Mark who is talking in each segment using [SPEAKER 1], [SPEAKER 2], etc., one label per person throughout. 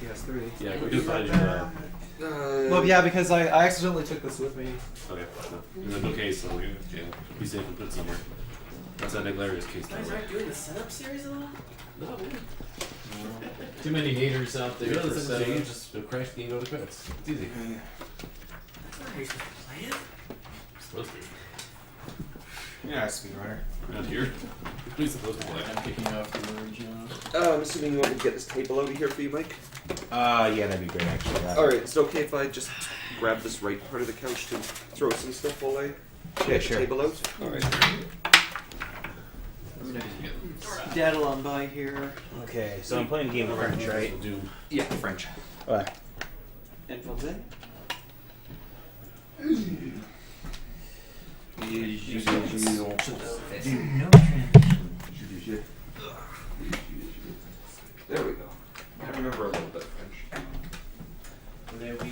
[SPEAKER 1] PS3.
[SPEAKER 2] Yeah, we do probably do that.
[SPEAKER 1] Well, yeah, because I accidentally took this with me.
[SPEAKER 2] Okay, no case, so we be safe and put it somewhere. That's a hilarious case.
[SPEAKER 3] You guys aren't doing the setup series at all?
[SPEAKER 2] No,
[SPEAKER 4] Too many haters out there.
[SPEAKER 2] you know
[SPEAKER 4] for
[SPEAKER 2] the thing
[SPEAKER 4] setup.
[SPEAKER 2] you just crash the game, go to credits. It's easy.
[SPEAKER 3] That's not how you're supposed to play it.
[SPEAKER 2] Supposed to.
[SPEAKER 1] Yeah, speedrunner.
[SPEAKER 2] Around here. Who's supposed to play?
[SPEAKER 4] I'm kicking off the original.
[SPEAKER 5] I'm assuming you want me to get this table out of here for you, Mike?
[SPEAKER 6] Yeah, that'd be great, actually.
[SPEAKER 5] Alright, is it okay if I just grab this right part of the couch to throw some stuff while I get the table out? Alright.
[SPEAKER 1] Daddle on by here.
[SPEAKER 6] Okay, so I'm playing a game of French, right?
[SPEAKER 5] Yeah, French.
[SPEAKER 6] Alright.
[SPEAKER 1] Infiltrate.
[SPEAKER 5] There we go. I remember a little bit of French.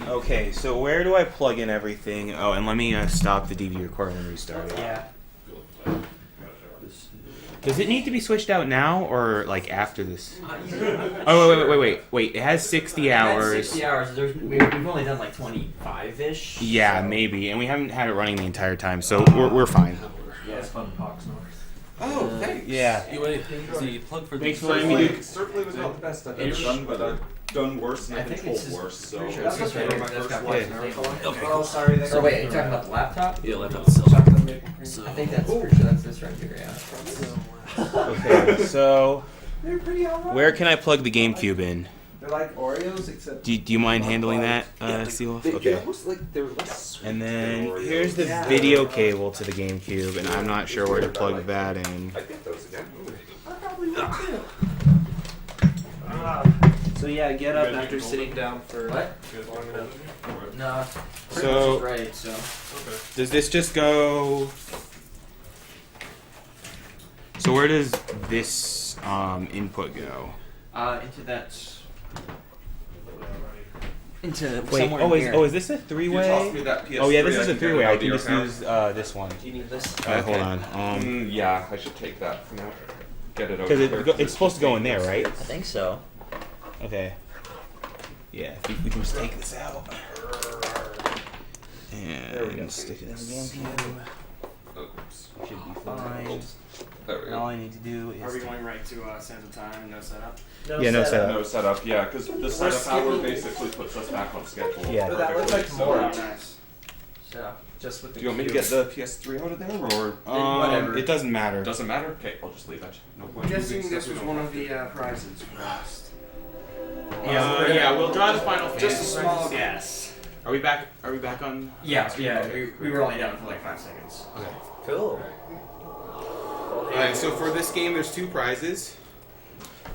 [SPEAKER 6] Okay, so where do I plug in everything? Oh, and let me stop the DVD recording and restart it.
[SPEAKER 1] Yeah.
[SPEAKER 6] Does it need to be switched out now or like after this? Oh, wait. It has 60 hours.
[SPEAKER 3] 60 hours. We've only done like 25-ish.
[SPEAKER 6] Yeah, maybe, and we haven't had it running the entire time, so we're fine.
[SPEAKER 3] Yeah, it's fun Hawks North.
[SPEAKER 5] Oh, thanks.
[SPEAKER 6] Yeah.
[SPEAKER 2] You want to plug for
[SPEAKER 6] Thanks
[SPEAKER 2] the
[SPEAKER 6] for letting me do.
[SPEAKER 5] Certainly was not the best I've ever done, but I've done worse and
[SPEAKER 3] I
[SPEAKER 5] I've been
[SPEAKER 3] think
[SPEAKER 5] told
[SPEAKER 3] it's just-
[SPEAKER 5] worse, so...
[SPEAKER 3] pretty sure it's just right here. That's got
[SPEAKER 6] Yeah.
[SPEAKER 3] Okay.
[SPEAKER 1] Oh, sorry. That's
[SPEAKER 3] Or wait, are you talking about the laptop?
[SPEAKER 2] Yeah, laptop itself. So,
[SPEAKER 3] I think that's pretty sure that's this right here, yeah.
[SPEAKER 6] Okay, so
[SPEAKER 1] They're pretty alright.
[SPEAKER 6] where can I plug the GameCube in?
[SPEAKER 1] They're like Oreos, except.
[SPEAKER 6] Do you mind handling that, Seal?
[SPEAKER 5] They're
[SPEAKER 6] Okay.
[SPEAKER 5] almost like they're less sweet
[SPEAKER 6] And then
[SPEAKER 5] than Oreos.
[SPEAKER 6] here's the video cable to the GameCube, and I'm not sure where to plug that in.
[SPEAKER 5] I think those again.
[SPEAKER 1] I probably would too. So yeah, get up after sitting down for
[SPEAKER 3] What?
[SPEAKER 1] long enough.
[SPEAKER 3] No.
[SPEAKER 6] So-
[SPEAKER 3] Right, so.
[SPEAKER 6] Does this just go? So where does this input go?
[SPEAKER 3] Into that. Into
[SPEAKER 6] Wait,
[SPEAKER 3] somewhere
[SPEAKER 6] oh,
[SPEAKER 3] in here.
[SPEAKER 6] is this a
[SPEAKER 5] You tossed
[SPEAKER 6] three-way?
[SPEAKER 5] me that PS3,
[SPEAKER 6] Oh yeah, this
[SPEAKER 5] I
[SPEAKER 6] is a
[SPEAKER 5] can get it
[SPEAKER 6] three-way.
[SPEAKER 5] out
[SPEAKER 6] I
[SPEAKER 5] of
[SPEAKER 6] can
[SPEAKER 5] your
[SPEAKER 6] just
[SPEAKER 5] car.
[SPEAKER 6] use this one.
[SPEAKER 3] Do you need this?
[SPEAKER 6] Hold on.
[SPEAKER 5] Yeah, I should take that for now. Get it out.
[SPEAKER 6] Because it's supposed to go in there, right?
[SPEAKER 3] I think so.
[SPEAKER 6] Okay. Yeah, if we can just take this out. And
[SPEAKER 5] There we go.
[SPEAKER 6] stick it in the GameCube.
[SPEAKER 5] Oops.
[SPEAKER 6] Should be fine.
[SPEAKER 5] There we
[SPEAKER 6] And all
[SPEAKER 5] go.
[SPEAKER 6] I need to do is.
[SPEAKER 7] Are we going right to Sands of Time, no setup?
[SPEAKER 6] Yeah, no setup.
[SPEAKER 5] No setup, yeah, because the setup hour basically puts us back on schedule.
[SPEAKER 6] Yeah.
[SPEAKER 1] But that looks
[SPEAKER 5] perfectly,
[SPEAKER 1] like more.
[SPEAKER 7] Oh, nice.
[SPEAKER 3] So.
[SPEAKER 1] Just with the.
[SPEAKER 5] Do you want me to get the PS3 out of there, or
[SPEAKER 3] Whatever.
[SPEAKER 6] It doesn't matter.
[SPEAKER 5] doesn't matter? Okay, I'll just leave it. No point
[SPEAKER 7] I'm
[SPEAKER 5] moving
[SPEAKER 7] guessing
[SPEAKER 5] stuff
[SPEAKER 7] this
[SPEAKER 5] we
[SPEAKER 7] was
[SPEAKER 5] don't
[SPEAKER 7] one
[SPEAKER 5] have
[SPEAKER 7] of
[SPEAKER 5] to.
[SPEAKER 7] the prizes for last.
[SPEAKER 6] Yeah, we'll draw the final Fantasy.
[SPEAKER 7] Just a small
[SPEAKER 6] prizes.
[SPEAKER 7] guess.
[SPEAKER 6] Are we back? Are we back on?
[SPEAKER 3] Yeah, we were only down for like 5 seconds.
[SPEAKER 6] Okay.
[SPEAKER 3] Cool.
[SPEAKER 6] All right. So for this game, there's 2 prizes.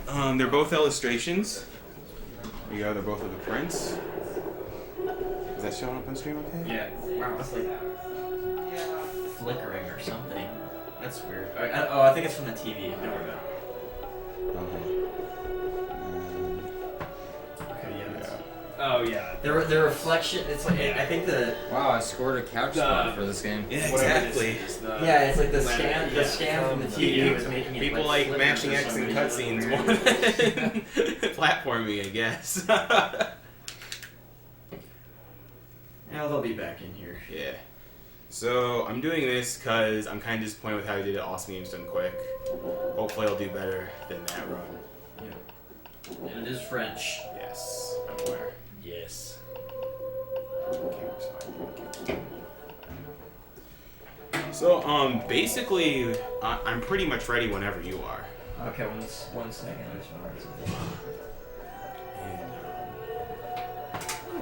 [SPEAKER 6] They're both illustrations. There you go. They're both of the prince. Is that showing up on stream? Okay.
[SPEAKER 3] Yeah. Wow, that's like flickering or something. That's weird. I think it's from the TV. Don't worry about it.
[SPEAKER 6] Okay.
[SPEAKER 3] Okay, yeah. That's,
[SPEAKER 7] Oh yeah.
[SPEAKER 3] the reflection. It's like I think the
[SPEAKER 4] Wow, I scored a couch spot for this game.
[SPEAKER 6] Yeah,
[SPEAKER 7] Whatever
[SPEAKER 6] exactly.
[SPEAKER 7] it is, the
[SPEAKER 3] it's like the
[SPEAKER 7] lamp-
[SPEAKER 3] scan. The
[SPEAKER 7] yeah.
[SPEAKER 3] scan from the TV was making it
[SPEAKER 6] People like
[SPEAKER 3] flicker
[SPEAKER 6] mashing
[SPEAKER 3] for
[SPEAKER 6] X
[SPEAKER 3] some
[SPEAKER 6] and
[SPEAKER 3] reason.
[SPEAKER 6] cutscenes more than platforming, I guess.
[SPEAKER 3] Yeah, they'll be back in here.
[SPEAKER 6] Yeah. So I'm doing this because I'm kind of disappointed with how I did it. Awesome Games Done Quick. Hopefully I'll do better than that run.
[SPEAKER 3] And it is French.
[SPEAKER 6] Yes, I'm aware.
[SPEAKER 3] Yes.
[SPEAKER 6] So basically, I'm pretty much ready whenever you are.
[SPEAKER 3] Okay, one second. I just want to write something.
[SPEAKER 6] And,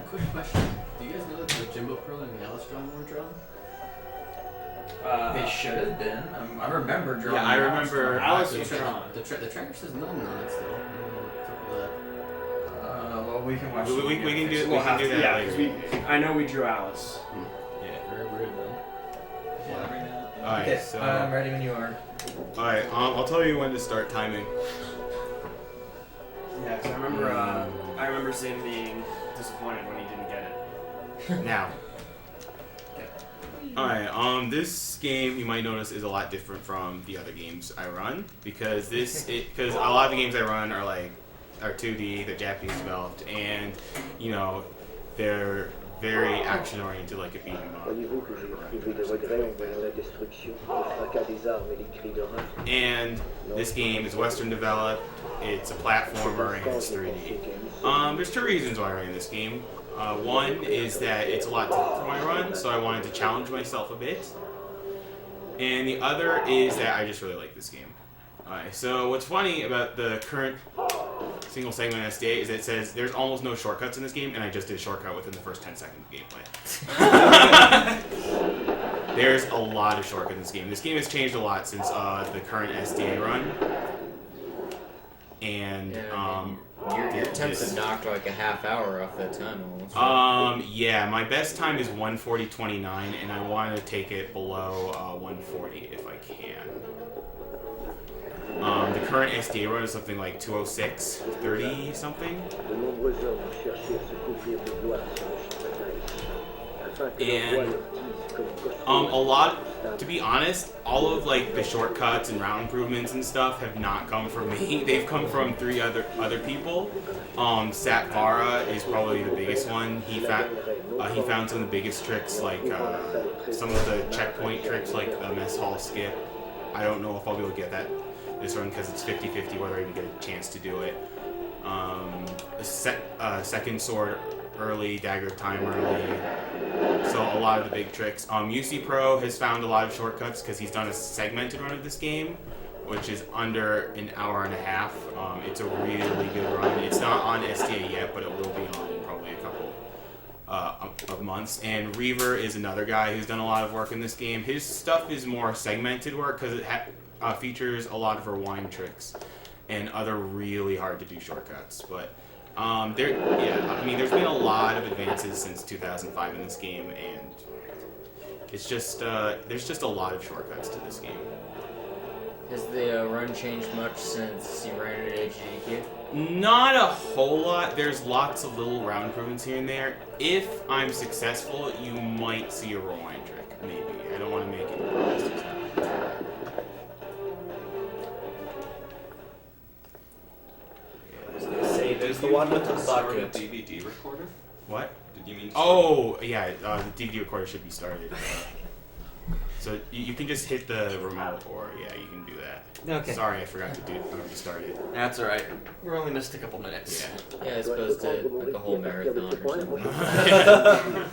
[SPEAKER 4] Quick question. Do you guys know that the Jimbo Pearl and the Alice Drum were drawn?
[SPEAKER 3] They should have been. I remember drawing.
[SPEAKER 6] Yeah, I
[SPEAKER 3] the
[SPEAKER 6] remember-
[SPEAKER 7] Alice
[SPEAKER 4] The
[SPEAKER 7] was drawn.
[SPEAKER 4] tracker says none on it still.
[SPEAKER 3] Well, we can watch.
[SPEAKER 6] we
[SPEAKER 3] the
[SPEAKER 6] can do
[SPEAKER 3] video.
[SPEAKER 6] we can do that
[SPEAKER 7] Yeah,
[SPEAKER 6] later.
[SPEAKER 7] 'cause I know we drew Alice.
[SPEAKER 4] Very weird though.
[SPEAKER 6] All right,
[SPEAKER 3] Okay,
[SPEAKER 6] so
[SPEAKER 3] I'm ready when you are.
[SPEAKER 6] all right, I'll tell you when to start timing.
[SPEAKER 7] Yeah, 'cause I remember Zin being disappointed when he didn't get it.
[SPEAKER 6] Now. Alright, this game you might notice is a lot different from the other games I run because because a lot of the games I run are like or 2D that Japanese developed, and you know, they're very action oriented, like a beat 'em up. And this game is Western developed. It's a platformer and it's 3D. There's two reasons why I ran this game. One is that it's a lot tougher for my run, so I wanted to challenge myself a bit. And the other is that I just really like this game. Alright, so what's funny about the current single segment SDA is that it says there's almost no shortcuts in this game, and I just did a shortcut within the first 10 seconds of gameplay. There's a lot of shortcuts in this game. This game has changed a lot since the current SDA run. And,
[SPEAKER 8] your attempts have knocked like a half hour off that time almost.
[SPEAKER 6] Yeah, my best time is 1:40.29, and I want to take it below 1:40 if I can. The current SDA run is something like 2:06.30 something. And a lot, to be honest, all of like the shortcuts and route improvements and stuff have not come from me. They've come from three other people. Satvara is probably the biggest one. He found some of the biggest tricks, like some of the checkpoint tricks, like the mess hall skip. I don't know if I'll be able to get that this run because it's 50-50 whether I even get a chance to do it. Second sword early, dagger time early. So a lot of the big tricks. UC Pro has found a lot of shortcuts because he's done a segmented run of this game, which is under an hour and a half. It's a really good run. It's not on SDA yet, but it will be on in probably a couple of months. And Reaver is another guy who's done a lot of work in this game. His stuff is more segmented work because it features a lot of rewind tricks and other really hard to do shortcuts. But there's been a lot of advances since 2005 in this game, and it's just there's just a lot of shortcuts to this game.
[SPEAKER 8] Has the run changed much since you ran it at AGDQ?
[SPEAKER 6] Not a whole lot. There's lots of little round improvements here and there. If I'm successful, you might see a rewind trick, maybe. I don't want to make it promises.
[SPEAKER 1] There's the one with the bucket.
[SPEAKER 5] DVD recorder?
[SPEAKER 6] What?
[SPEAKER 5] Did you mean?
[SPEAKER 6] Oh, yeah. The DVD recorder should be started. So you can just hit the remote, or yeah, you can do that.
[SPEAKER 3] Okay.
[SPEAKER 6] Sorry, I forgot to restart it.
[SPEAKER 3] That's alright. We're only missed a couple minutes.
[SPEAKER 6] Yeah.
[SPEAKER 8] Yeah, as opposed to like a whole marathon or something.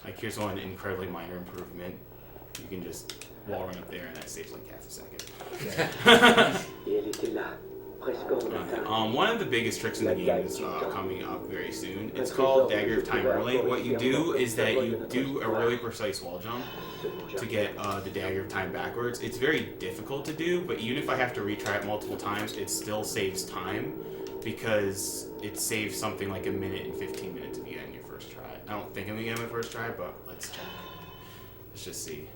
[SPEAKER 6] Like here's one incredibly minor improvement. You can just wall run up there, and that saves like half a second. One of the biggest tricks in the game is coming up very soon. It's called Dagger of Time Early. What you do is that you do a really precise wall jump to get the Dagger of Time backwards. It's very difficult to do, but even if I have to retry it multiple times, it still saves time because it saves something like 1 minute and 15 minutes if you get it in your first try. I don't think I'm gonna get it in my first try, but let's check. Let's just see.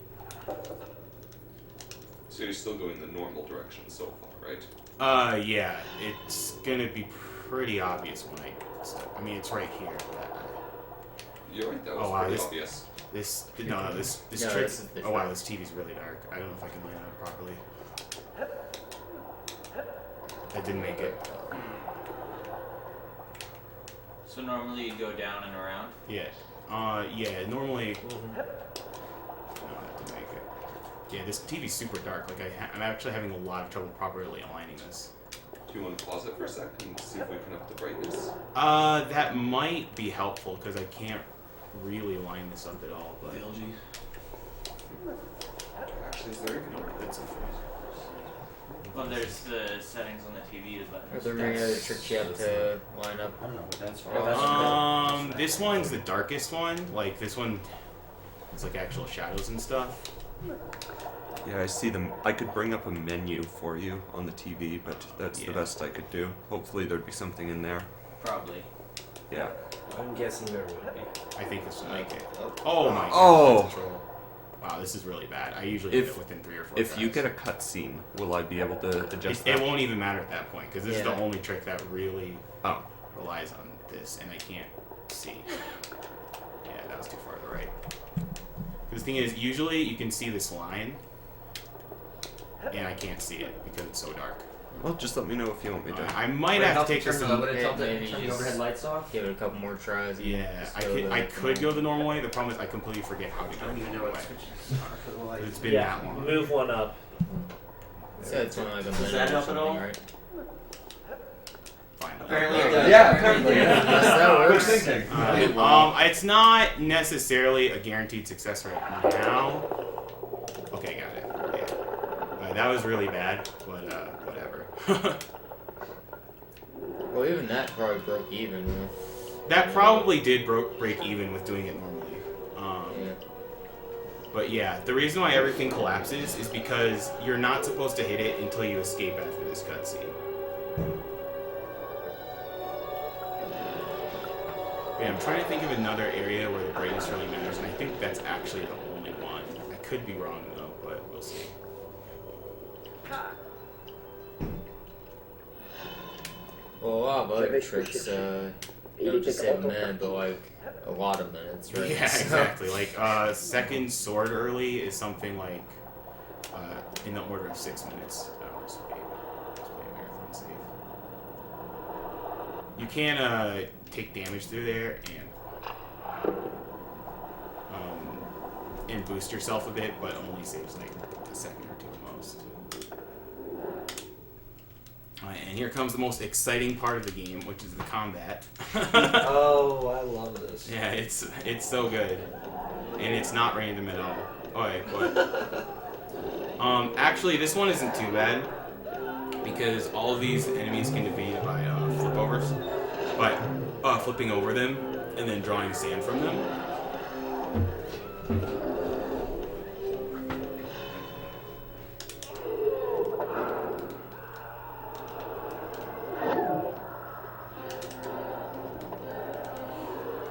[SPEAKER 5] So you're still going the normal direction so far, right?
[SPEAKER 6] Yeah, it's gonna be pretty obvious when I mean, it's right here. But,
[SPEAKER 5] You're right, that was pretty obvious.
[SPEAKER 6] This trick.
[SPEAKER 8] This
[SPEAKER 6] Oh wow, this TV's really dark. I don't know if I can line it up properly. I didn't make it.
[SPEAKER 9] So normally you go down and around?
[SPEAKER 6] Yeah. Yeah. Normally. No, I didn't make it. Yeah, this TV's super dark. Like I'm actually having a lot of trouble properly aligning this.
[SPEAKER 5] Do you want to pause it for a second and see if we can up the brightness?
[SPEAKER 6] That might be helpful because I can't really line this up at all. But
[SPEAKER 5] Actually, is there even
[SPEAKER 6] that's
[SPEAKER 9] Well, there's the settings on the TV, the buttons.
[SPEAKER 8] Are there any other tricks you have to line up?
[SPEAKER 1] I don't know what that's for.
[SPEAKER 6] This one's the darkest one. Like this one, it's like actual shadows and stuff.
[SPEAKER 5] Yeah, I see them. I could bring up a menu for you on the TV, but that's the best I could do. Hopefully there'd be something in there.
[SPEAKER 9] Probably.
[SPEAKER 5] Yeah.
[SPEAKER 1] I'm guessing there would be.
[SPEAKER 6] I think this will make it. Oh my god.
[SPEAKER 5] Oh.
[SPEAKER 6] That's a troll. Wow, this is really bad. I usually get it within 3 or 4
[SPEAKER 5] If you
[SPEAKER 6] tries.
[SPEAKER 5] get a cutscene, will I be able to adjust
[SPEAKER 6] It
[SPEAKER 5] that?
[SPEAKER 6] won't even matter at that point because this is the only trick that really relies on this, and I can't see. Yeah, that was too far to the right. Because thing is, usually you can see this line, and I can't see it because it's so dark.
[SPEAKER 5] Well, just let me know if you want me to.
[SPEAKER 6] I might have to take this.
[SPEAKER 3] Turn
[SPEAKER 8] Maybe
[SPEAKER 3] the
[SPEAKER 8] just
[SPEAKER 3] overhead lights off.
[SPEAKER 8] Give it a couple more tries. and
[SPEAKER 6] Yeah,
[SPEAKER 8] just
[SPEAKER 6] I
[SPEAKER 8] go
[SPEAKER 6] could.
[SPEAKER 8] the-
[SPEAKER 6] I could go the normal way. The problem is I completely forget how to
[SPEAKER 7] I
[SPEAKER 6] go
[SPEAKER 7] don't
[SPEAKER 6] the
[SPEAKER 7] even know
[SPEAKER 6] normal
[SPEAKER 7] what
[SPEAKER 6] way.
[SPEAKER 7] switches are.
[SPEAKER 6] It's been
[SPEAKER 10] Yeah,
[SPEAKER 6] that long.
[SPEAKER 10] move one up.
[SPEAKER 8] So it's only like a minute
[SPEAKER 9] that
[SPEAKER 8] or
[SPEAKER 9] help at
[SPEAKER 8] something,
[SPEAKER 9] all?
[SPEAKER 8] right?
[SPEAKER 6] Fine.
[SPEAKER 9] Apparently
[SPEAKER 8] Yeah,
[SPEAKER 9] it does.
[SPEAKER 1] Yeah, apparently.
[SPEAKER 8] Yes, that works.
[SPEAKER 1] Good thinking.
[SPEAKER 6] It's not necessarily a guaranteed success right now. Okay, got it. Yeah. That was really bad, but whatever.
[SPEAKER 8] Well, even that probably broke even. With,
[SPEAKER 6] That probably did break even with doing it normally.
[SPEAKER 8] yeah.
[SPEAKER 6] But yeah, the reason why everything collapses is because you're not supposed to hit it until you escape after this cutscene. Yeah, I'm trying to think of another area where the brightness really matters, and I think that's actually the only one. I could be wrong though, but we'll see.
[SPEAKER 8] Well, a lot of other tricks don't just say a minute, but like a lot of minutes, right?
[SPEAKER 6] Yeah,
[SPEAKER 8] So-
[SPEAKER 6] exactly. Like second sword early is something like in the order of 6 minutes. Let's play marathon safe. You can take damage through there and boost yourself a bit, but only saves like a second or two at most. And here comes the most exciting part of the game, which is the combat.
[SPEAKER 10] Oh, I love this.
[SPEAKER 6] Yeah, it's so good, and it's not random at all. Okay, but actually, this one isn't too bad because all of these enemies can be defeated by flipovers, but flipping over them and then drawing sand from them.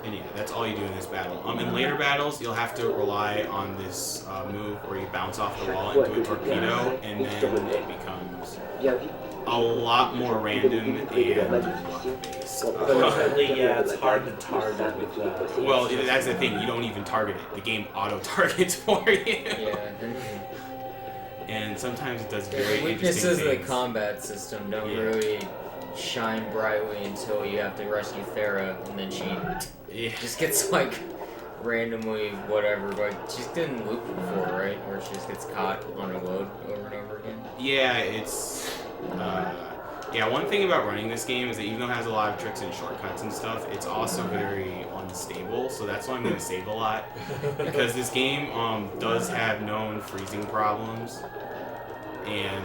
[SPEAKER 6] And yeah, that's all you do in this battle. In later battles, you'll have to rely on this move where you bounce off the wall into a torpedo, and then it becomes a lot more random and luck-based.
[SPEAKER 10] Apparently, yeah, it's hard to target with that.
[SPEAKER 6] Well, that's the thing. You don't even target it. The game auto-targets for you.
[SPEAKER 8] Yeah.
[SPEAKER 6] And sometimes it does
[SPEAKER 8] The
[SPEAKER 6] very
[SPEAKER 8] weaknesses
[SPEAKER 6] interesting
[SPEAKER 8] of the
[SPEAKER 6] things.
[SPEAKER 8] combat system don't
[SPEAKER 6] Yeah.
[SPEAKER 8] really shine brightly until you have to rescue Thera, and then she
[SPEAKER 6] Yeah.
[SPEAKER 8] just gets like randomly whatever. But she's been looped before, right? Where she just gets caught on a load over and over again.
[SPEAKER 6] Yeah, it's one thing about running this game is that even though it has a lot of tricks and shortcuts and stuff, it's also very unstable, so that's why I'm going to save a lot. Because this game does have known freezing problems, and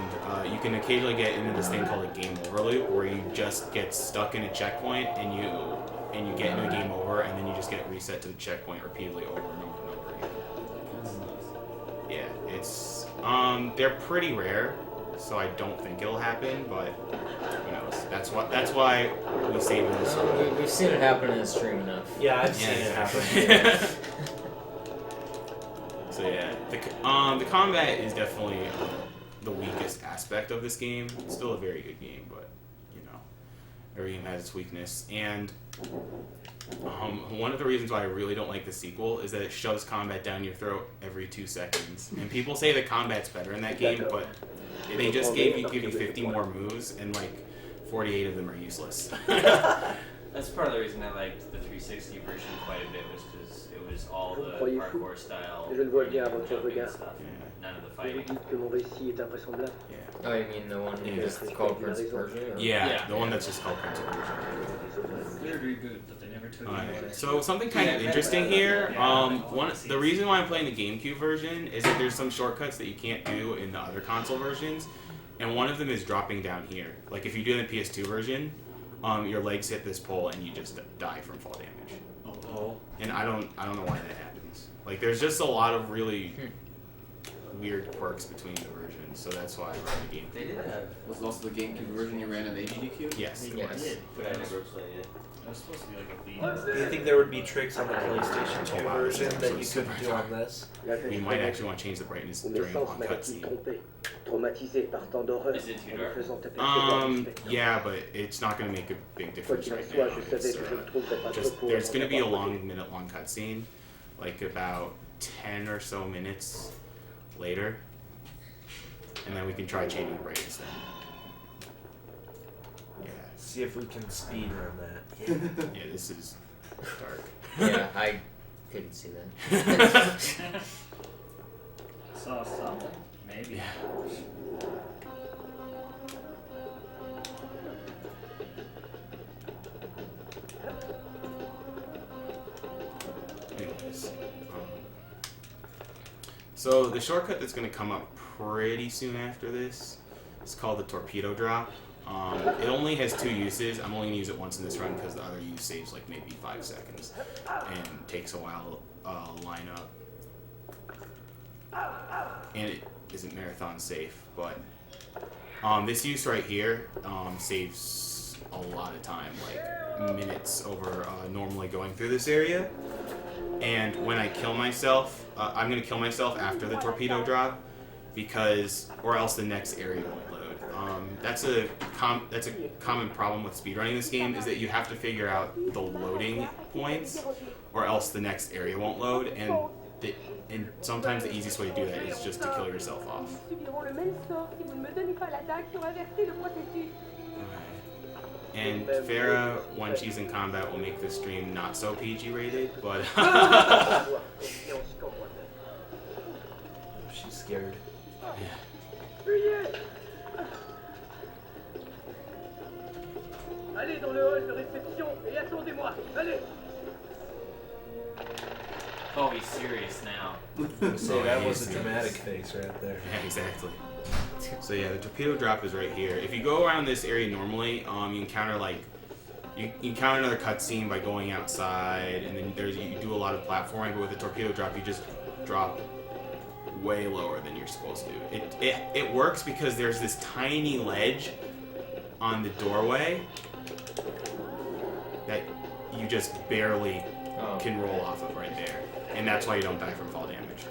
[SPEAKER 6] you can occasionally get into this thing called a game over loop, where you just get stuck in a checkpoint and you get into a game over, and then you just get reset to the checkpoint repeatedly over and over and over again. Yeah, it's they're pretty rare, so I don't think it'll happen, but who knows? That's why we save in this one.
[SPEAKER 8] We've seen it happen in the stream enough.
[SPEAKER 10] Yeah, I've seen it
[SPEAKER 6] exactly.
[SPEAKER 10] happen.
[SPEAKER 6] So yeah, the combat is definitely the weakest aspect of this game. It's still a very good game, but you know, every game has its weakness. And one of the reasons why I really don't like the sequel is that it shoves combat down your throat every 2 seconds. And people say the combat's better in that game, but they just give you 50 more moves, and like 48 of them are useless.
[SPEAKER 9] That's part of the reason I liked the 360 version quite a bit, was because it was all the parkour style jumping and stuff, and none of the fighting.
[SPEAKER 6] Yeah.
[SPEAKER 8] Oh, you mean the one
[SPEAKER 6] Yeah.
[SPEAKER 8] just called Prince of Persia? Or?
[SPEAKER 6] Yeah, the one that's just called Prince of Persia.
[SPEAKER 3] Weird reboot that they never took.
[SPEAKER 6] Alright, so something kind of interesting here. The reason why I'm playing the GameCube version is that there's some shortcuts that you can't do in the other console versions, and one of them is dropping down here. Like if you do the PS2 version, your legs hit this pole and you just die from fall damage.
[SPEAKER 10] Oh.
[SPEAKER 6] And I don't know why that happens. Like there's just a lot of really weird quirks between the versions, so that's why I run the game.
[SPEAKER 3] They did have.
[SPEAKER 4] Was it also the GameCube version you ran on AGDQ?
[SPEAKER 6] Yes, it
[SPEAKER 8] Yes.
[SPEAKER 6] was.
[SPEAKER 9] But I never played it.
[SPEAKER 7] It was supposed to be like a
[SPEAKER 10] Do you think there would be tricks on the PlayStation 2
[SPEAKER 6] Oh, wow, this
[SPEAKER 10] version
[SPEAKER 6] is
[SPEAKER 10] that you
[SPEAKER 6] so
[SPEAKER 10] couldn't do on this?
[SPEAKER 6] You might actually want to change the brightness during a long cutscene.
[SPEAKER 9] Is it too dark?
[SPEAKER 6] Yeah, but it's not going to make a big difference right now. It's, there's going to be a minute-long cutscene, like about 10 or so minutes later, and then we can try changing brightness then. Yeah.
[SPEAKER 10] See if we can speed run that.
[SPEAKER 6] Yeah, this is dark.
[SPEAKER 8] Yeah, I couldn't see that.
[SPEAKER 9] Saw something. Maybe.
[SPEAKER 6] Yeah. Anyways, so the shortcut that's going to come up pretty soon after this is called the torpedo drop. It only has 2 uses. I'm only going to use it once in this run because the other use saves like maybe 5 seconds and takes a while to line up. And it isn't marathon safe, but this use right here saves a lot of time, like minutes over normally going through this area. And when I kill myself, I'm going to kill myself after the torpedo drop because, or else the next area won't load. That's a common problem with speedrunning this game, is that you have to figure out the loading points, or else the next area won't load. And sometimes the easiest way to do that is just to kill yourself off. And Farah, when she's in combat, will make this stream not so PG rated, but
[SPEAKER 10] She's scared.
[SPEAKER 11] Allez dans le hall de réception et attendez-moi. Allez.
[SPEAKER 9] Oh, he's serious now.
[SPEAKER 10] So that was a dramatic face right there.
[SPEAKER 6] Yeah, exactly. So yeah, the torpedo drop is right here. If you go around this area normally, you encounter like you encounter another cutscene by going outside, and then you do a lot of platforming. But with the torpedo drop, you just drop way lower than you're supposed to. It works because there's this tiny ledge on the doorway that you just barely can roll off of right there, and that's why you don't die from fall damage.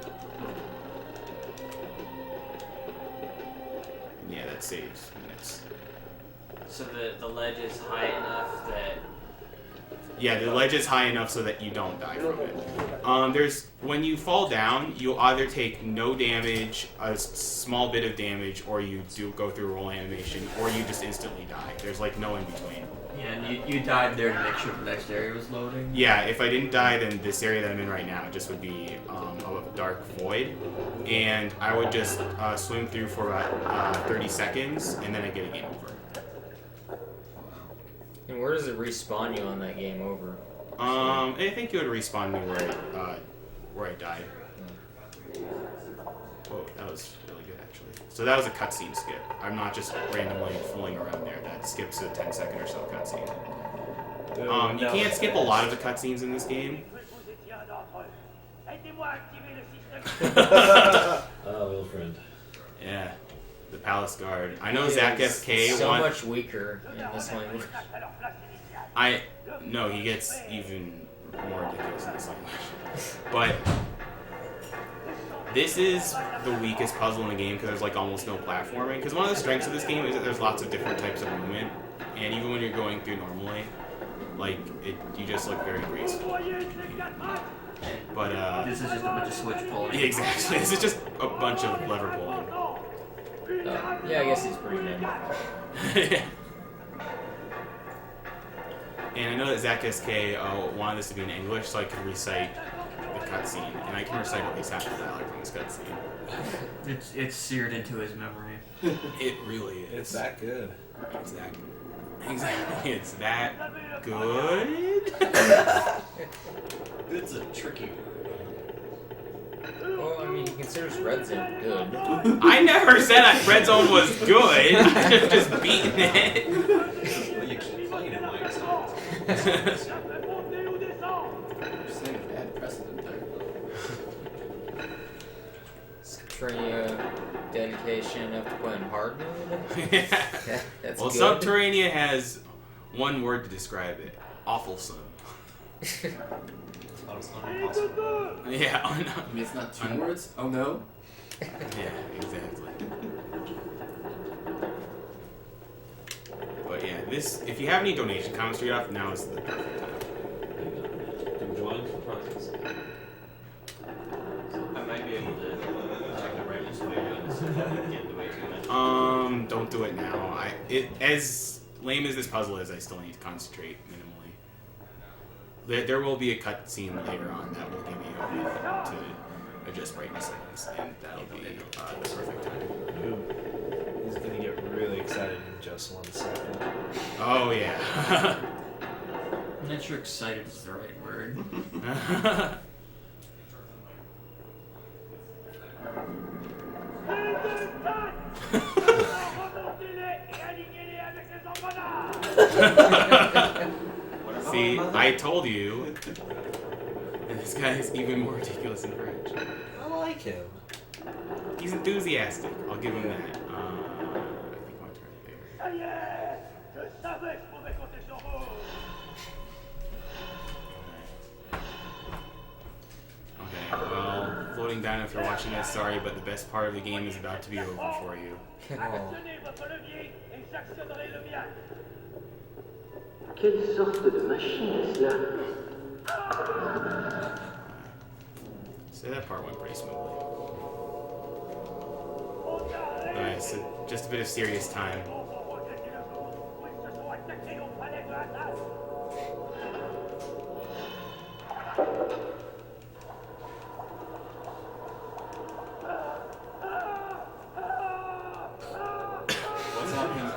[SPEAKER 6] Yeah, that saves minutes.
[SPEAKER 9] So the ledge is high enough that...
[SPEAKER 6] Yeah, the ledge is high enough so that you don't die from it. When you fall down, you'll either take no damage, a small bit of damage, or you do go through a roll animation, or you just instantly die. There's like no in between.
[SPEAKER 3] Yeah, and you died there to make sure the next area was loading?
[SPEAKER 6] Yeah, if I didn't die, then this area that I'm in right now just would be a dark void. And I would just swim through for about 30 seconds, and then I get a game over.
[SPEAKER 8] And where does it respawn you on that game over?
[SPEAKER 6] I think it would respawn me where I died. Whoa, that was really good actually. So that was a cutscene skip. I'm not just randomly fooling around there. That skips a 10-second or so cutscene. You can't skip a lot of the cutscenes in this game.
[SPEAKER 2] Oh, little friend.
[SPEAKER 6] Yeah, the Palace Guard. I know Zach SK
[SPEAKER 8] so much weaker in this language.
[SPEAKER 6] No, he gets even more ridiculous in this language. But this is the weakest puzzle in the game because there's like almost no platforming. Because one of the strengths of this game is that there's lots of different types of movement, and even when you're going through normally, like you just look very graceful. But
[SPEAKER 3] this is just a bunch of switch pulling.
[SPEAKER 6] Yeah, exactly. This is just a bunch of lever pulling.
[SPEAKER 8] Yeah, I guess he's pretty good.
[SPEAKER 6] And I know that Zach SK wanted this to be in English so I could recite the cutscene, and I can recite at least half the dialogue from this cutscene.
[SPEAKER 3] It's seared into his memory.
[SPEAKER 6] It really is.
[SPEAKER 10] It's that good.
[SPEAKER 6] Exactly. It's that good.
[SPEAKER 4] Good's a tricky word.
[SPEAKER 8] Well, I mean, he considers Red Zone good.
[SPEAKER 6] I never said Red Zone was good. I've just beaten it.
[SPEAKER 4] Well, you keep playing it like so. You're setting a bad precedent there.
[SPEAKER 8] Subterranea dedication of playing hard mode.
[SPEAKER 6] Yeah.
[SPEAKER 8] That's
[SPEAKER 6] Well,
[SPEAKER 8] good.
[SPEAKER 6] Subterranea has one word to describe it: awfulsome.
[SPEAKER 4] Impossible.
[SPEAKER 6] Yeah.
[SPEAKER 4] I mean, it's not 2 words. Oh no.
[SPEAKER 6] Yeah, exactly. But yeah, if you have any donation comments straight off, now is the perfect time.
[SPEAKER 2] Enjoying surprises.
[SPEAKER 6] do it now. As lame as this puzzle is, I still need to concentrate minimally. There will be a cutscene later on that will give you a minute to adjust brightness settings, and that'll be the perfect time.
[SPEAKER 10] He's gonna get really excited in just 1 second.
[SPEAKER 6] Oh yeah.
[SPEAKER 3] I'm not sure excited is the right word. See, I told you. And this guy is even more ridiculous in French.
[SPEAKER 10] I like him.
[SPEAKER 6] He's enthusiastic. I'll give him that. I think my turn there.
[SPEAKER 11] Ça y est, je savais que je pouvais compter sur vous.
[SPEAKER 6] Okay, well, floating down if you're watching this, sorry, but the best part of the game is about to be over for you.
[SPEAKER 11] Actionnez votre levier et j'actionnerai le mien.
[SPEAKER 12] Quelle sorte de machine est-ce là?
[SPEAKER 6] So that part went pretty smoothly. Alright, so just a bit of serious time.
[SPEAKER 3] What's happening?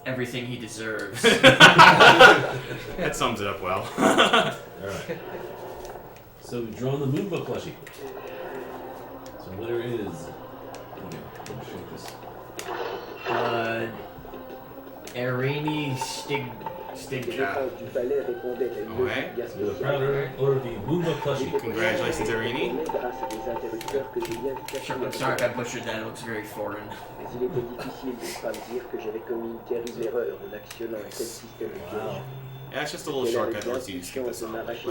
[SPEAKER 3] Everything he deserves.
[SPEAKER 6] That sums it up well.
[SPEAKER 2] Alright. So we've drawn the moon book plushie. So the winner is. Oh yeah, let me shake this.
[SPEAKER 3] Erini Stigka.
[SPEAKER 6] Okay.
[SPEAKER 2] So the proud owner of the moon book plushie.
[SPEAKER 6] Congratulations, Irini.
[SPEAKER 3] I'm sorry if I butchered that, it looks very foreign.
[SPEAKER 12] Mais il était difficile de ne pas me dire que j'avais commis une terrible erreur en actionnant un tel système de piège.
[SPEAKER 6] Yeah, it's just a little shortcut that lets you skip this on. Like,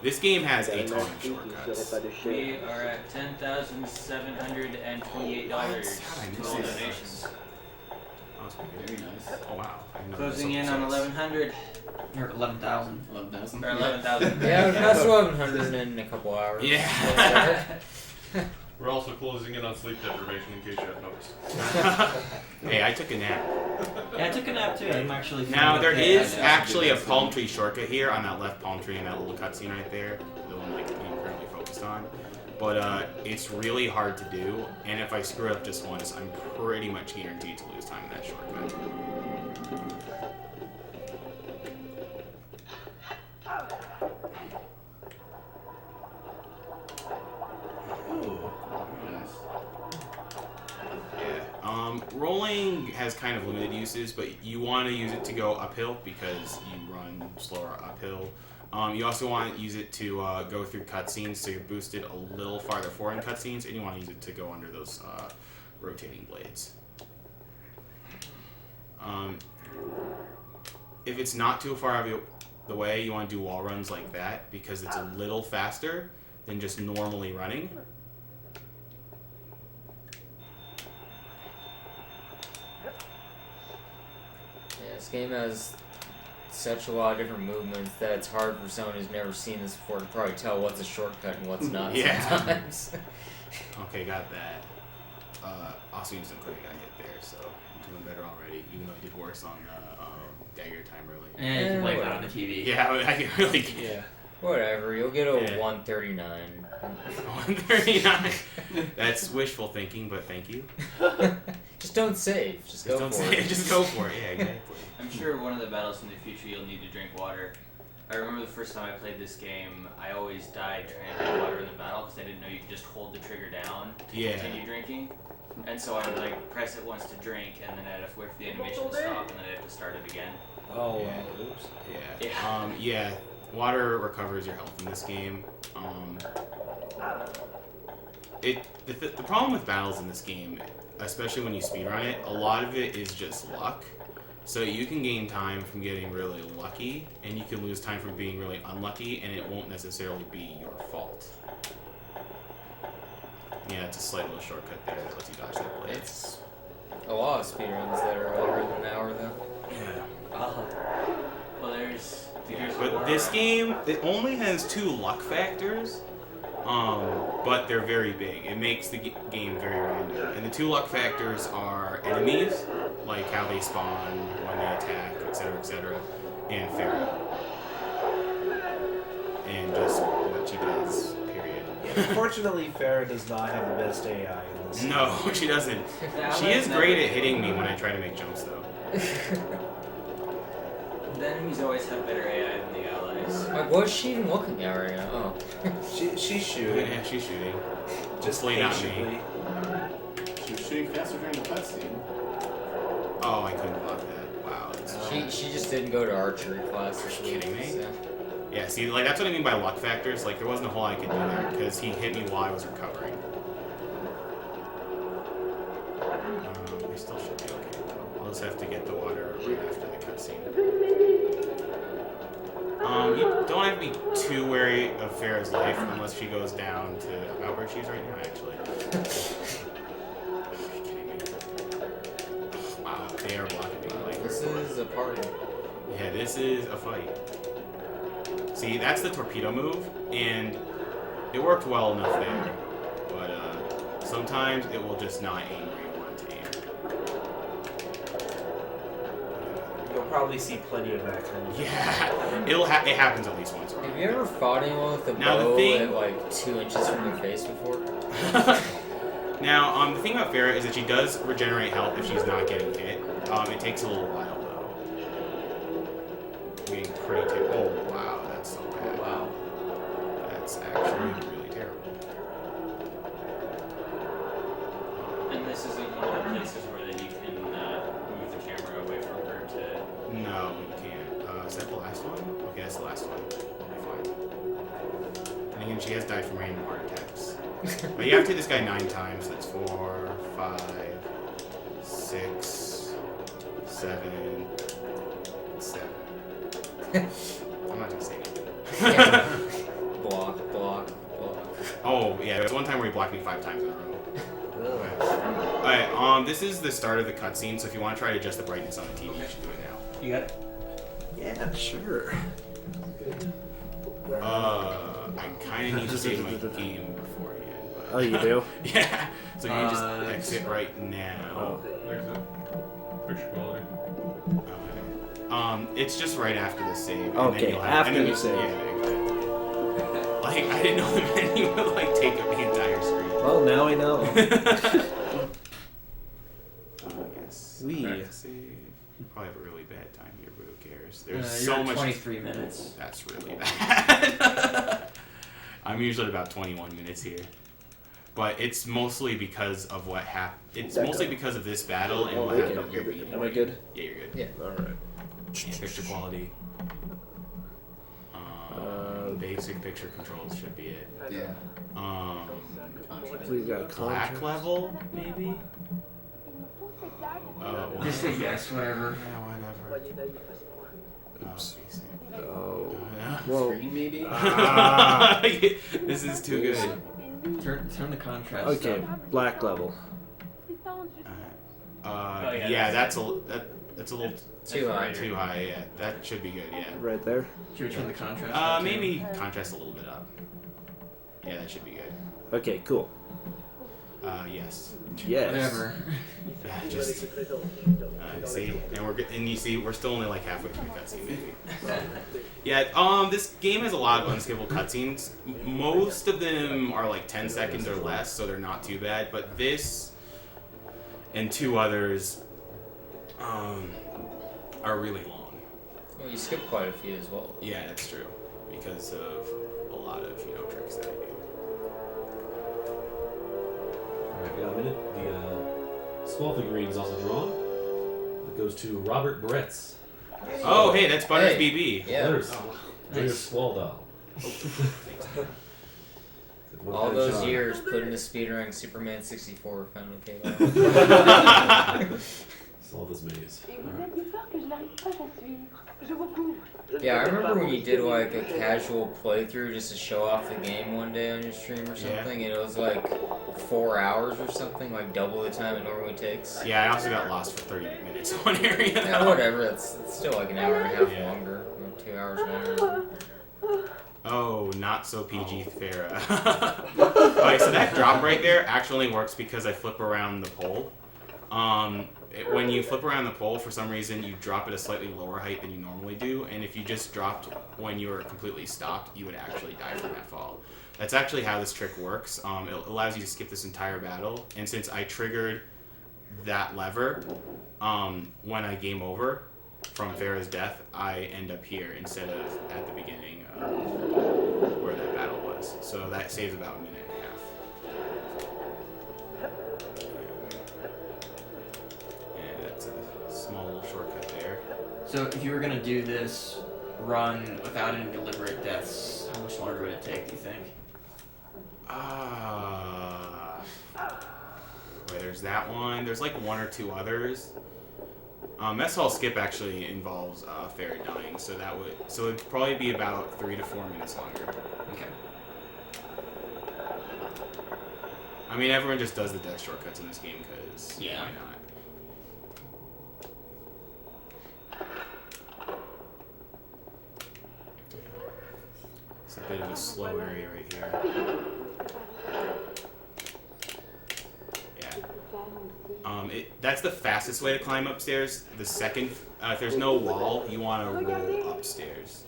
[SPEAKER 6] this game has a ton of shortcuts.
[SPEAKER 9] We are at $10,728 total donations.
[SPEAKER 6] Very nice. Oh wow.
[SPEAKER 9] Closing in on 1,100.
[SPEAKER 3] Or 11,000. 11,000.
[SPEAKER 9] Or 11,000.
[SPEAKER 8] Yeah, we're past 1,100 in a couple hours.
[SPEAKER 6] Yeah.
[SPEAKER 2] We're also closing in on sleep deprivation in case you have noticed.
[SPEAKER 6] Hey, I took a nap.
[SPEAKER 9] Yeah, I took a nap too. I'm actually.
[SPEAKER 6] Now there is actually a palm tree shortcut here on that left palm tree and that little cutscene right there, the one like I'm currently focused on. But it's really hard to do, and if I screw up just once, I'm pretty much guaranteed to lose time in that shortcut. Rolling has kind of limited uses, but you want to use it to go uphill because you run slower uphill. You also want to use it to go through cutscenes, so you're boosted a little farther forward in cutscenes, and you want to use it to go under those rotating blades. If it's not too far out of the way, you want to do wall runs like that because it's a little faster than just normally running.
[SPEAKER 8] This game has such a lot of different movements that it's hard for someone who's never seen this before to probably tell what's a shortcut and what's not sometimes.
[SPEAKER 6] Okay, got that. Also used some quick got hit there, so I'm doing better already, even though I did worse on dagger time early.
[SPEAKER 3] Yeah, you can play that on the TV.
[SPEAKER 6] Yeah, I can really get.
[SPEAKER 8] Yeah. Whatever, you'll get a 139.
[SPEAKER 6] 139. That's wishful thinking, but thank you.
[SPEAKER 8] Just don't save. Just go
[SPEAKER 6] don't
[SPEAKER 8] for
[SPEAKER 6] save.
[SPEAKER 8] it.
[SPEAKER 6] Just go for it. Yeah, exactly.
[SPEAKER 9] I'm sure one of the battles in the future you'll need to drink water. I remember the first time I played this game, I always died trying to drink water in the battle because I didn't know you could just hold the trigger down to continue drinking. And so I would like press it once to drink, and then I'd have to wait for the animation to stop, and then I'd have to start it again.
[SPEAKER 10] Oh,
[SPEAKER 6] yeah.
[SPEAKER 10] Oops.
[SPEAKER 6] Yeah. Yeah. Water recovers your health in this game. The problem with battles in this game, especially when you speedrun it, a lot of it is just luck. So you can gain time from getting really lucky, and you can lose time from being really unlucky, and it won't necessarily be your fault. Yeah, it's a slight little shortcut there that lets you dodge that blade.
[SPEAKER 8] It's a lot of speedruns that are longer than an hour, though.
[SPEAKER 6] Yeah.
[SPEAKER 9] Well, there's
[SPEAKER 6] But this game, it only has 2 luck factors, but they're very big. It makes the game very random. And the two luck factors are enemies, like how they spawn, when they attack, etc., and Farah. And just what she does, period.
[SPEAKER 10] Unfortunately, Farah does not have the best AI in this.
[SPEAKER 6] No, she doesn't. She is great at hitting me when I try to make jumps, though.
[SPEAKER 9] The enemies always have better AI than the allies.
[SPEAKER 8] Like, what is she even looking at right now? Oh.
[SPEAKER 10] She's shooting.
[SPEAKER 6] Yeah, she's shooting.
[SPEAKER 10] Just
[SPEAKER 6] Hopefully not
[SPEAKER 10] patiently.
[SPEAKER 6] me.
[SPEAKER 4] She was shooting faster during the cutscene.
[SPEAKER 6] Oh, I couldn't block that. Wow.
[SPEAKER 8] She just didn't go to archery class this week.
[SPEAKER 6] Kidding me?
[SPEAKER 8] So.
[SPEAKER 6] Yeah, see, like, that's what I mean by luck factors. Like, there wasn't a whole lot I could do there, because he hit me while I was recovering. I still should be okay, though. I'll just have to get the water right after the cutscene. You don't have to be too wary of Farah's life, unless she goes down to about where she is right now, actually. Are you kidding me? Wow, they are blocking me. Like,
[SPEAKER 8] This is a party.
[SPEAKER 6] yeah, this is a fight. See, that's the torpedo move, and it worked well enough there, but sometimes it will just not aim where you want it to aim.
[SPEAKER 10] You'll probably see plenty of that kind of thing.
[SPEAKER 6] Yeah, it happens at least once.
[SPEAKER 8] Have you ever fought anyone with a
[SPEAKER 6] Now, the
[SPEAKER 8] bow
[SPEAKER 6] thing-
[SPEAKER 8] at like 2 inches from your face before?
[SPEAKER 6] Now, the thing about Farah is that she does regenerate health if she's not getting hit. It takes a little while, though. Being pretty oh, wow, that's so bad.
[SPEAKER 9] Wow.
[SPEAKER 6] That's actually really terrible.
[SPEAKER 9] And this isn't one of the places where then you can move the camera away from her to...
[SPEAKER 6] No, you can't. Is that the last one? Okay, that's the last one. I'll be fine. And again, she has died from random heart attacks. But you have to hit this guy 9 times. That's 4, 5, 6, 7, 7. I'm not gonna say anything.
[SPEAKER 8] Block.
[SPEAKER 6] Oh, yeah, there was one time where he blocked me 5 times in a row. Alright, this is the start of the cutscene, so if you want to try to adjust the brightness on the TV, you should do it now.
[SPEAKER 10] You got it? Yeah, sure.
[SPEAKER 6] I kind of need to save my game beforehand. But
[SPEAKER 10] Oh, you do?
[SPEAKER 6] yeah. So you just exit right now.
[SPEAKER 2] Picture quality.
[SPEAKER 6] It's just right after the save. And
[SPEAKER 10] Okay,
[SPEAKER 6] then you'll have,
[SPEAKER 10] after the save.
[SPEAKER 6] Yeah, exactly. Like, I didn't know the menu would, like, take up the entire screen.
[SPEAKER 10] Well, now I know.
[SPEAKER 6] Yes.
[SPEAKER 10] We.
[SPEAKER 6] Save. Probably have a really bad time here, but who cares? There's
[SPEAKER 7] You're
[SPEAKER 6] so
[SPEAKER 7] at
[SPEAKER 6] much.
[SPEAKER 7] 23 minutes.
[SPEAKER 6] That's really bad. I'm usually at about 21 minutes here. But it's mostly because of what happened. It's mostly because of this battle and what happened at your beginning.
[SPEAKER 10] Am I good?
[SPEAKER 6] Yeah, you're good.
[SPEAKER 8] Yeah.
[SPEAKER 10] Alright.
[SPEAKER 6] Yeah, picture quality. Basic picture controls should be it.
[SPEAKER 8] Yeah.
[SPEAKER 10] We got
[SPEAKER 6] Black
[SPEAKER 10] contrast.
[SPEAKER 6] level, maybe?
[SPEAKER 7] Just say yes, whatever.
[SPEAKER 6] Yeah, whatever.
[SPEAKER 10] Oops.
[SPEAKER 6] Oh,
[SPEAKER 10] Oh.
[SPEAKER 6] yeah.
[SPEAKER 10] Whoa.
[SPEAKER 7] Screen maybe?
[SPEAKER 6] This is too good.
[SPEAKER 7] Turn the contrast
[SPEAKER 10] Okay,
[SPEAKER 7] up.
[SPEAKER 10] black level.
[SPEAKER 6] Yeah, that's a little
[SPEAKER 8] Too high.
[SPEAKER 6] Too high, yeah. That should be good, yeah.
[SPEAKER 10] Right there.
[SPEAKER 7] Should we turn the contrast up too?
[SPEAKER 6] Maybe contrast a little bit up. Yeah, that should be good.
[SPEAKER 10] Okay, cool.
[SPEAKER 6] Yes.
[SPEAKER 10] Yes.
[SPEAKER 7] Whatever.
[SPEAKER 6] Yeah, just see, and you see, we're still only like halfway through the cutscene, maybe. Yeah. This game has a lot of unskippable cutscenes. Most of them are like 10 seconds or less, so they're not too bad. But this and 2 others are really long.
[SPEAKER 8] Well, you skipped quite a few as well.
[SPEAKER 6] Yeah, that's true, because of a lot of tricks that I do.
[SPEAKER 2] Alright, we got a minute. The Squall figurine is also drawn. It goes to Robert Bretz.
[SPEAKER 6] Oh, hey, that's Butters
[SPEAKER 8] Hey.
[SPEAKER 6] BB.
[SPEAKER 8] Yeah.
[SPEAKER 2] There's
[SPEAKER 7] Nice.
[SPEAKER 2] Squall doll.
[SPEAKER 8] All those years put in the speedrunning Superman 64 finally paid off.
[SPEAKER 2] Solve this maze.
[SPEAKER 8] Yeah, I remember when you did like a casual playthrough just to show off the game one day on your stream or something, and it was like 4 hours or something, like double the time it normally takes.
[SPEAKER 6] Yeah, I also got lost for 30 minutes in one area.
[SPEAKER 8] Yeah, whatever, it's still like an hour and a half
[SPEAKER 6] Yeah.
[SPEAKER 8] longer, or 2 hours longer.
[SPEAKER 6] Oh, not so PG fair. Alright, so that drop right there actually works because I flip around the pole. When you flip around the pole, for some reason, you drop at a slightly lower height than you normally do, and if you just dropped when you were completely stopped, you would actually die from that fall. That's actually how this trick works. It allows you to skip this entire battle, and since I triggered that lever when I game over from Farah's death, I end up here instead of at the beginning where that battle was. So that saves about a minute and a half. And that's a small little shortcut there.
[SPEAKER 13] So if you were going to do this run without any deliberate deaths, how much longer would it take, do you think?
[SPEAKER 6] There's that one. There's like one or two others. Mess Hall Skip actually involves Farah dying, so it'd probably be about 3 to 4 minutes longer.
[SPEAKER 13] Okay.
[SPEAKER 6] I mean, everyone just does the death shortcuts in this game because why not? It's a bit of a slow area right here. That's the fastest way to climb upstairs. The second, if there's no wall, you want to roll upstairs.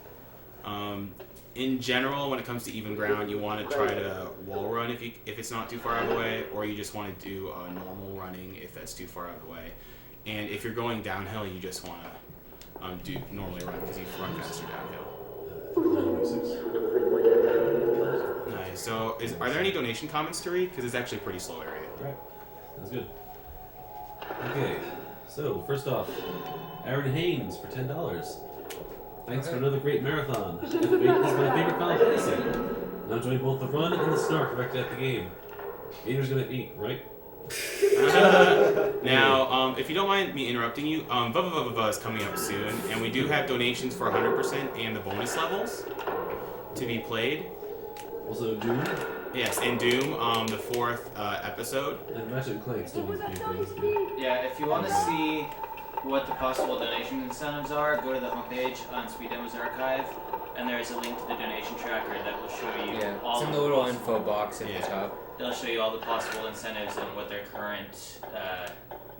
[SPEAKER 6] In general, when it comes to even ground, you want to try to wall run if it's not too far out of the way, or you just want to do normal running if that's too far out of the way. And if you're going downhill, you just want to do normally run because you run faster downhill. Nice. So, are there any donation comments to read? Because it's actually a pretty slow area.
[SPEAKER 2] Right. Sounds good. Okay, so first off, Aaron Haynes for $10. Thanks for another great marathon. F8 is my favorite Final Fantasy. And I'm enjoying both the run and the snark directed at the game. Gamer's gonna eat, right?
[SPEAKER 6] Now, if you don't mind me interrupting you, Bubba is coming up soon, and we do have donations for 100% and the bonus levels to be played.
[SPEAKER 2] Also Doom?
[SPEAKER 6] Yes, and Doom, the 4th episode.
[SPEAKER 2] And Ratchet & Clank still needs to be things.
[SPEAKER 9] Yeah, if you want to see what the possible donation incentives are, go to the homepage on Speed Demo's archive, and there's a link to the donation tracker that will show you all
[SPEAKER 8] it's in
[SPEAKER 9] the
[SPEAKER 8] the little info box at the top.
[SPEAKER 9] It'll show you all the possible incentives and what their current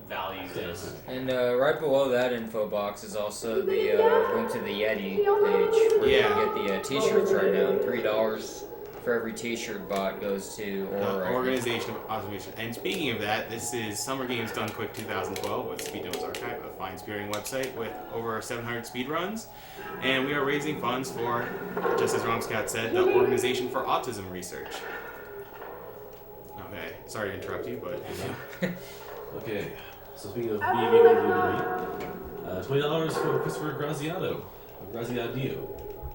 [SPEAKER 9] value is.
[SPEAKER 8] And right below that info box is also the link to the Yeti page where you can get the t-shirts right now, and $3 for every t-shirt bought goes to
[SPEAKER 6] Organization of Observation. And speaking of that, this is Summer Games Done Quick 2012 with Speed Demo's Archive, a fine spearing website with over 700 speed runs. And we are raising funds for, just as Romscat said, the Organization for Autism Research. Okay, sorry to interrupt you, but...
[SPEAKER 2] Okay, so speaking of $20 for Christopher Graziadio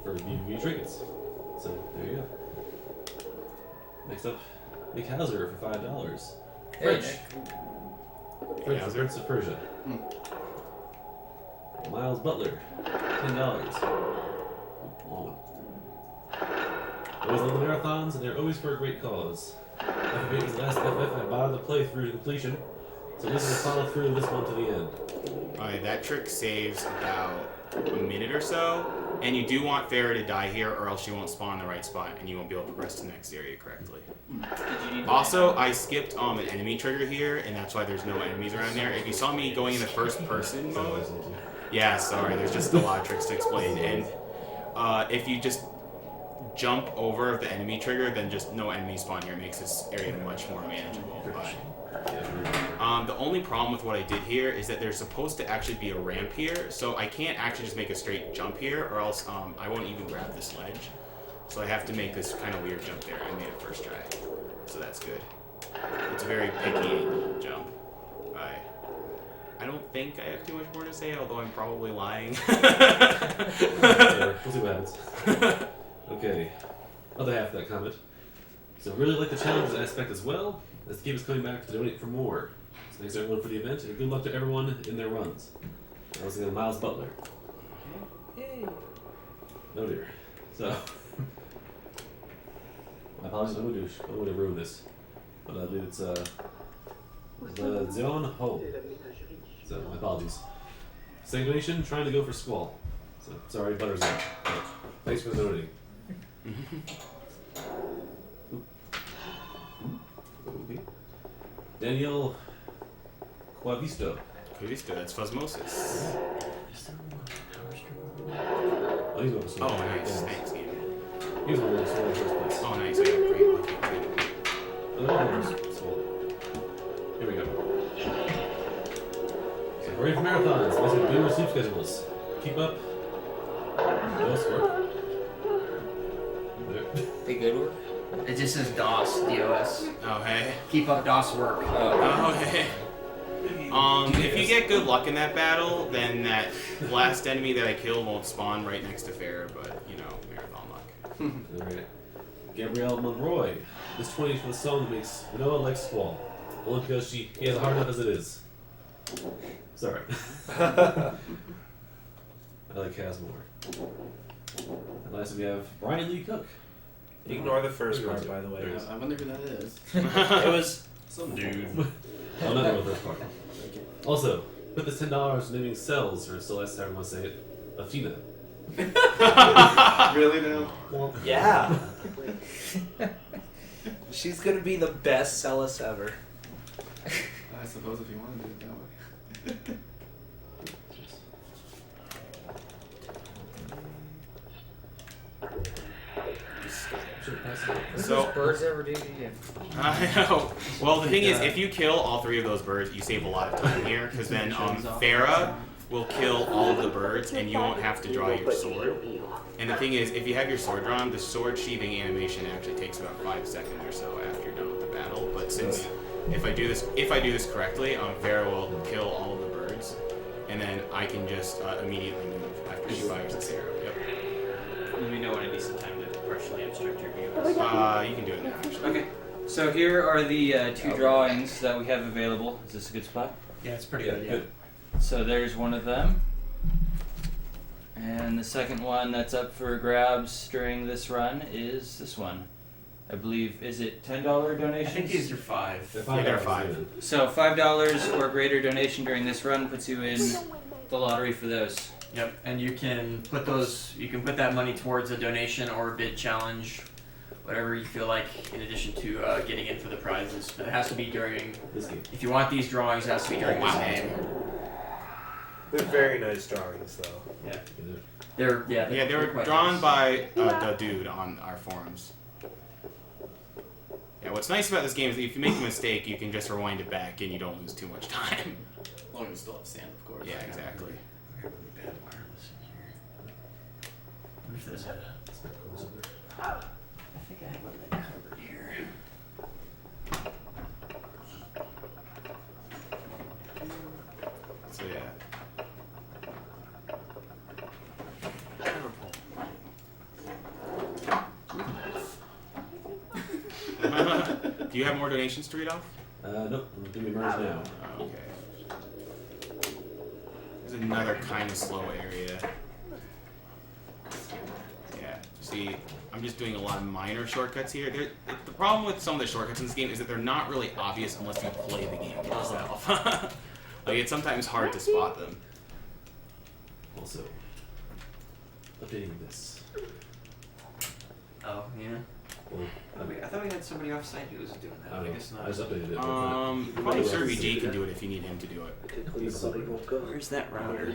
[SPEAKER 2] for BBB trinkets. So there you go. Next up, Nick Hauser for $5. French. French for Prince of Persia. Miles Butler, $10. Long one. Always love the marathons, and they're always for a great cause. FF8 is the last FF I bought the playthrough to completion, so this is a follow through this one to the end.
[SPEAKER 6] Alright, that trick saves about a minute or so, and you do want Farah to die here or else she won't spawn in the right spot and you won't be able to progress to the next area correctly. Also, I skipped an enemy trigger here, and that's why there's no enemies around there. If you saw me going in the first person mode, yeah, sorry, there's just a lot of tricks to explain, and if you just jump over the enemy trigger, then just no enemy spawn here. It makes this area much more manageable. But the only problem with what I did here is that there's supposed to actually be a ramp here, so I can't actually just make a straight jump here, or else I won't even grab this ledge. So I have to make this kind of weird jump there. I made it first try, so that's good. It's a very picky jump. I don't think I have too much more to say, although I'm probably lying.
[SPEAKER 2] Yeah, we'll see what happens. Okay, other half of that comment. So really like the challenges aspect as well, as the game is coming back to donate for more. So thanks everyone for the event, and good luck to everyone in their runs. I was going to Miles Butler. Yay! Oh dear. So, my apologies, I'm going to ruin this. But I believe it's the Zion Ho. So, my apologies. Second donation, trying to go for Squall. So, sorry, Butter's out. Thanks for donating. Okay. Daniel Quavisto.
[SPEAKER 6] Quavisto, that's Phosmosis.
[SPEAKER 2] Oh, he's going to slow.
[SPEAKER 6] Oh, nice.
[SPEAKER 2] Yeah.
[SPEAKER 6] Thanks, game.
[SPEAKER 2] He's going to slow in first place.
[SPEAKER 6] Oh, nice. I got great lucky too.
[SPEAKER 2] Here we go. So, ready for marathons. Let's do boomer sleep schedules. Keep up. DOS work. There.
[SPEAKER 8] The good work?
[SPEAKER 13] It just says DOS, DOS.
[SPEAKER 6] Oh, hey.
[SPEAKER 13] Keep up DOS work.
[SPEAKER 6] Oh, hey. If you get good luck in that battle, then that last enemy that I killed won't spawn right next to Farrah, but, you know, marathon luck.
[SPEAKER 2] Alright. Gabrielle Monroy. This 20 is for the song that makes Noah like Squall. Only because he has a hard enough as it is. Sorry. I like Kaz more. And last we have Brian Lee Cook.
[SPEAKER 10] Ignore the first part, by the way.
[SPEAKER 4] I wonder who that is.
[SPEAKER 10] It was some dude.
[SPEAKER 2] I'll not know the first part. Also, put this $10 naming cells, or Celeste, however you want to say it, Athena.
[SPEAKER 1] Really now?
[SPEAKER 10] Well, yeah. She's gonna be the best Celis ever.
[SPEAKER 4] I suppose if you want to do it that way.
[SPEAKER 8] What
[SPEAKER 6] So-
[SPEAKER 8] those birds ever do to you?
[SPEAKER 6] I know. Well, the thing is, if you kill all 3 of those birds, you save a lot of time here, because then Farrah will kill all of the birds, and you won't have to draw your sword. And the thing is, if you have your sword drawn, the sword sheathing animation actually takes about 5 seconds or so after you're done with the battle. But since if I do this correctly, Farrah will kill all of the birds, and then I can just immediately move after she fires this arrow. Yep.
[SPEAKER 9] Let me know when I need some time to partially abstract your view.
[SPEAKER 6] You can do it now. Actually.
[SPEAKER 9] Okay. So here are the 2 drawings that we have available. Is this a good spot?
[SPEAKER 13] Yeah, it's pretty good. Yeah.
[SPEAKER 9] So there's one of them. And the second one that's up for grabs during this run is this one. I believe, is it $10 donations?
[SPEAKER 13] I think these are 5.
[SPEAKER 6] They're 5.
[SPEAKER 9] So $5 or greater donation during this run puts you in the lottery for those.
[SPEAKER 13] Yep, and you can put that money towards a donation or a bid challenge, whatever you feel like, in addition to getting in for the prizes. But it has to be during
[SPEAKER 2] This game.
[SPEAKER 13] If you want these drawings, it has to be during this game.
[SPEAKER 10] They're very nice drawings, though.
[SPEAKER 13] Yeah.
[SPEAKER 6] They were
[SPEAKER 13] quite
[SPEAKER 6] drawn
[SPEAKER 13] nice.
[SPEAKER 6] by the dude on our forums. Yeah, what's nice about this game is that if you make a mistake, you can just rewind it back and you don't lose too much time.
[SPEAKER 4] As long as you still have sand, of course.
[SPEAKER 6] Yeah, exactly.
[SPEAKER 13] I got really bad wireless in here. I wonder if there's a... I think I have that covered here.
[SPEAKER 6] So yeah. Do you have more donations to read off?
[SPEAKER 2] Nope. Give me merge now.
[SPEAKER 6] Okay. There's another kind of slow area. Yeah. See, I'm just doing a lot of minor shortcuts here. The problem with some of the shortcuts in this game is that they're not really obvious unless you play the game yourself. Like, it's sometimes hard to spot them.
[SPEAKER 2] Also, updating this.
[SPEAKER 13] Oh, yeah.
[SPEAKER 2] Well,
[SPEAKER 13] I thought we had somebody off site who was doing that. I guess not.
[SPEAKER 2] I just updated it.
[SPEAKER 6] Probably Sir VG can do it if you need him to do it.
[SPEAKER 13] Where's that router?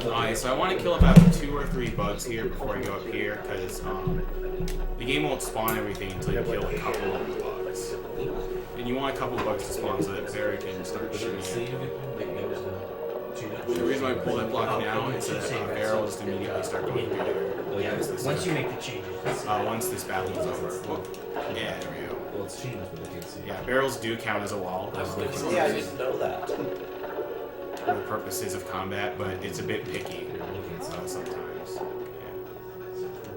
[SPEAKER 6] Alright, so I want to kill about 2 or 3 bugs here before I go up here, because the game won't spawn everything until you kill a couple of the bugs. And you want a couple of bugs to spawn so that Farrah can start shooting it. The reason why I pull that block now is that Farrah will just immediately start going through there.
[SPEAKER 13] Yeah, once you make the changes.
[SPEAKER 6] Once this battle is over. Well, yeah, there we go.
[SPEAKER 2] Well, it's changed, but I can't see.
[SPEAKER 6] Yeah, barrels do count as a wall.
[SPEAKER 10] Yeah, I didn't know that.
[SPEAKER 6] For the purposes of combat, but it's a bit picky sometimes.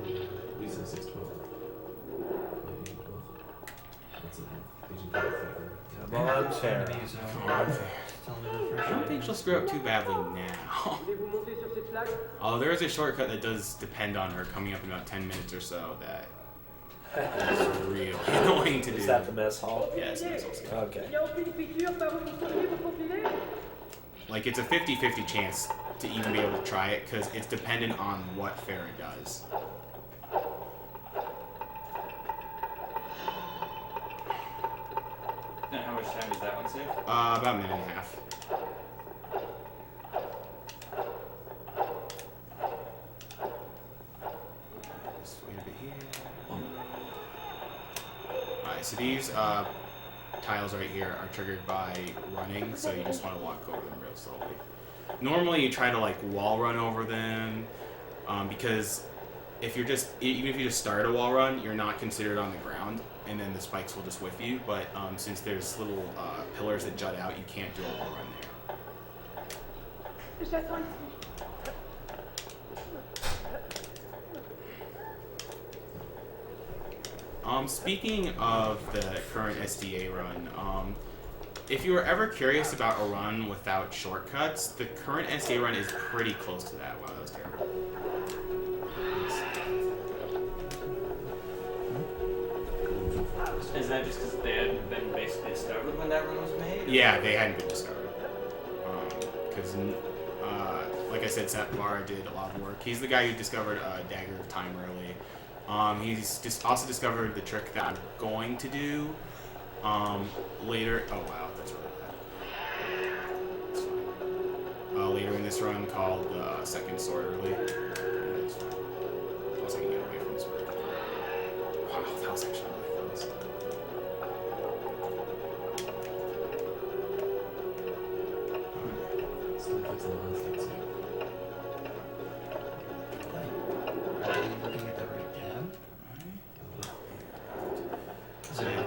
[SPEAKER 6] Yeah.
[SPEAKER 2] Lisa 612. That's it.
[SPEAKER 10] Come on, Farrah.
[SPEAKER 6] I don't think she'll screw up too badly now. Oh, there is a shortcut that does depend on her coming up in about 10 minutes or so that is really annoying to do.
[SPEAKER 10] Is that the mess hall?
[SPEAKER 6] Yeah, it's the mess hall.
[SPEAKER 10] Okay.
[SPEAKER 6] Like, it's a 50-50 chance to even be able to try it, because it's dependent on what Farrah does.
[SPEAKER 9] And how much time does that one save?
[SPEAKER 6] About a minute and a half. Just wait a bit here. Alright, so these tiles right here are triggered by running, so you just want to walk over them real slowly. Normally you try to like wall run over them, because if you're just, even if you just start a wall run, you're not considered on the ground, and then the spikes will just whiff you, but since there's little pillars that jut out, you can't do a wall run there. Speaking of the current SDA run, if you were ever curious about a run without shortcuts, the current SDA run is pretty close to that. Wow, that was terrible.
[SPEAKER 9] Is that just because they hadn't been basically discovered when that run was made?
[SPEAKER 6] Yeah, they hadn't been discovered. Because, like I said, Sapvara did a lot of work. He's the guy who discovered Dagger of Time early. He's just also discovered the trick that I'm going to do later. Oh wow, that's really bad. That's fine. Later in this run, called Second Sword early. That's fine. Plus, I can get away from this bird. Wow, that was actually really close.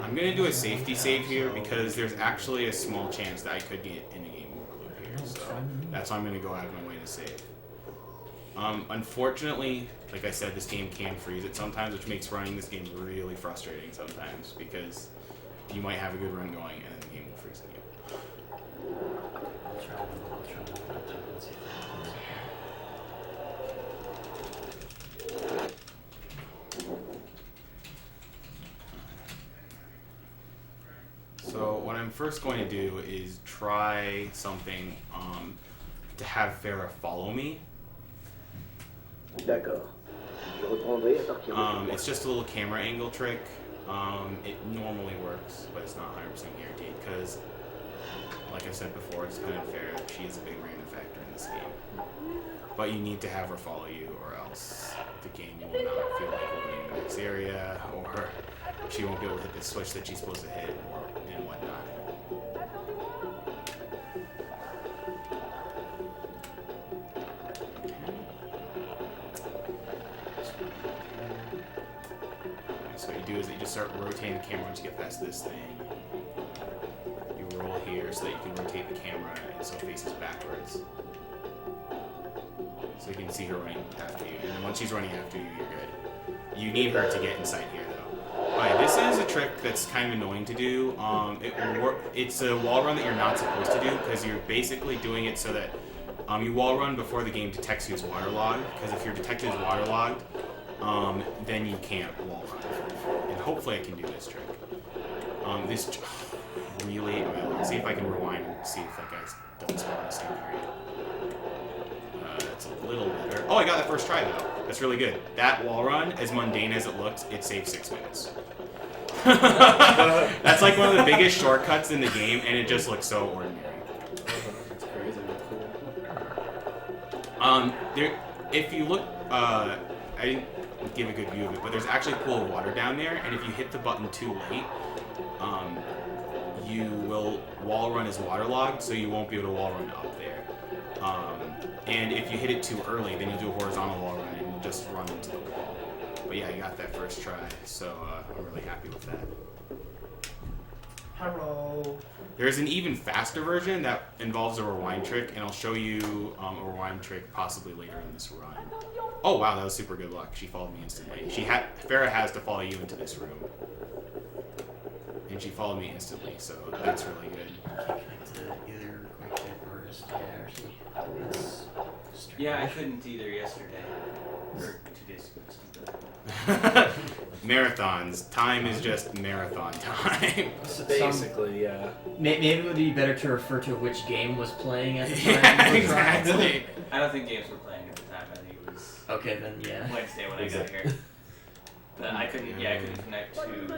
[SPEAKER 6] I'm going to do a safety save here because there's actually a small chance that I could get in a game over loop here, so that's why I'm going to go out of my way to save. Unfortunately, like I said, this game can freeze it sometimes, which makes running this game really frustrating sometimes because you might have a good run going and then the game will freeze on you. So what I'm first going to do is try something to have Farah follow me.
[SPEAKER 12] D'accord. Je reprendrai à partir de
[SPEAKER 6] It's just a little camera angle trick. It normally works, but it's not 100% guaranteed because, like I said before, it's kind of unfair. She is a big random factor in this game. But you need to have her follow you or else the game will not feel like loading in the next area, or she won't be able to hit the switch that she's supposed to hit, and whatnot. So what you do is that you just start rotating the camera once you get past this thing. You roll here so that you can rotate the camera and so it faces backwards. So you can see her running after you. And then once she's running after you, you're good. You need her to get inside here though. Alright, this is a trick that's kind of annoying to do. It will work. It's a wall run that you're not supposed to do because you're basically doing it so that you wall run before the game detects you as waterlogged. Because if you're detected as waterlogged, then you can't wall run. And hopefully I can do this trick. This really. Let's see if I can rewind and see if that guy doesn't spawn in the same area. That's a little better. Oh, I got that first try though. That's really good. That wall run, as mundane as it looked, it saved 6 minutes. That's like one of the biggest shortcuts in the game, and it just looks so ordinary.
[SPEAKER 4] That's crazy.
[SPEAKER 6] If you look, I didn't give a good view of it, but there's actually a pool of water down there, and if you hit the button too late, you will wall run as waterlogged, so you won't be able to wall run up there. And if you hit it too early, then you'll do a horizontal wall run and you'll just run into the wall. But yeah, you got that first try, so I'm really happy with that.
[SPEAKER 13] Hello.
[SPEAKER 6] There's an even faster version that involves a rewind trick, and I'll show you a rewind trick possibly later in this run. Oh wow, that was super good luck. She followed me instantly. Farah has to follow you into this room. And she followed me instantly, so that's really good.
[SPEAKER 13] Either quick tip or SDA, actually.
[SPEAKER 9] Yeah, I couldn't either yesterday. Or 2 days ago.
[SPEAKER 6] Marathons. Time is just marathon time.
[SPEAKER 10] Basically, yeah.
[SPEAKER 13] Maybe it would be better to refer to which game was playing at the time.
[SPEAKER 6] Yeah, exactly.
[SPEAKER 9] I don't think games were playing at the time. I think it was
[SPEAKER 13] okay, then yeah.
[SPEAKER 9] Wednesday when I got here. But I couldn't connect to the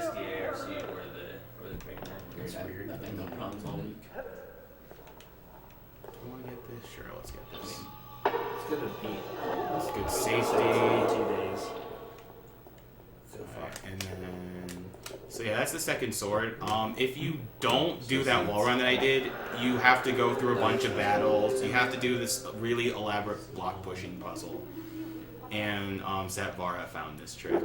[SPEAKER 9] SDA RC or the prequel.
[SPEAKER 3] It's weird.
[SPEAKER 13] Nothing, no problems all week.
[SPEAKER 3] I want to get this. Sure, let's get this.
[SPEAKER 10] It's gonna beat.
[SPEAKER 3] It's good safety.
[SPEAKER 10] 2 days. So far.
[SPEAKER 3] And then, so yeah, that's the second sword. If you don't do that wall run that I did, you have to go through a bunch of battles. You have to do this really elaborate block pushing puzzle. And Satvara found this trick.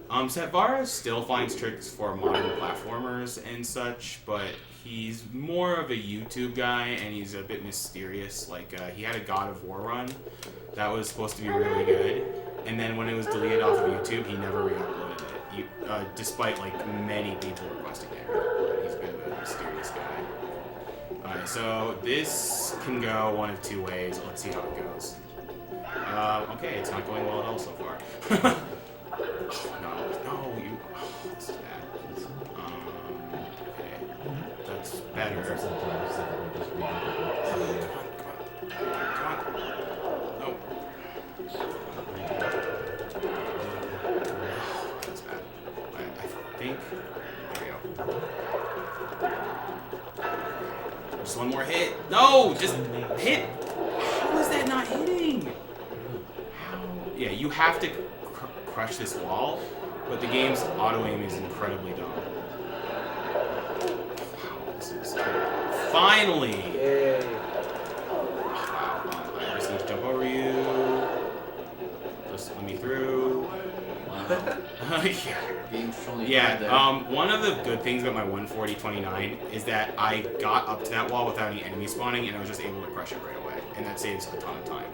[SPEAKER 3] Satvara still finds tricks for modern platformers and such, but he's more of a YouTube guy and he's a bit mysterious. Like he had a God of War run that was supposed to be really good, and then when it was deleted off of YouTube, he never re-uploaded it. Despite like many people requesting it. He's a bit of a mysterious guy. Alright, so this can go one of two ways. Let's see how it goes. Okay, it's not going well at all so far. This is bad. Okay, that's better. Come on. Nope. That's bad. I think. There we go. Just one more hit. No, just hit. How is that not hitting? Yeah, you have to crush this wall, but the game's auto-aim is incredibly dumb. Wow, this is finally! Wow, I just need to jump over you. Just let me through. One of the good things about my 140-29 is that I got up to that wall without any enemy spawning, and I was just able to crush it right away, and that saves a ton of time.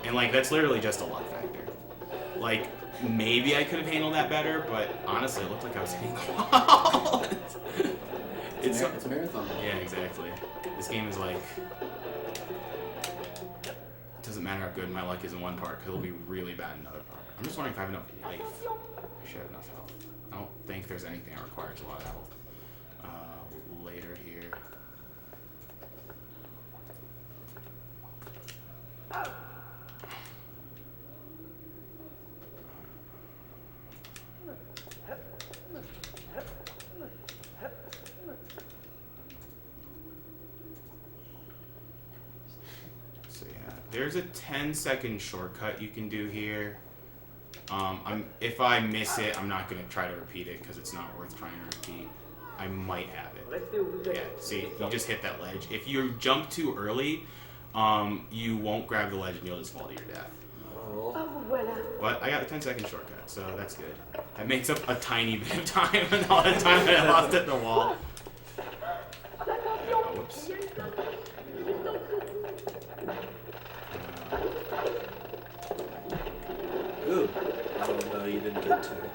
[SPEAKER 3] And like, that's literally just a luck factor. Like, maybe I could have handled that better, but honestly, it looked like I was hitting the wall. It's
[SPEAKER 4] a marathon.
[SPEAKER 3] Yeah, exactly. This game is like, it doesn't matter how good my luck is in one part, because it'll be really bad in another part. I'm just wondering if I have enough life. I should have enough health. I don't think there's anything that requires a lot of health. Later here. So yeah, there's a 10-second shortcut you can do here. If I miss it, I'm not going to try to repeat it because it's not worth trying to repeat. I might have it. Yeah, see, you just hit that ledge. If you jump too early, you won't grab the ledge and you'll just fall to your death. But I got the 10-second shortcut, so that's good. That makes up a tiny bit of time and all the time that I lost at the wall. Whoops.
[SPEAKER 10] Ooh. Oh no, you didn't get to it.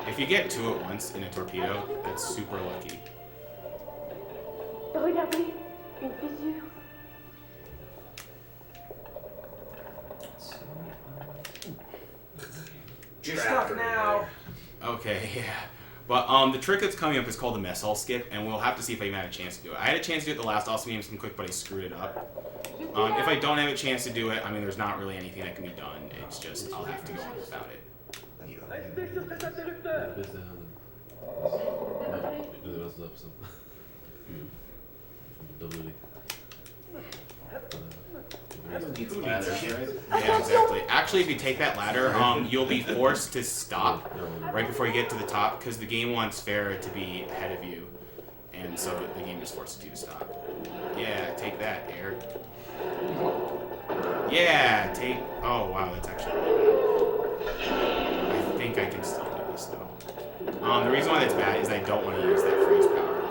[SPEAKER 3] If you get two at once in a torpedo, that's super lucky.
[SPEAKER 11] Regardez, une fissure.
[SPEAKER 1] You're stuck now.
[SPEAKER 3] Okay, yeah. But the trick that's coming up is called the mess hall skip, and we'll have to see if I even have a chance to do it. I had a chance to do it the last awesome game some quick, but I screwed it up. If I don't have a chance to do it, I mean, there's not really anything that can be done. It's just I'll have to go on without it. Yeah, exactly. Actually, if you take that ladder, you'll be forced to stop right before you get to the top because the game wants Farah to be ahead of you, and so the game just forces you to stop. Yeah, take that, Air. Yeah, take. Oh wow, that's actually really bad. I think I can still do this though. The reason why that's bad is I don't want to use that freeze power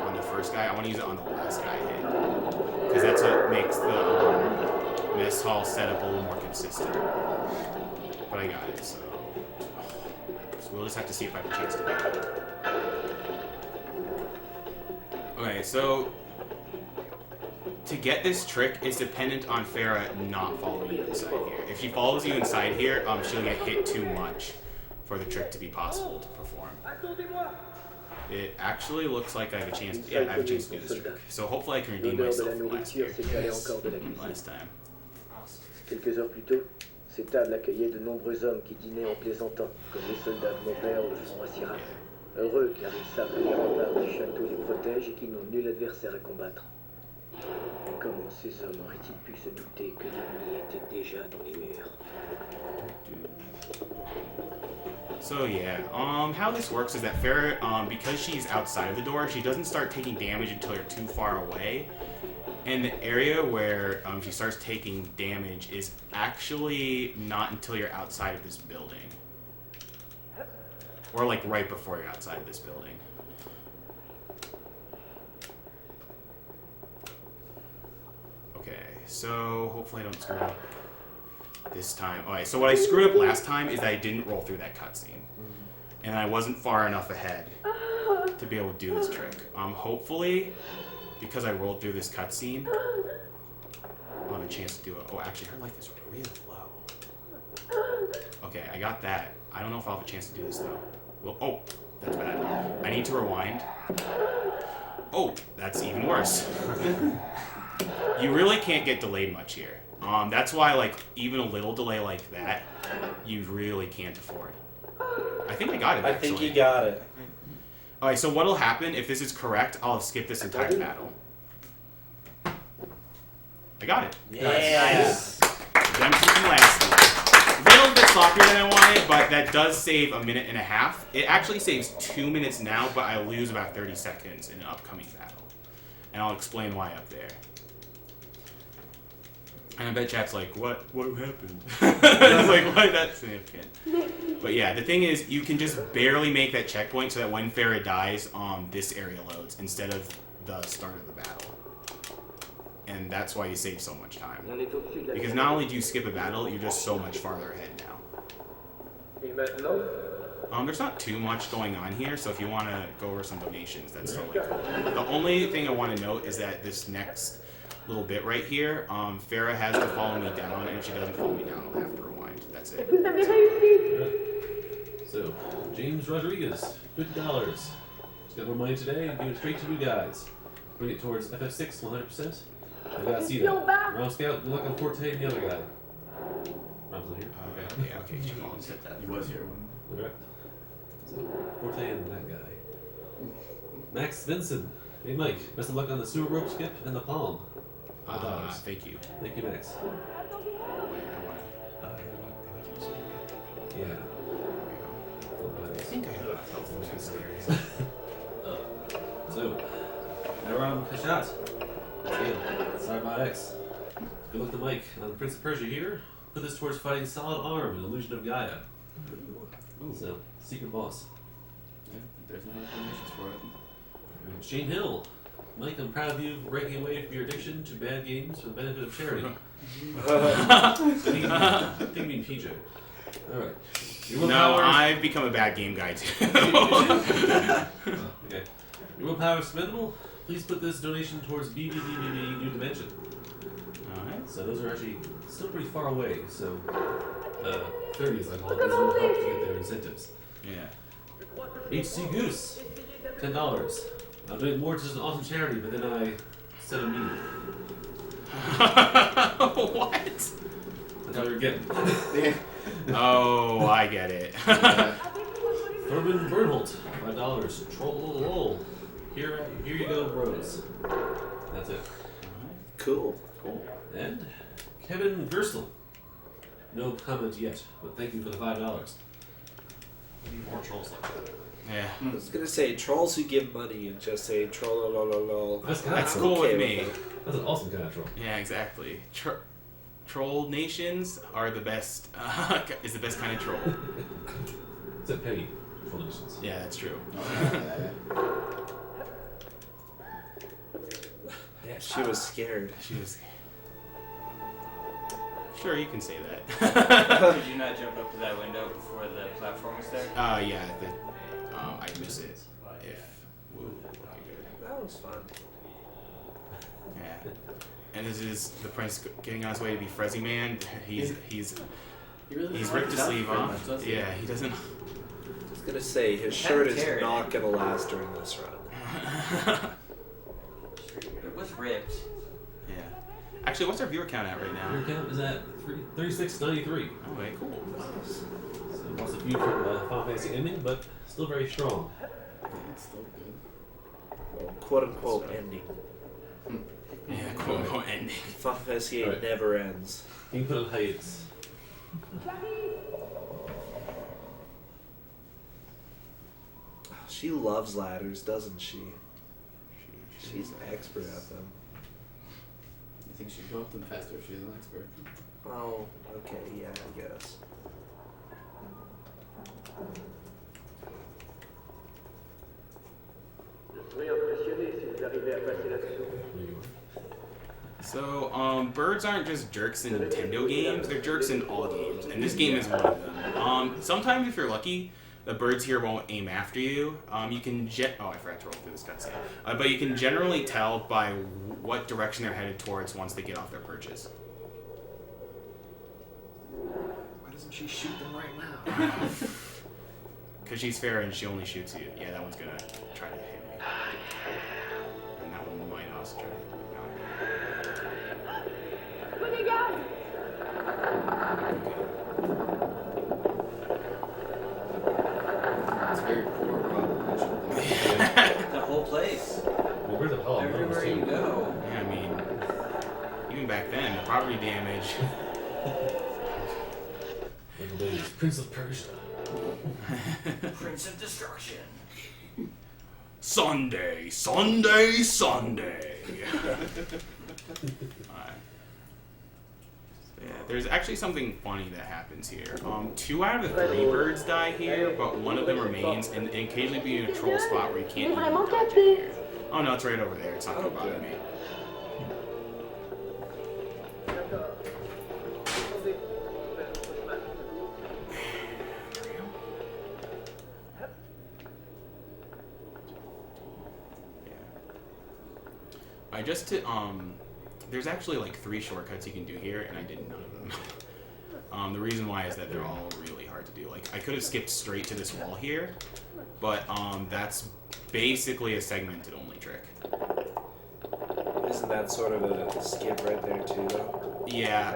[SPEAKER 3] on the first guy. I want to use it on the last guy I hit because that's what makes the mess hall setup a little more consistent. But I got it, so we'll just have to see if I have a chance to do it. Okay, so to get this trick, it's dependent on Farah not following you inside here. If she follows you inside here, she'll get hit too much for the trick to be possible to perform. It actually looks like I have a chance. Yeah, I have a chance to do this trick. So hopefully I can redeem myself from last year. Last time.
[SPEAKER 12] Quelques heures plus tôt, ces tables accueillaient de nombreux hommes qui dînaient en plaisantant, comme les soldats de mon père le font à Syrah. Heureux car ils savent que les remparts du château les protègent et qu'ils n'ont nul adversaire à combattre. Comment ces hommes auraient-ils pu se douter que l'ennemi était déjà dans les murs?
[SPEAKER 3] So yeah, how this works is that Farah, because she's outside of the door, she doesn't start taking damage until you're too far away. And the area where she starts taking damage is actually not until you're outside of this building. Or like right before you're outside of this building. Okay, so hopefully I don't screw up this time. Alright, so what I screwed up last time is that I didn't roll through that cutscene. And I wasn't far enough ahead to be able to do this trick. Hopefully, because I rolled through this cutscene, I'll have a chance to do it. Oh, actually, her life is really low. Okay, I got that. I don't know if I'll have a chance to do this, though. Well, oh, that's bad. I need to rewind. Oh, that's even worse. You really can't get delayed much here. That's why, like, even a little delay like that, you really can't afford. I think I got it, actually.
[SPEAKER 10] I think you got it.
[SPEAKER 3] Alright, so what'll happen, if this is correct, I'll skip this entire battle. I got it.
[SPEAKER 10] Yes.
[SPEAKER 3] Redemption from last year. A little bit sloppier than I wanted, but that does save 1.5 minutes. It actually saves 2 minutes now, but I lose about 30 seconds in an upcoming battle. And I'll explain why up there. And I bet chat's like, what happened? It's like, why that's significant? But yeah, the thing is, you can just barely make that checkpoint so that when Farah dies, this area loads instead of the start of the battle. And that's why you save so much time. Because not only do you skip a battle, you're just so much farther ahead now. There's not too much going on here, so if you want to go over some donations, that's totally cool. The only thing I want to note is that this next little bit right here, Farah has to follow me down, and if she doesn't follow me down, I'll have to rewind. That's it.
[SPEAKER 2] So, James Rodriguez, $50. Just got more money today and give it straight to you guys. Bring it towards FF6 100%. I gotta see that. Round Scout, good luck on Forte and the other guy. Round's here.
[SPEAKER 3] Okay, she said that.
[SPEAKER 4] He was here.
[SPEAKER 2] Alright. So, Forte and that guy. Max Vinson. Hey Mike, best of luck on the sewer rope skip and the palm. $5.
[SPEAKER 3] Thank you.
[SPEAKER 2] Thank you, Max. Yeah.
[SPEAKER 3] I think I have health downstairs.
[SPEAKER 2] So, Aram Kashat. Again, sorry about X. Good luck to Mike on Prince of Persia here. Put this towards fighting Solid Arm, an illusion of Gaia. Ooh. So, secret boss.
[SPEAKER 4] Yeah, there's no explanations for it.
[SPEAKER 2] Shane Hill. Mike, I'm proud of you breaking away from your addiction to bad games for the benefit of charity. Think me PJ. Alright.
[SPEAKER 3] No, I've become a bad game guy too.
[SPEAKER 2] Okay. Your willpower is spendable. Please put this donation towards BBBBB New Dimension. Alright. So those are actually still pretty far away. So 30 is like all these little help to get their incentives.
[SPEAKER 3] Yeah.
[SPEAKER 2] HC Goose, $10. I'll donate more to just an awesome charity, but then I said a meeting.
[SPEAKER 3] What?
[SPEAKER 2] That's how you're getting.
[SPEAKER 3] Oh, I get it.
[SPEAKER 2] Thurman Bernholt, $5. Troll. Here you go, bros. That's it.
[SPEAKER 10] Cool.
[SPEAKER 2] And Kevin Gerstel. No comment yet, but thank you for the $5.
[SPEAKER 7] We need more trolls like that.
[SPEAKER 3] Yeah.
[SPEAKER 10] I was gonna say trolls who give money and just say troll.
[SPEAKER 3] That's cool with me.
[SPEAKER 2] That's an awesome kind of troll.
[SPEAKER 3] Yeah, exactly. Troll nations are the best. Is the best kind of troll.
[SPEAKER 2] It's a petty troll nations.
[SPEAKER 3] Yeah, that's true.
[SPEAKER 10] Yeah, she was scared.
[SPEAKER 3] She was. Sure, you can say that.
[SPEAKER 9] Did you not jump up to that window before the platform was there?
[SPEAKER 3] Yeah. I'd miss it if. Woo, okay, good.
[SPEAKER 10] That was fun.
[SPEAKER 3] Yeah. And this is the prince getting on his way to be Frezzy Man. He's ripped his sleeve off. Yeah, he doesn't.
[SPEAKER 10] I was gonna say his shirt is not gonna last during this run.
[SPEAKER 9] It was ripped.
[SPEAKER 3] Yeah. Actually, what's our viewer count at right now?
[SPEAKER 2] Viewer count is at 3693.
[SPEAKER 3] Okay, cool.
[SPEAKER 2] So lost a few from Final Fantasy ending, but still very strong.
[SPEAKER 4] It's still good.
[SPEAKER 10] Well, quote unquote ending.
[SPEAKER 3] Yeah, quote unquote ending.
[SPEAKER 10] Final Fantasy VIII never ends.
[SPEAKER 2] You can put on heights.
[SPEAKER 10] She loves ladders, doesn't she? She's an expert at them.
[SPEAKER 4] You think she'd go up them faster if she's an expert?
[SPEAKER 10] Oh, okay, yeah, I guess.
[SPEAKER 3] So, birds aren't just jerks in Nintendo games, they're jerks in all games, and this game is one of them. Sometimes if you're lucky, the birds here won't aim after you. You can oh, I forgot to roll through this cutscene. But you can generally tell by what direction they're headed towards once they get off their perches.
[SPEAKER 10] Why doesn't she shoot them right now?
[SPEAKER 3] Because she's fair and she only shoots you. Yeah, that one's gonna try to hit me. And that one might also try to hit me.
[SPEAKER 4] It's very poor proposition.
[SPEAKER 9] The whole place.
[SPEAKER 2] Well, where the hell?
[SPEAKER 9] Everywhere you go.
[SPEAKER 3] Yeah, I mean, even back then, the property damage.
[SPEAKER 2] Prince of Persia.
[SPEAKER 9] Prince of Destruction.
[SPEAKER 3] Sunday, Sunday, Sunday. Yeah, there's actually something funny that happens here. 2 out of the 3 birds die here, but one of them remains, and occasionally be in a troll spot where you can't even dodge it here. Oh no, it's right over there. It's not gonna bother me. There's actually like 3 shortcuts you can do here, and I did none of them. The reason why is that they're all really hard to do. Like, I could have skipped straight to this wall here, but that's basically a segmented only trick.
[SPEAKER 10] Isn't that sort of a skip right there too, though?
[SPEAKER 3] Yeah,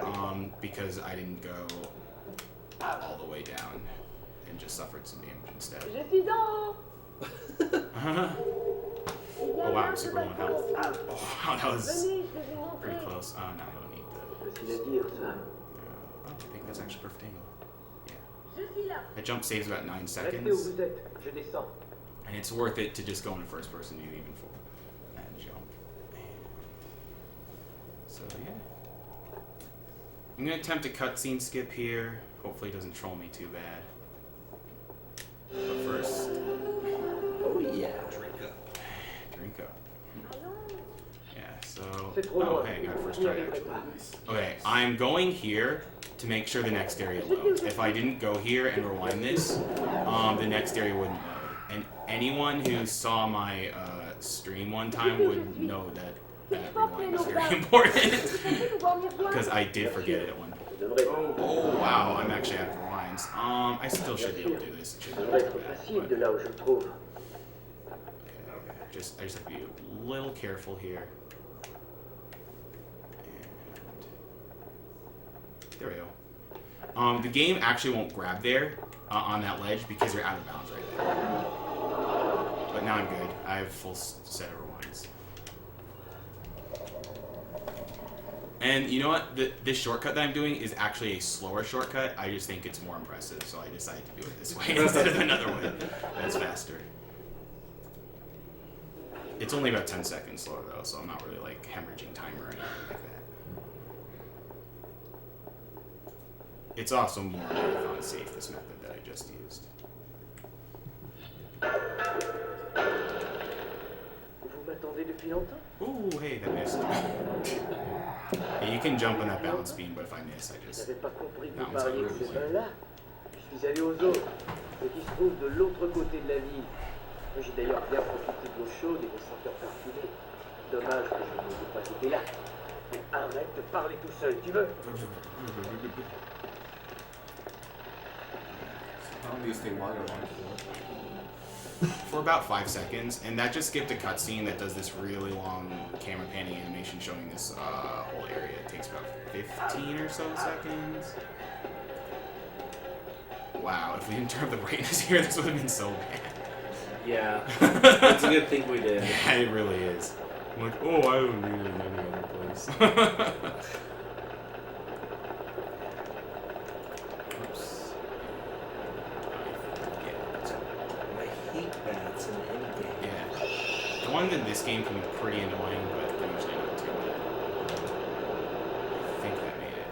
[SPEAKER 3] because I didn't go all the way down and just suffered some damage instead. Oh wow, I'm super low on health. Oh wow, that was pretty close. Oh no, I don't need the... I think that's actually perfect angle. Yeah. That jump saves about 9 seconds. And it's worth it to just go into first person view even for that jump. So yeah. I'm gonna attempt a cutscene skip here. Hopefully it doesn't troll me too bad. But first...
[SPEAKER 10] Oh yeah.
[SPEAKER 3] Drink up. Yeah, so... Oh, hey, I got a first try, actually. Okay, I'm going here to make sure the next area loads. If I didn't go here and rewind this, the next area wouldn't load. And anyone who saw my stream one time would know that rewind is very important. Because I did forget it at one point. Oh, wow, I'm actually out of rewinds. I still should be able to do this. It shouldn't be too bad, but... I just have to be a little careful here. And there we go. The game actually won't grab there on that ledge because you're out of bounds right there. But now I'm good. I have full set of rewinds. And you know what? This shortcut that I'm doing is actually a slower shortcut. I just think it's more impressive, so I decided to do it this way instead of another way that's faster. It's only about 10 seconds slower though, so I'm not really like hemorrhaging time or anything like that. It's also more marathon safe, this method that I just used. Ooh, hey, that missed. Yeah, you can jump on that balance beam, but if I miss, I just... That one's like
[SPEAKER 12] J'ai d'ailleurs bien profité de l'eau chaude et des senteurs parfumées. Dommage que je n'ai pas été là. Mais arrête de parler tout seul, tu veux?
[SPEAKER 3] For about 5 seconds, and that just skipped a cutscene that does this really long camera panning animation showing this whole area. It takes about 15 or so seconds. Wow, if we didn't turn up the brightness here, this would have been so bad.
[SPEAKER 10] Yeah. It's a good thing we did.
[SPEAKER 3] Yeah, it really is. I'm like, oh, I don't need it in any other place. Oops.
[SPEAKER 10] I hate bats in any game.
[SPEAKER 3] Yeah. The ones in this game can be pretty annoying, but they're usually not too bad. I think that made it.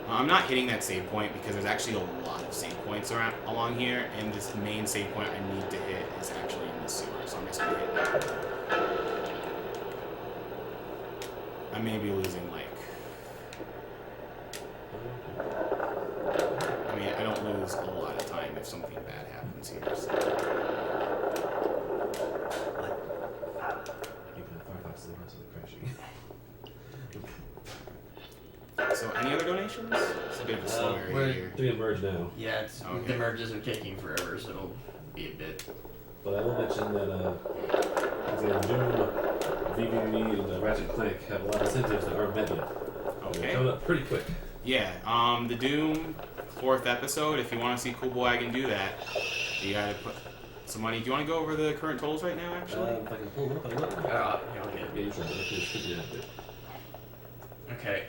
[SPEAKER 3] Yeah. I'm not hitting that save point because there's actually a lot of save points along here, and this main save point I need to hit is actually in the sewer, so I'm just gonna hit that. I may be losing, like... I mean, I don't lose a lot of time if something bad happens here, so... So, any other donations? It's a bit of a slow area here.
[SPEAKER 2] Doing a merge now.
[SPEAKER 13] Yeah, it's, the merges are taking forever, so it'll be a bit.
[SPEAKER 2] But I will mention that Doom, VVV, and Ratchet & Clank have a lot of incentives that aren't met yet.
[SPEAKER 3] Okay.
[SPEAKER 2] They're coming up pretty quick.
[SPEAKER 3] Yeah, the Doom 4th episode, if you want to see Cool Boy, I can do that. You gotta put some money. Do you want to go over the current totals right now, actually?
[SPEAKER 2] If I can pull them up, I will.
[SPEAKER 13] Yeah, I'll get it.
[SPEAKER 2] Yeah, you should do that.
[SPEAKER 13] Okay,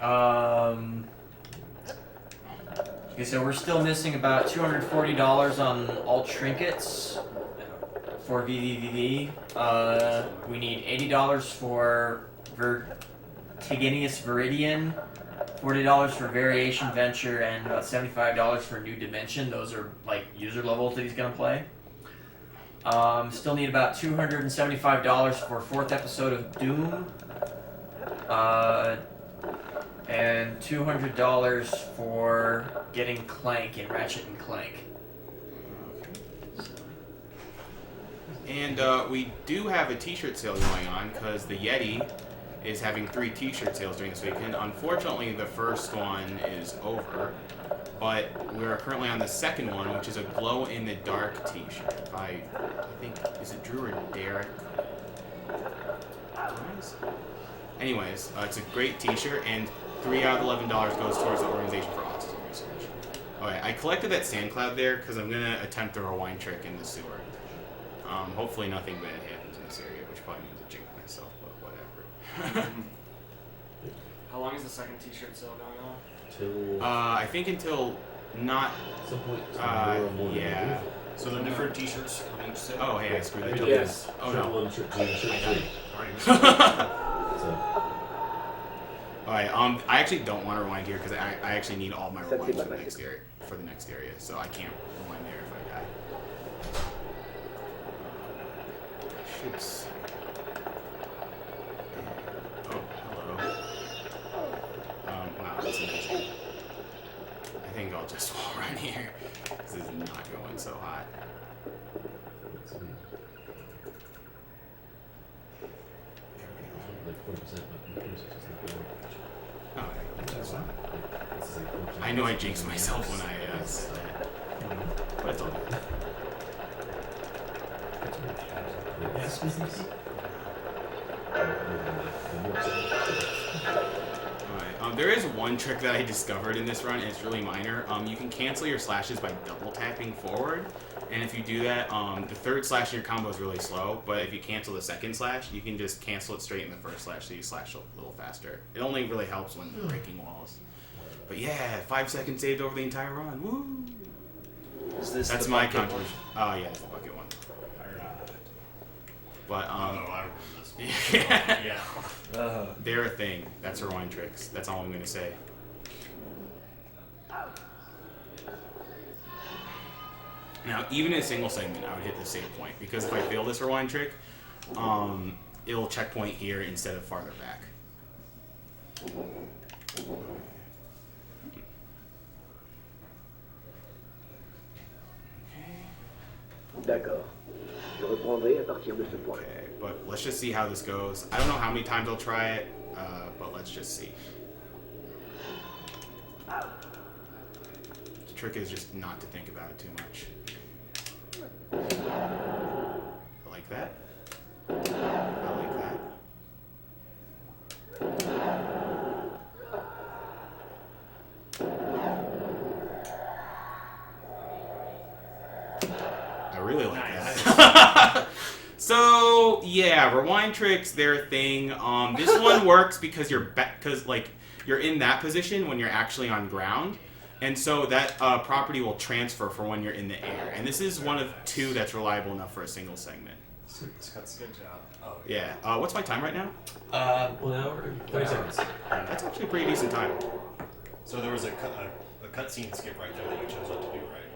[SPEAKER 13] okay, so we're still missing about $240 on all trinkets for VVVV. We need $80 for Vertiginous Viridian, $40 for Variation Venture, and about $75 for New Dimension. Those are like user levels that he's gonna play. Still need about $275 for 4th episode of Doom. And $200 for getting Clank in Ratchet and Clank.
[SPEAKER 3] And we do have a t-shirt sale going on because the Yeti is having 3 t-shirt sales during this weekend. Unfortunately, the first one is over, but we're currently on the second one, which is a glow-in-the-dark t-shirt by, I think, is it Drew or Derek? Anyways, it's a great t-shirt, and $3 out of $11 goes towards the Organization for Autism Research. Okay, I collected that sand cloud there because I'm going to attempt a rewind trick in the sewer. Hopefully nothing bad happens in this area, which probably means I jinx myself, but whatever.
[SPEAKER 7] How long is the second t-shirt sale going on?
[SPEAKER 2] Till...
[SPEAKER 3] I think until not...
[SPEAKER 2] some point.
[SPEAKER 3] Yeah.
[SPEAKER 4] So the different t-shirts on each set?
[SPEAKER 3] Oh, hey, I screwed that up.
[SPEAKER 10] Yes.
[SPEAKER 3] Oh,
[SPEAKER 2] Shirt
[SPEAKER 3] no.
[SPEAKER 2] 1, shirt 2, shirt 3. So...
[SPEAKER 3] Alright, I actually don't want to rewind here because I actually need all my rewinds for the next area, so I can't rewind there if I die. Shoots. Oh, hello. Wow, that's amazing. I think I'll just wall run here. This is not going so hot. I know I jinxed myself when I said that. But it's all good. Alright, there is one trick that I discovered in this run, and it's really minor. You can cancel your slashes by double tapping forward, and if you do that, the third slash in your combo is really slow, but if you cancel the second slash, you can just cancel it straight in the first slash, so you slash a little faster. It only really helps when breaking walls. But yeah, 5 seconds saved over the entire run. Woo!
[SPEAKER 10] Is this
[SPEAKER 3] That's
[SPEAKER 10] the
[SPEAKER 3] my
[SPEAKER 10] bucket
[SPEAKER 3] contribution. Oh yeah, it's the bucket one. But
[SPEAKER 4] I remember this one.
[SPEAKER 3] yeah. They're a thing. That's rewind tricks. That's all I'm gonna say. Now, even in a single segment, I would hit the save point because if I fail this rewind trick, it'll checkpoint here instead of farther back.
[SPEAKER 12] D'accord. Je reprendrai à partir de ce point.
[SPEAKER 3] Okay, but let's just see how this goes. I don't know how many times I'll try it, but let's just see. The trick is just not to think about it too much. Like that. I like that. really like
[SPEAKER 7] Nice.
[SPEAKER 3] that. So yeah, rewind tricks, they're a thing. This one works because you're in that position when you're actually on ground, and so that property will transfer for when you're in the air. And this is one of two that's reliable enough for a single segment.
[SPEAKER 14] Good job. Oh,
[SPEAKER 3] Yeah. What's my time right now?
[SPEAKER 2] 1 hour and 30 seconds.
[SPEAKER 3] That's actually a pretty decent time.
[SPEAKER 14] So there was a cutscene skip right there that you chose what to do, right?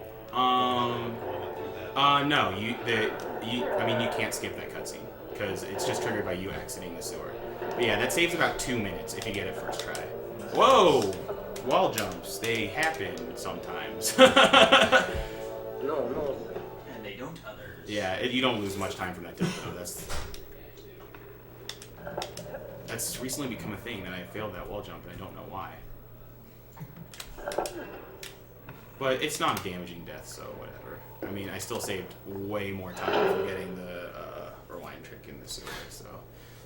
[SPEAKER 3] No. You can't skip that cutscene because it's just triggered by you exiting the sewer. But yeah, that saves about 2 minutes if you get it first try. Whoa! Wall jumps. They happen sometimes.
[SPEAKER 12] No, no.
[SPEAKER 9] And they don't others.
[SPEAKER 3] Yeah, you don't lose much time from that tip, though. That's recently become a thing that I failed that wall jump, and I don't know why. But it's not a damaging death, so whatever. I mean, I still saved way more time from getting the rewind trick in the sewer, so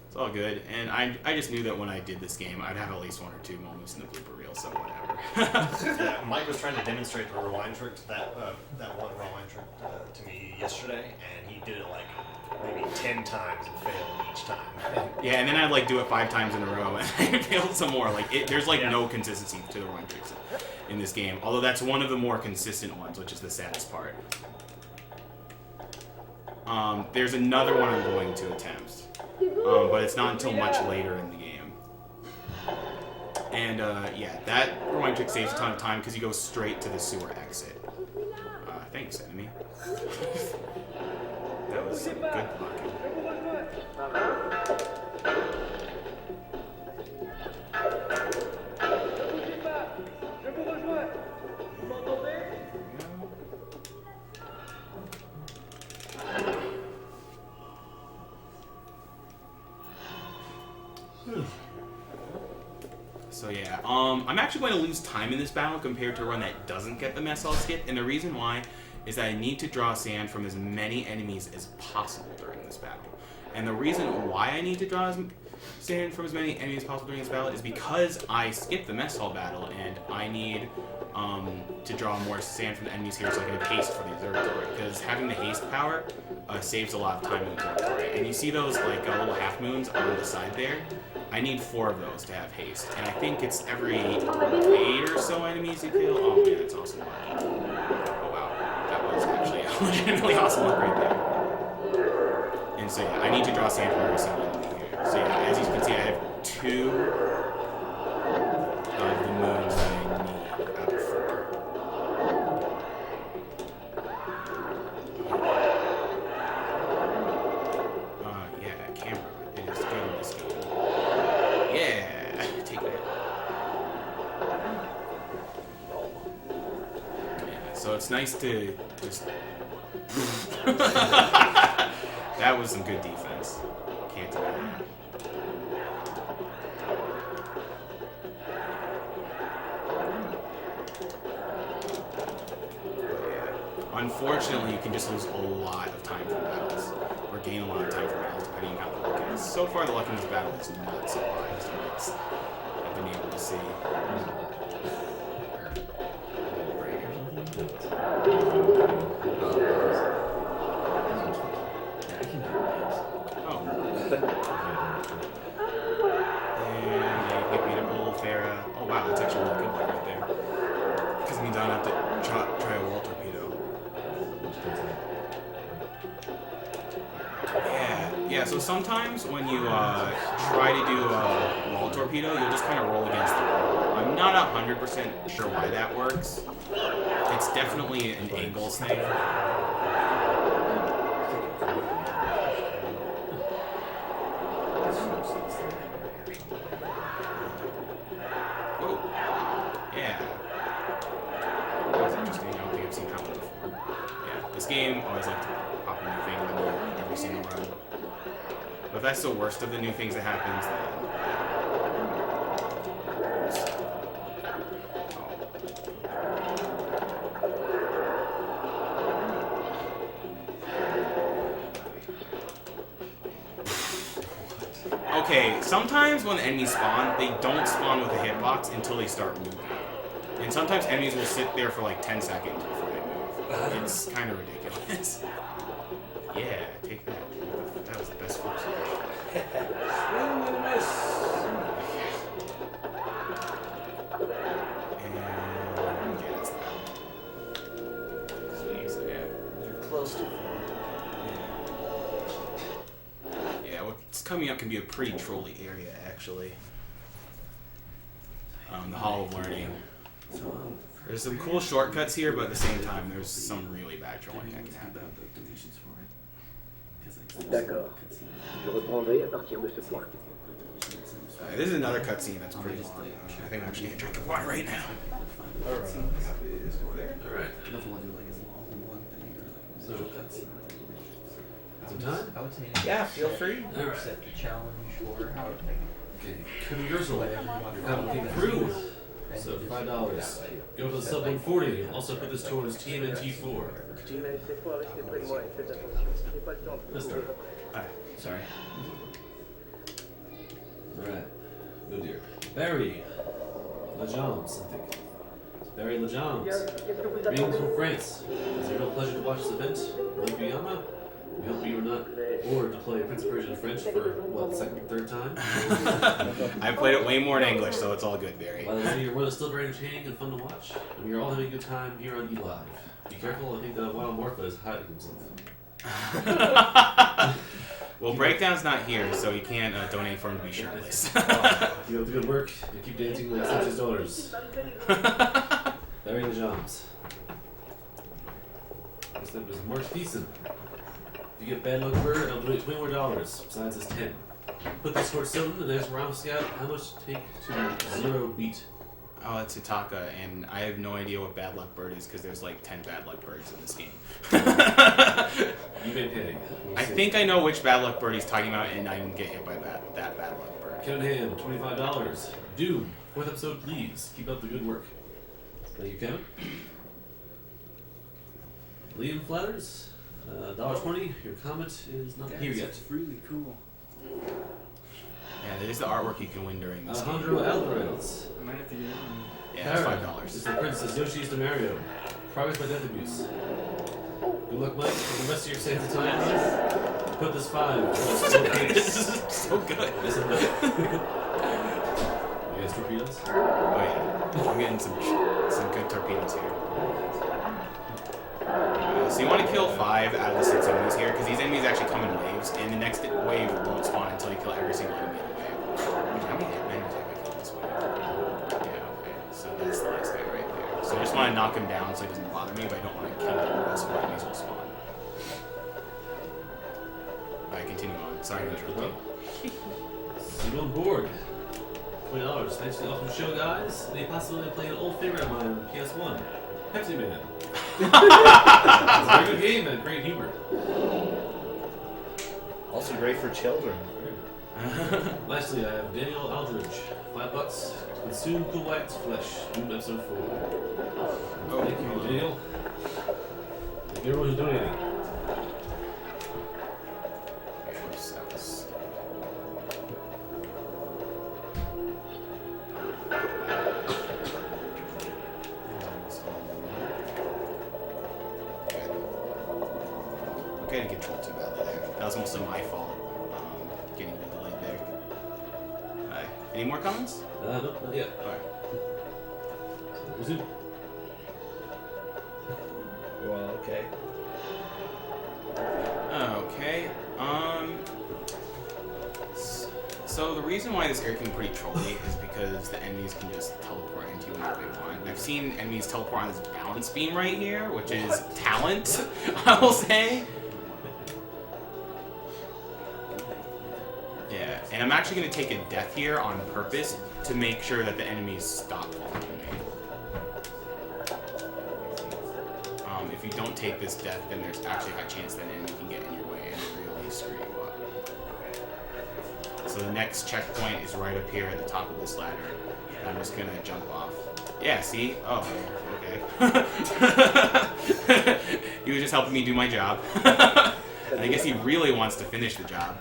[SPEAKER 3] it's all good. And I just knew that when I did this game, I'd have at least 1 or 2 moments in the blooper reel, so whatever.
[SPEAKER 14] Yeah, Mike was trying to demonstrate the rewind trick to that one rewind trick to me yesterday, and he did it like maybe 10 times and failed each time.
[SPEAKER 3] Yeah, and then I'd like do it 5 times in a row, and I failed some more. There's no consistency to the rewind tricks in this game, although that's one of the more consistent ones, which is the saddest part. There's another one I'm going to attempt, but it's not until much later in the game. And yeah, that rewind trick saves a ton of time because you go straight to the sewer exit. Thanks, enemy. That was some good blocking. So yeah, I'm actually going to lose time in this battle compared to a run that doesn't get the mess hall skip, and the reason why is that I need to draw sand from as many enemies as possible during this battle. And the reason why I need to draw sand from as many enemies as possible during this battle is because I skipped the mess hall battle, and I need to draw more sand from the enemies here so I can have haste for the observatory, because having the haste power saves a lot of time in the observatory. And you see those little half moons on the side there? I need 4 of those to have haste, and I think it's every 8 or so enemies you kill. Oh man, that's awesome. Oh wow, that was actually a legitimately awesome look right there. And so yeah, I need to draw sand from every single enemy here. So yeah, as you can see, I have 2 of the moons that I need out of 4. Yeah, camera. It is good in this game. Yeah, take that. Yeah, so it's nice to just. That was some good defense. Can't deny that. Unfortunately, you can just lose a lot of time from battles, or gain a lot of time from battles, depending on how the luck is. So far, the luck in this battle is not so high as I've been able to see. Oh. And you get beat up a little Farah. Oh wow, that's actually really good luck right there. Because it means I don't have to try a wall torpedo. Yeah, so sometimes when you try to do a wall torpedo, you'll just kind of roll against the wall. I'm not 100% sure why that works. It's definitely an angles thing. Oh, yeah. That was interesting. I don't think I've seen that one before. Yeah, this game always like to pop a new thing in every single run. But if that's the worst of the new things that happens, then... Okay, sometimes when enemies spawn, they don't spawn with a hitbox until they start moving. And sometimes enemies will sit there for like 10 seconds before they move. It's kind of ridiculous. Yeah, take that. That was the best flip smash.
[SPEAKER 2] Swing and a miss.
[SPEAKER 3] And yeah, that's that. Sweet, so yeah.
[SPEAKER 10] You're close to
[SPEAKER 3] Yeah, what's coming up can be a pretty trolly area, actually. The Hall of Learning. There's some cool shortcuts here, but at the same time, there's some really bad trolling that can happen.
[SPEAKER 12] D'accord. Je reprendrai à partir de ce point.
[SPEAKER 3] This is another cutscene that's pretty long. I think I'm actually gonna drink a water right now.
[SPEAKER 2] Alright. So, some time?
[SPEAKER 13] I would say
[SPEAKER 10] Yeah, feel free.
[SPEAKER 2] Alright.
[SPEAKER 13] Accept the challenge or how to
[SPEAKER 2] Okay, Universal. Your comment came through. So $5. Go for the sub 140. Also put this towards TMNT4. Let's start.
[SPEAKER 3] Alright, sorry.
[SPEAKER 2] Alright. Good dear. Barry Lajams, I think. Barry Lajams. Greetings from France. It's a real pleasure to watch this event. Like Uyama, we hope you are not bored to play Prince of Persia in French for, what, second, third time?
[SPEAKER 3] I played it way more in English, so it's all good, Barry.
[SPEAKER 2] By the way, your world is still very entertaining and fun to watch, and we are all having a good time here on eLive. Be careful, I think Wild Morpha is hiding himself.
[SPEAKER 3] Well, Breakdown's not here, so you can't donate for him to be shirtless.
[SPEAKER 2] Keep up the good work and keep dancing like Sancho's daughters. Larry the Joms. Next up is Mark Thiessen. If you get Bad Luck Bird, I'll donate $20 more, besides his 10. Put this towards Sultan and ask Ram Scout how much to take to 0 beat.
[SPEAKER 3] Oh, it's Itaka, and I have no idea what Bad Luck Bird is because there's like 10 Bad Luck Birds in this game.
[SPEAKER 2] You may pay.
[SPEAKER 3] I think I know which Bad Luck Bird he's talking about, and I didn't get hit by that Bad Luck Bird.
[SPEAKER 2] Kevin Ham, $25. Doom, 4th episode, please. Keep up the good work. Thank you, Kevin. Liam Flatters, $1.20. Your comment is not here yet.
[SPEAKER 4] That's really cool.
[SPEAKER 3] Yeah, there's the artwork you can win during this
[SPEAKER 2] Alejandro
[SPEAKER 3] game.
[SPEAKER 2] Alvarez.
[SPEAKER 4] I might have to get it on.
[SPEAKER 3] Yeah, it's
[SPEAKER 2] Karen,
[SPEAKER 3] $5.
[SPEAKER 2] This is the Princess Yoshi's Mario. Progress by death abuse. Good luck, Mike, for the rest of your Santa time. Put this 5.
[SPEAKER 3] This is so good.
[SPEAKER 2] Yes, and no. You guys torpedoes?
[SPEAKER 3] Oh yeah, I'm getting some good torpedoes here. So you want to kill 5 out of the 6 enemies here, because these enemies actually come in waves, and the next wave won't spawn until you kill every single enemy in the wave. How many enemies have I killed this wave? Yeah, okay. So that's the last guy right there. So I just want to knock him down so he doesn't bother me, but I don't want to kill him, or else more enemies will spawn. Alright, continue on. Sorry to interrupt you.
[SPEAKER 2] See you on board. $20. Thanks for the awesome show, guys. Any possibility of playing an old favorite of mine on PS1? Pepsi Man. It's a very good game and great humor.
[SPEAKER 10] Also great for children.
[SPEAKER 2] Lastly, I have Daniel Aldridge. $5. Consume Cool White's flesh. Doom episode 4.
[SPEAKER 3] Oh,
[SPEAKER 2] thank you, Daniel. Thank you everyone who's donating.
[SPEAKER 3] Okay, I didn't control too badly there. That was mostly my fault. Getting a little delayed there. Alright. Any more comments?
[SPEAKER 2] No, not yet.
[SPEAKER 3] Alright.
[SPEAKER 2] Resume.
[SPEAKER 10] Well, okay.
[SPEAKER 3] Okay. So the reason why this area can be pretty trolly is because the enemies can just teleport into you whenever they want. I've seen enemies teleport on this balance beam right here, which is talent, I will say. Yeah, and I'm actually going to take a death here on purpose to make sure that the enemies stop following me. If you don't take this death, then there's actually a high chance that an enemy can get in your way and really screw you up. So the next checkpoint is right up here at the top of this ladder. I'm just going to jump off. Yeah, see? Oh, okay. He was just helping me do my job. And I guess he really wants to finish the job.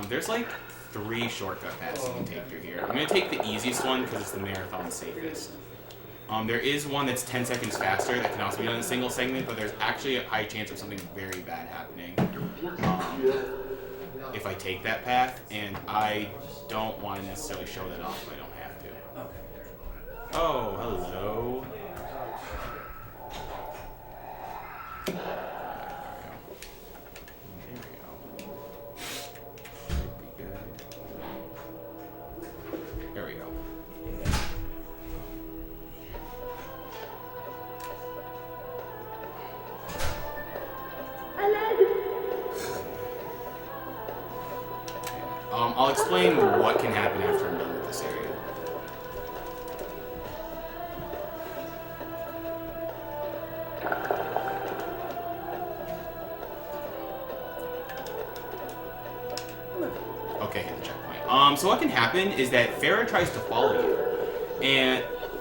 [SPEAKER 3] There's like 3 shortcut paths you can take through here. I'm going to take the easiest one because it's the marathon safest. There is one that's 10 seconds faster that can also be done in a single segment, but there's actually a high chance of something very bad happening if I take that path, and I don't want to necessarily show that off if I don't have to. Oh, hello. There we go. I'll explain what can happen after I'm done with this area. Okay, hit the checkpoint. So what can happen is that Farah tries to follow you,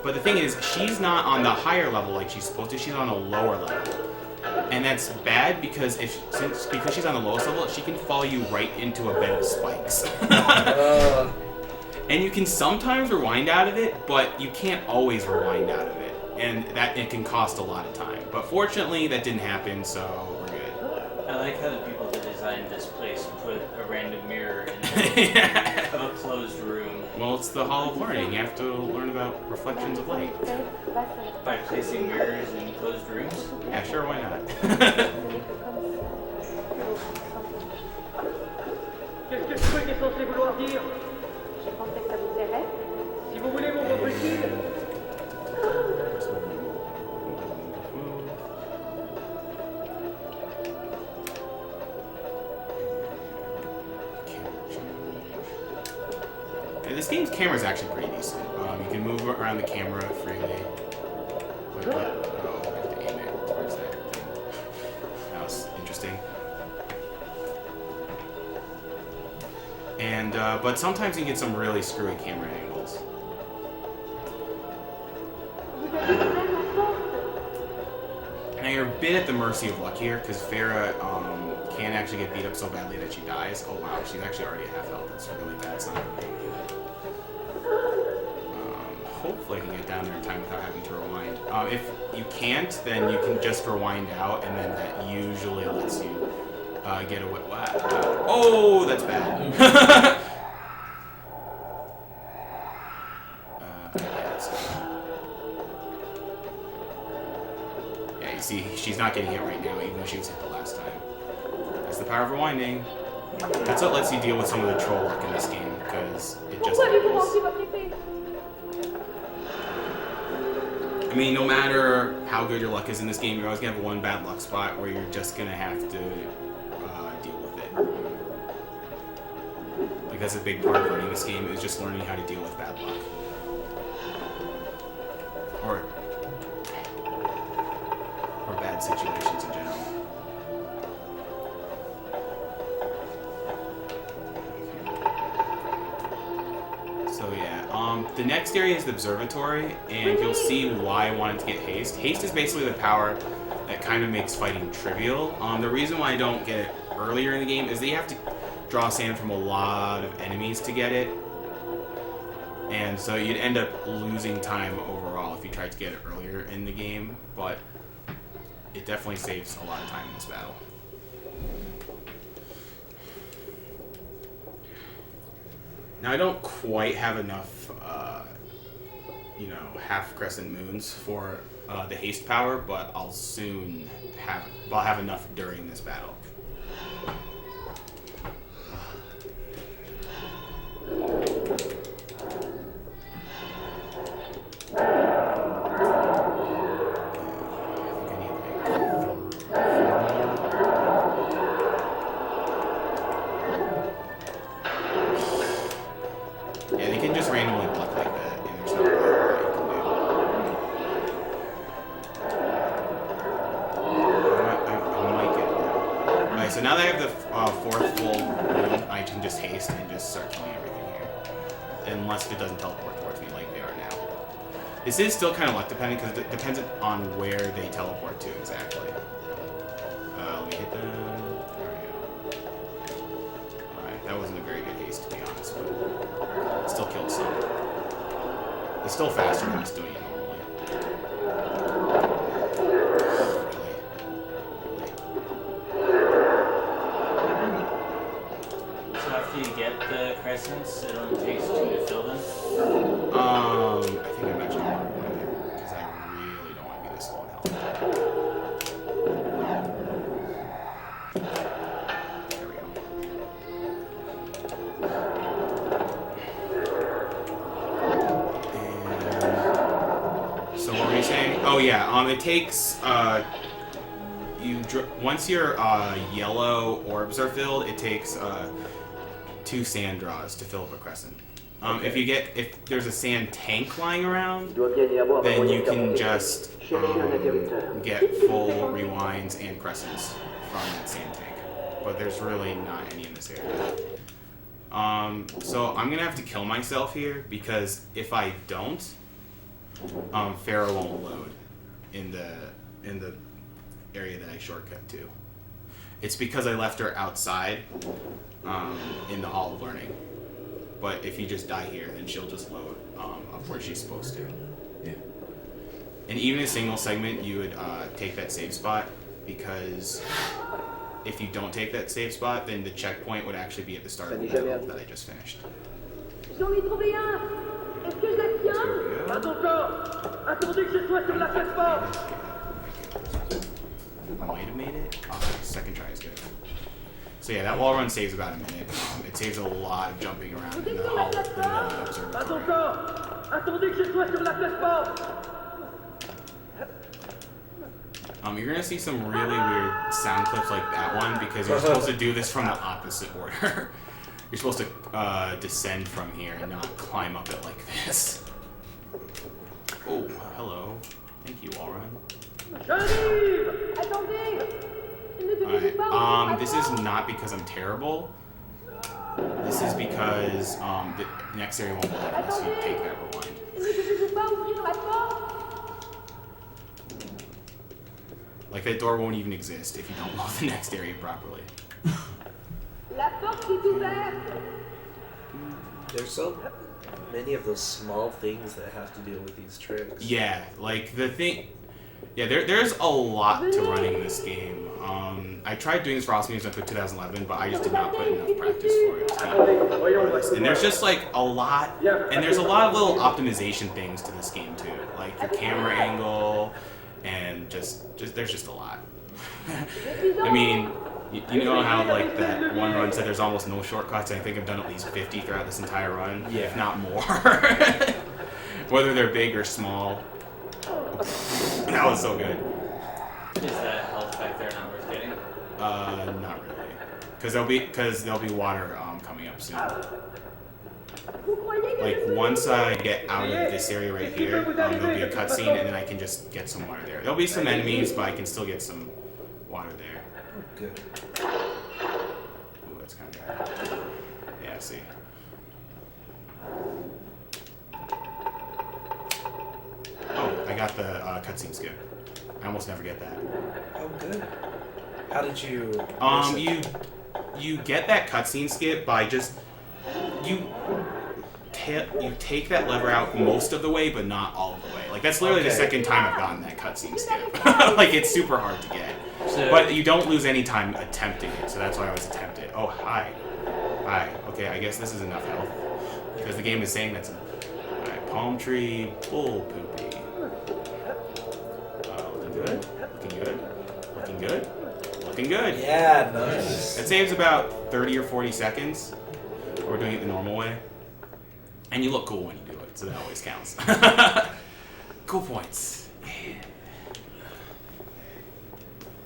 [SPEAKER 3] but the thing is, she's not on the higher level like she's supposed to. She's on a lower level, and that's bad because because she's on the lowest level, she can follow you right into a bed of spikes. And you can sometimes rewind out of it, but you can't always rewind out of it, and that it can cost a lot of time. But fortunately, that didn't happen, so we're good.
[SPEAKER 9] I like how the people that designed this place put a random mirror in the of a closed room.
[SPEAKER 3] Well, it's the Hall of Learning. You have to learn about reflections of light.
[SPEAKER 9] By placing mirrors in closed rooms?
[SPEAKER 3] Yeah, sure, why not?
[SPEAKER 11] Qu'est-ce que ce truc est censé vouloir dire? Je pensais que ça vous airait. Si vous voulez mon mot utile.
[SPEAKER 3] This game's camera is actually pretty decent. You can move around the camera freely. Oh, I have to aim it towards that thing. That was interesting. And but sometimes you can get some really screwy camera angles. Now you're a bit at the mercy of luck here, because Farah can actually get beat up so badly that she dies. Oh wow, she's actually already at half health. That's a really bad sign. Hopefully I can get down there in time without having to rewind. If you can't, then you can just rewind out, and then that usually lets you get away. Wow. Oh, that's bad. Yeah, you see, she's not getting hit right now, even though she was hit the last time. That's the power of rewinding. That's what lets you deal with some of the troll luck in this game, because it just happens. I mean, no matter how good your luck is in this game, you're always going to have one bad luck spot where you're just going to have to deal with it. Like, that's a big part of learning this game, is just learning how to deal with bad luck. Or bad situations in general. So yeah, the next area is the observatory, and you'll see why I wanted to get haste. Haste is basically the power that kind of makes fighting trivial. The reason why I don't get it earlier in the game is that you have to draw sand from a lot of enemies to get it, and so you'd end up losing time overall if you tried to get it earlier in the game, but it definitely saves a lot of time in this battle. Now I don't quite have enough, half crescent moons for the haste power, but I'll soon have it. I'll have enough during this battle. So now that I have the fourth full moon, I can just haste and just start killing everything here. Unless it doesn't teleport towards me like they are now. This is still kind of luck dependent because it depends on where they teleport to exactly. Let me hit them. There we go. Alright, that wasn't a very good haste to be honest, but it still killed some. It's still faster than just doing it normally.
[SPEAKER 9] Prince, it only takes 2 to fill them?
[SPEAKER 3] I think I'm actually going to one there because I really don't want to be this low in health. There we go. And so what were you saying? Oh yeah, it takes once your yellow orbs are filled, it takes 2 sand draws to fill up a crescent. If there's a sand tank lying around, then you can just get full rewinds and crescents from that sand tank. But there's really not any in this area. So I'm gonna have to kill myself here because if I don't, Pharaoh won't load in the area that I shortcut to. It's because I left her outside in the Hall of Learning. But if you just die here, then she'll just load up where she's supposed to.
[SPEAKER 2] Yeah.
[SPEAKER 3] And even in a single segment, you would take that save spot because if you don't take that save spot, then the checkpoint would actually be at the start of the battle that I just finished.
[SPEAKER 11] J'en ai trouvé un. Est-ce que je la tiens? Pas encore. Attendez que je sois sur la plateforme.
[SPEAKER 3] I might have made it. Oh, second try is good. So yeah, that wall run saves about a minute. It saves a lot of jumping around in the hall, in the observatory.
[SPEAKER 11] Pas encore. Attendez que je sois sur la plateforme.
[SPEAKER 3] You're gonna see some really weird sound clips like that one because you're supposed to do this from the opposite order. You're supposed to descend from here and not climb up it like this. Oh, hello. Thank you, wall run.
[SPEAKER 11] J'arrive. Attendez.
[SPEAKER 3] Alright, this is not because I'm terrible. This is because the next area won't load unless you take that rewind. Like that door won't even exist if you don't load the next area properly.
[SPEAKER 11] La porte est ouverte.
[SPEAKER 10] There's so many of those small things that have to deal with these tricks.
[SPEAKER 3] Yeah, like the thing. Yeah, there's a lot to running this game. I tried doing this for Awesome Games in 2011, but I just did not put enough practice for it. And there's just like a lot, and there's a lot of little optimization things to this game too, like your camera angle, and there's just a lot. I mean, you know how like that one run said there's almost no shortcuts, and I think I've done at least 50 throughout this entire run, if not more. Whether they're big or small. That was so good.
[SPEAKER 9] Is that health back there not worth getting?
[SPEAKER 3] Not really, because there'll be water coming up soon. Like once I get out of this area right here, there'll be a cutscene, and then I can just get some water there. There'll be some enemies, but I can still get some water there.
[SPEAKER 10] Good.
[SPEAKER 3] Ooh, that's kind of good. Yeah, see. Oh, I got the cutscene skip. I almost never get that.
[SPEAKER 10] Oh, good. How did you?
[SPEAKER 3] You get that cutscene skip by just you take that lever out most of the way, but not all of the way. Like that's literally the second time I've gotten that cutscene skip. Like it's super hard to get, but you don't lose any time attempting it. So that's why I always attempt it. Oh hi. Okay, I guess this is enough health because the game is saying that's enough. Alright, palm tree, bull poopy. Looking good. Looking good. Looking good. Looking good.
[SPEAKER 10] Yeah, nice.
[SPEAKER 3] It saves about 30 or 40 seconds. We're doing it the normal way. And you look cool when you do it, so that always counts. Cool points. Yeah.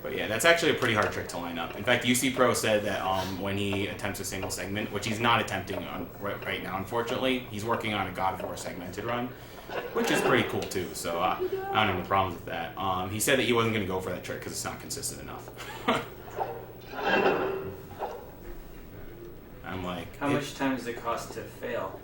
[SPEAKER 3] But yeah, that's actually a pretty hard trick to line up. In fact, UC Pro said that when he attempts a single segment, which he's not attempting on right now, unfortunately, he's working on a God of War segmented run, which is pretty cool too. So I don't have any problems with that. He said that he wasn't going to go for that trick because it's not consistent enough. I'm like,
[SPEAKER 9] how much time does it cost to fail?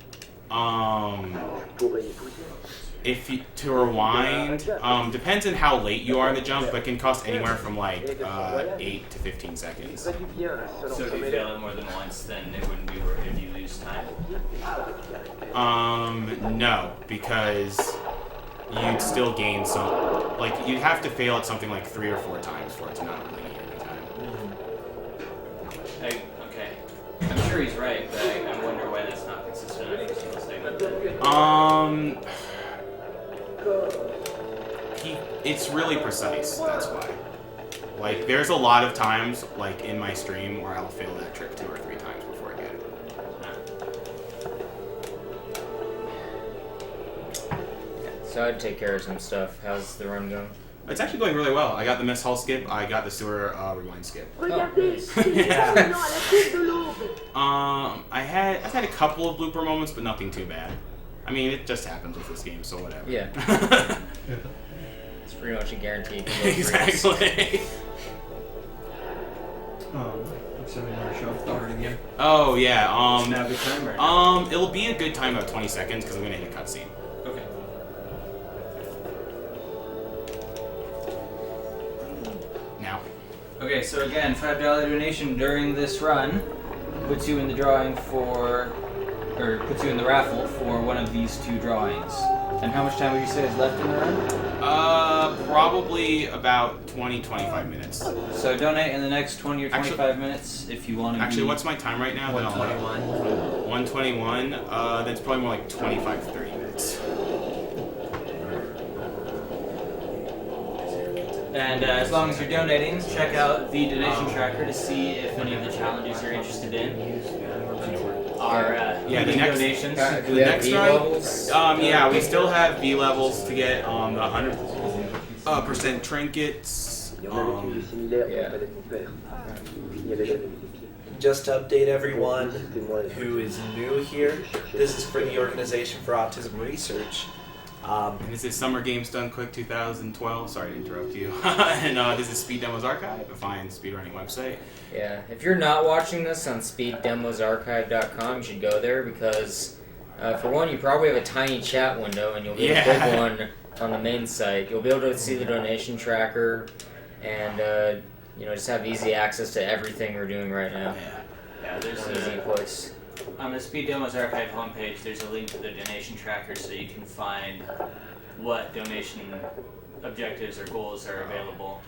[SPEAKER 3] If you, to rewind, depends on how late you are in the jump, but can cost anywhere from like 8 to 15 seconds.
[SPEAKER 9] So if you fail it more than once, then it wouldn't be worth it if you lose time?
[SPEAKER 3] No, because you'd still gain some, like you'd have to fail at something like 3 or 4 times for it to not really need any time.
[SPEAKER 9] Okay. I'm sure he's right, but I wonder why that's not
[SPEAKER 3] It's really precise. That's why. Like, there's a lot of times, like in my stream, where I'll fail that trick 2 or 3 times before I get it.
[SPEAKER 8] So I'd take care of some stuff. How's the run going?
[SPEAKER 3] It's actually going really well. I got the mess hall skip. I got the sewer rewind skip.
[SPEAKER 11] Regardez,
[SPEAKER 3] I've had a couple of blooper moments, but nothing too bad. I mean, it just happens with this game, so whatever.
[SPEAKER 8] Yeah. It's pretty much a guarantee.
[SPEAKER 3] Exactly.
[SPEAKER 13] Something want to show off the art again?
[SPEAKER 3] Oh yeah.
[SPEAKER 7] It's now a good time, or?
[SPEAKER 3] It'll be a good time, about 20 seconds, because I'm gonna hit a cutscene.
[SPEAKER 7] Okay.
[SPEAKER 3] Now.
[SPEAKER 9] Okay, so again, $5 donation during this run puts you in the drawing for, or puts you in the raffle for one of these 2 drawings. And how much time would you say is left in the run?
[SPEAKER 3] Probably about 20-25 minutes.
[SPEAKER 9] So donate in the next 20 or 25 minutes if you want to.
[SPEAKER 3] Actually, what's my time right now?
[SPEAKER 13] 121.
[SPEAKER 3] 121. That's probably more like 25-30 minutes.
[SPEAKER 9] And as long as you're donating, check out the donation tracker to see if any of the challenges you're interested in are
[SPEAKER 3] the next
[SPEAKER 9] donations.
[SPEAKER 3] The next run, yeah, we still have V levels to get on the 100% trinkets.
[SPEAKER 10] Just to update everyone who is new here, this is for the Organization for Autism Research.
[SPEAKER 3] And this is Summer Games Done Quick 2012. Sorry to interrupt you. And this is Speed Demos Archive, a fine speedrunning website.
[SPEAKER 8] Yeah, if you're not watching this on speeddemosarchive.com, you should go there because, for one, you probably have a tiny chat window and you'll get a big one on the main site. You'll be able to see the donation tracker and, just have easy access to everything we're doing right now.
[SPEAKER 9] Yeah, there's
[SPEAKER 8] an easy place.
[SPEAKER 9] On the Speed Demos Archive homepage, there's a link to the donation tracker so you can find what donation objectives or goals are available,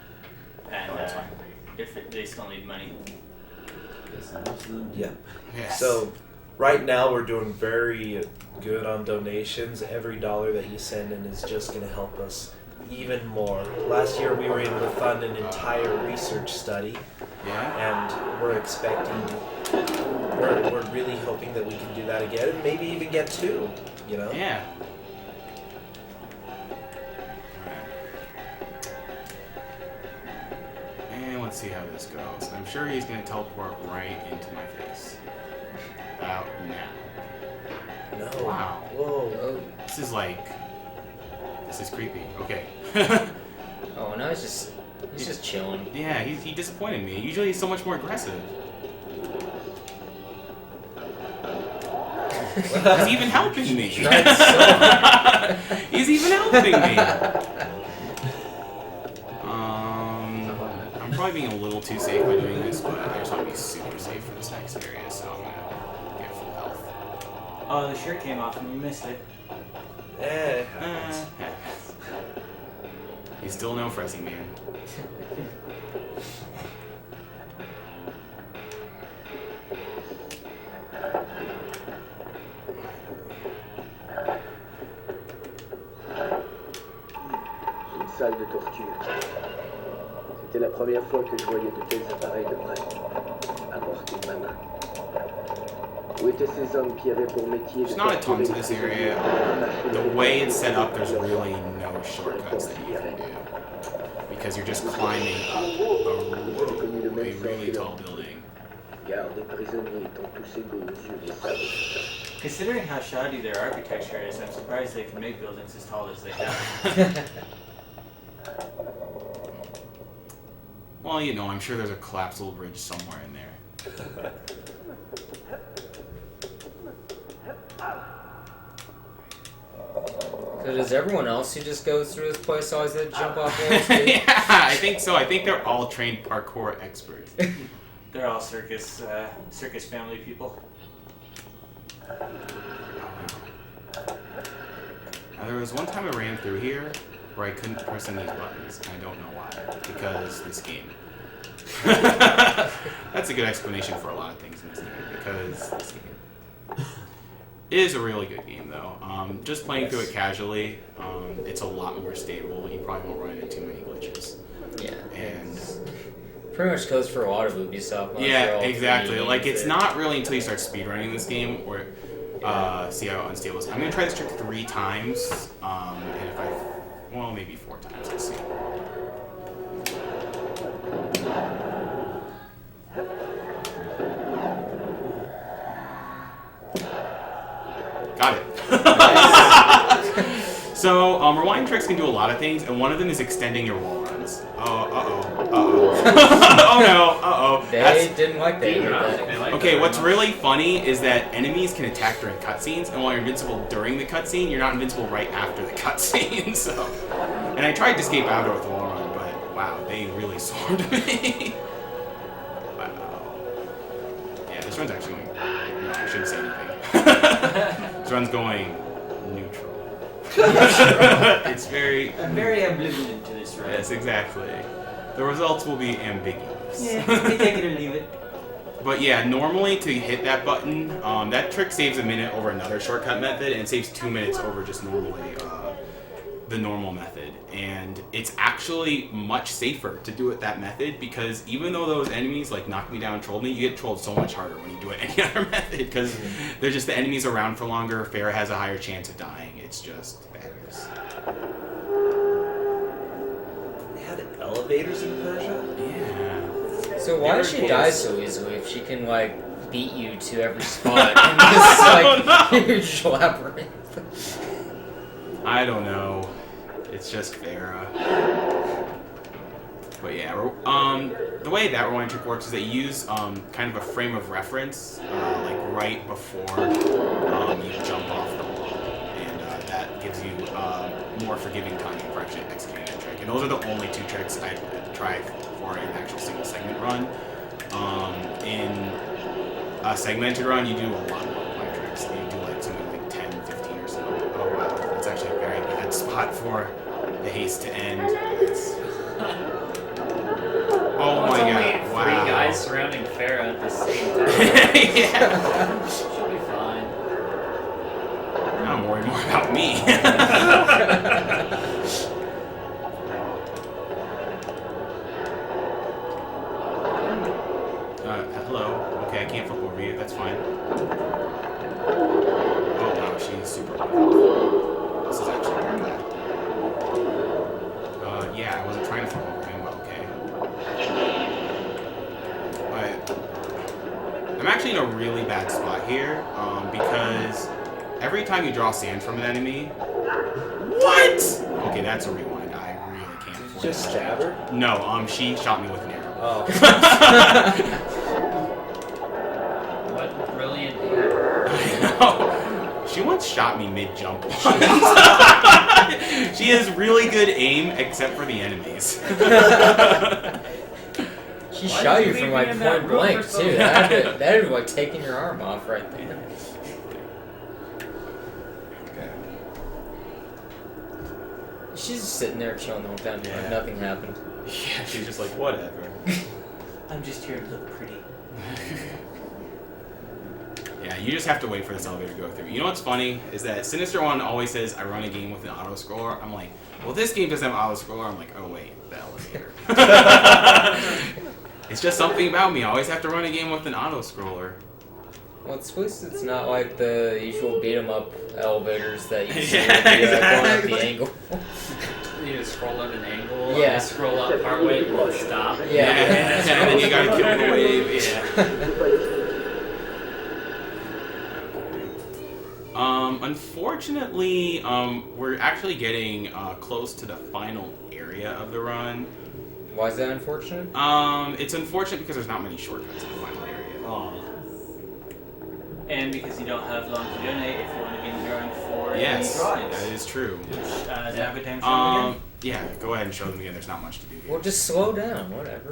[SPEAKER 9] and if they still need money.
[SPEAKER 10] Yeah. So right now we're doing very good on donations. Every dollar that you send in is just going to help us even more. Last year we were able to fund an entire research study, and we're expecting. We're really hoping that we can do that again, and maybe even get 2.
[SPEAKER 3] Yeah. And let's see how this goes. I'm sure he's going to teleport right into my face. About now.
[SPEAKER 10] No.
[SPEAKER 3] Wow.
[SPEAKER 10] Whoa.
[SPEAKER 3] This is creepy. Okay.
[SPEAKER 8] Oh, no, he's just chilling.
[SPEAKER 3] Yeah, he disappointed me. Usually he's so much more aggressive. He's even helping me. He's even helping me. I'm probably being a little too safe by doing this, but I just want to be super safe for this next area, so I'm gonna get full health.
[SPEAKER 9] Oh, the shirt came off and you missed it.
[SPEAKER 3] He's still no Fressy man.
[SPEAKER 12] Une salle de torture. C'était la première fois que je voyais de tels appareils de près, à portée de ma main. Où étaient ces hommes qui avaient pour métier de
[SPEAKER 3] There's not a ton to this area. The way it's set up, there's really no shortcuts that you can do. Because you're just climbing up a really tall building.
[SPEAKER 12] Garde des prisonniers étant tous égaux aux yeux des sables.
[SPEAKER 9] Considering how shoddy their architecture is, I'm surprised they can make buildings as tall as they have.
[SPEAKER 3] Well, I'm sure there's a collapsible bridge somewhere in there.
[SPEAKER 8] So does everyone else who just goes through this place always have to jump off walls?
[SPEAKER 3] Yeah, I think so. I think they're all trained parkour experts.
[SPEAKER 9] They're all circus family people.
[SPEAKER 3] Now, there was one time I ran through here where I couldn't press any of these buttons, and I don't know why. Because this game. That's a good explanation for a lot of things in this game. Because this game. It is a really good game, though. Just playing through it casually, it's a lot more stable. You probably won't run into too many glitches.
[SPEAKER 8] Yeah.
[SPEAKER 3] And
[SPEAKER 8] pretty much goes for a lot of Ubisoft.
[SPEAKER 3] yeah, exactly. Like, it's not really until you start speedrunning this game where see how unstable it is. I'm gonna try this trick 3 times, and if well, maybe 4 times. Let's see. Got it. So, rewind tricks can do a lot of things, and one of them is extending your wall runs. Oh no,
[SPEAKER 8] They didn't like that.
[SPEAKER 3] Okay, what's really funny is that enemies can attack during cutscenes, and while you're invincible during the cutscene, you're not invincible right after the cutscene. So, and I tried to escape out with the wall run, but wow, they really swarmed me. Wow. Yeah, this run's actually going. No, I shouldn't say anything. This run's going neutral. It's very.
[SPEAKER 9] I'm very ambivalent to this run.
[SPEAKER 3] Yes, exactly. The results will be ambiguous.
[SPEAKER 9] Yeah, we take it or leave it.
[SPEAKER 3] But yeah, normally to hit that button, that trick saves a minute over another shortcut method, and it saves 2 minutes over just normally the normal method. And it's actually much safer to do it that method, because even though those enemies like knock me down and trolled me, you get trolled so much harder when you do it any other method, because they're just the enemies around for longer. Farrah has a higher chance of dying. It's just badness.
[SPEAKER 10] They had elevators in Persia?
[SPEAKER 3] Yeah.
[SPEAKER 8] So why does she die so easily if she can like beat you to every spot in this like huge labyrinth?
[SPEAKER 3] I don't know. It's just Farrah. But yeah, the way that rewind trick works is they use kind of a frame of reference, like right before you jump off the wall, and that gives you more forgiving time for actually executing that trick. And those are the only 2 tricks I tried for an actual single segment run. In a segmented run, you do a lot more rewind tricks. You do like something like 10, 15 or so. Oh wow, that's actually a very bad spot for the haste to end. Oh my god! Wow.
[SPEAKER 9] 3 guys surrounding Farrah at the same time.
[SPEAKER 3] Yeah.
[SPEAKER 9] She'll be fine.
[SPEAKER 3] I'm worried more about me. Hello. Okay, I can't flip over you. That's fine. Oh wow, she's super bad. This is actually very bad. Yeah, I wasn't trying to flip over him, but okay. But I'm actually in a really bad spot here, because every time you draw sand from an enemy. What? Okay, that's a rewind. I really can't afford
[SPEAKER 10] Just stab her?
[SPEAKER 3] No, she shot me with an arrow.
[SPEAKER 10] Oh.
[SPEAKER 9] What brilliant.
[SPEAKER 3] I know. She once shot me mid-jump. She has really good aim, except for the enemies.
[SPEAKER 8] She shot you from like point blank too. That would like taking your arm off right there.
[SPEAKER 3] Okay.
[SPEAKER 8] She's just sitting there chilling the whole time, like nothing happened.
[SPEAKER 3] Yeah, she's just like, whatever.
[SPEAKER 9] I'm just here to look pretty.
[SPEAKER 3] Yeah, you just have to wait for this elevator to go through. You know what's funny is that Sinister One always says I run a game with an auto scroller. I'm like, well, this game doesn't have auto scroller. I'm like, oh wait, the elevator. It's just something about me. I always have to run a game with an auto scroller.
[SPEAKER 8] Well, at least it's not like the usual beat 'em up elevators that you see
[SPEAKER 3] Yeah,
[SPEAKER 8] going up
[SPEAKER 3] exactly.
[SPEAKER 8] the angle.
[SPEAKER 9] You just scroll at an angle,
[SPEAKER 8] Yeah.
[SPEAKER 9] and scroll up partway, and stop.
[SPEAKER 8] Yeah.
[SPEAKER 3] And then you gotta kill the wave. Yeah. Unfortunately, we're actually getting close to the final area of the run.
[SPEAKER 8] Why is that unfortunate?
[SPEAKER 3] It's unfortunate because there's not many shortcuts in the final area.
[SPEAKER 9] Oh. And because you don't have long to donate if you want to be in the drawing for
[SPEAKER 3] Yes,
[SPEAKER 9] any drawings.
[SPEAKER 3] that is true.
[SPEAKER 9] Is that a good time to show them again?
[SPEAKER 3] Yeah, go ahead and show them again. There's not much to do here.
[SPEAKER 8] Well, just slow down, whatever.